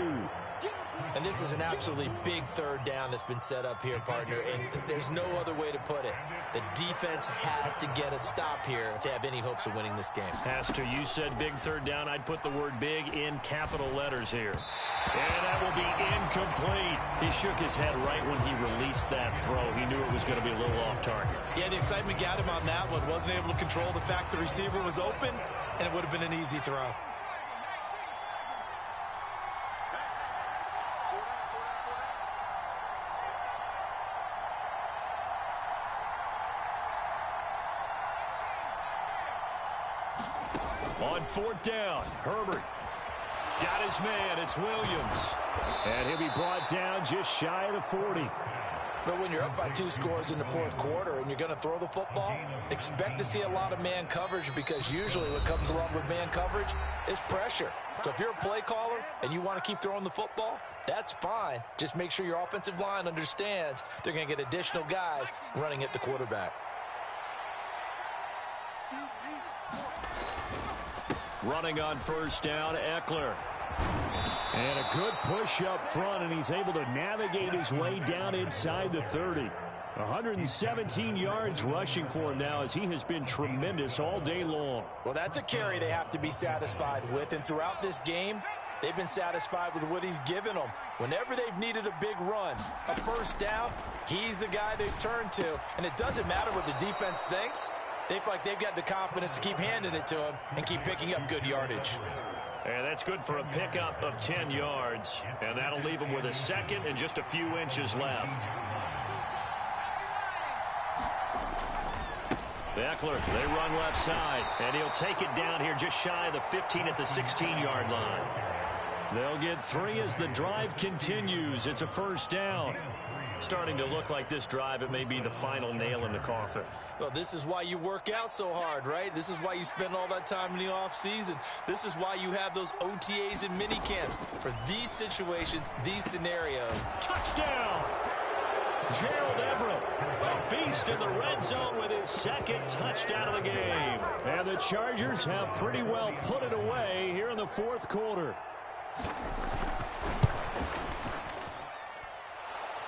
And this is an absolutely big third down that's been set up here, partner, and there's no other way to put it. The defense has to get a stop here if they have any hopes of winning this game. Has to. You said big third down. I'd put the word big in capital letters here. And that will be incomplete. He shook his head right when he released that throw. He knew it was going to be a little off target. Yeah, the excitement got him on that one. Wasn't able to control the fact the receiver was open, and it would have been an easy throw. On 4th down, Herbert got his man. It's Williams. And he'll be brought down just shy of the 40. But when you're up by 2 scores in the 4th quarter and you're going to throw the football, expect to see a lot of man coverage because usually what comes along with man coverage is pressure. So if you're a play caller and you want to keep throwing the football, that's fine. Just make sure your offensive line understands they're going to get additional guys running at the quarterback. Running on 1st down, Eckler. And a good push up front, and he's able to navigate his way down inside the 30. 117 yards rushing for him now as he has been tremendous all day long. Well, that's a carry they have to be satisfied with, and throughout this game, they've been satisfied with what he's given them. Whenever they've needed a big run, a 1st down, he's the guy they turn to. And it doesn't matter what the defense thinks. They feel like they've got the confidence to keep handing it to him and keep picking up good yardage. And that's good for a pickup of 10 yards. And that'll leave him with a 2nd and just a few inches left. Eckler, they run left side. And he'll take it down here just shy of the 15 at the 16-yard line. They'll get 3 as the drive continues. It's a 1st down. Starting to look like this drive, it may be the final nail in the coffin. Well, this is why you work out so hard, right? This is why you spend all that time in the offseason. This is why you have those OTAs and mini camps. For these situations, these scenarios. Touchdown! Gerald Everett, a beast in the red zone with his 2nd touchdown of the game. And the Chargers have pretty well put it away here in the 4th quarter.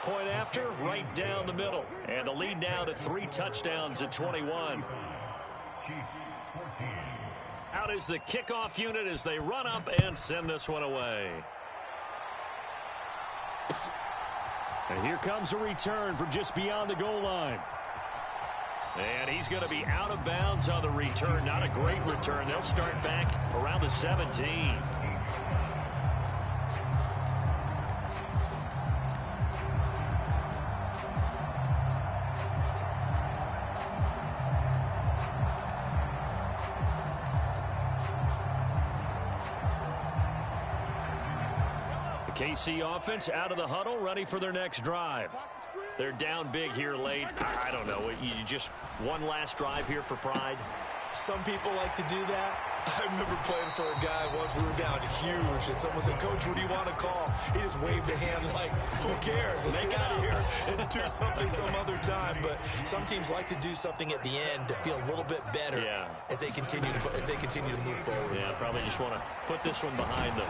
Point after, right down the middle. And the lead now to 3 touchdowns at 21. Out is the kickoff unit as they run up and send this one away. And here comes a return from just beyond the goal line. And he's going to be out of bounds on the return. Not a great return. They'll start back around the 17. KC offense out of the huddle, ready for their next drive. They're down big here late. I don't know. You just one last drive here for pride. Some people like to do that. I remember playing for a guy once. We were down huge, and someone said, "Coach, what do you want to call?" He just waved a hand like, "Who cares? Let's get out of here and do something some other time." But some teams like to do something at the end to feel a little bit better as they continue to move forward. Yeah, probably just want to put this one behind them.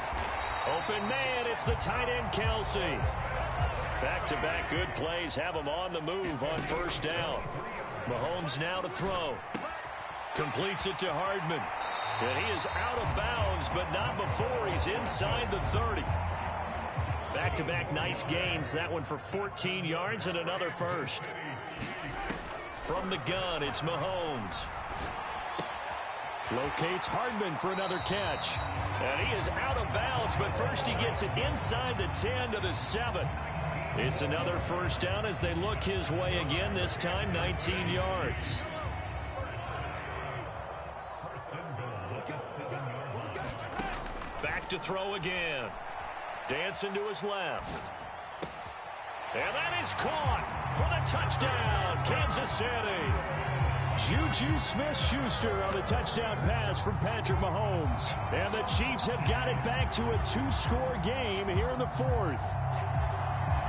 Open man, it's the tight end, Kelsey. Back-to-back good plays have him on the move on first down. Mahomes now to throw. Completes it to Hardman. And he is out of bounds, but not before he's inside the 30. Back-to-back nice gains. That one for 14 yards and another first. From the gun, it's Mahomes. Locates Hardman for another catch. And he is out of bounds, but first he gets it inside the 10 to the 7. It's another first down as they look his way again, this time 19 yards. Back to throw again. Dancing to his left. And that is caught for the touchdown, Kansas City. Juju Smith-Schuster on the touchdown pass from Patrick Mahomes. And the Chiefs have got it back to a 2-score game here in the 4th.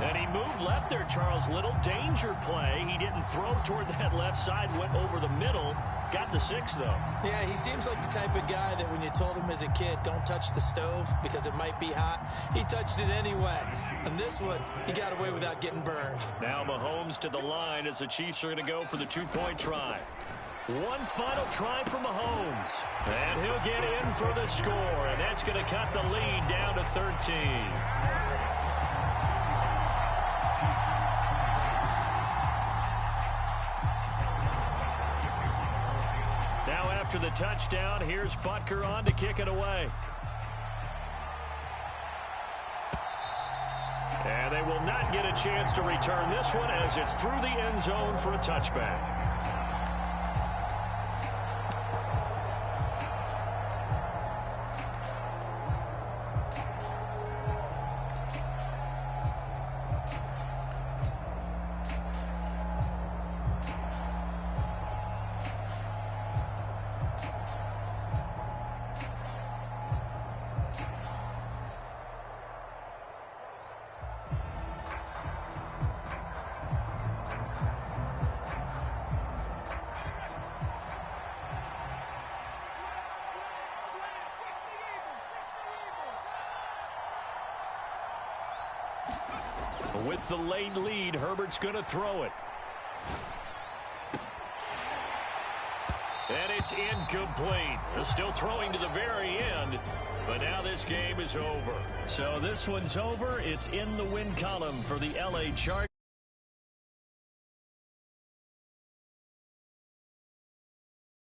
And he moved left there, Charles. Little danger play. He didn't throw toward that left side, went over the middle. Got the 6, though. Yeah, he seems like the type of guy that when you told him as a kid, don't touch the stove because it might be hot, he touched it anyway. And this one, he got away without getting burned. Now Mahomes to the line as the Chiefs are going to go for the 2-point try. One final try for Mahomes. And he'll get in for the score. And that's going to cut the lead down to 13. Now after the touchdown, here's Butker on to kick it away. And they will not get a chance to return this one as it's through the end zone for a touchback. With the late lead, Herbert's going to throw it. And it's incomplete. Still throwing to the very end, but now this game is over. So this one's over. It's in the win column for the LA Chargers.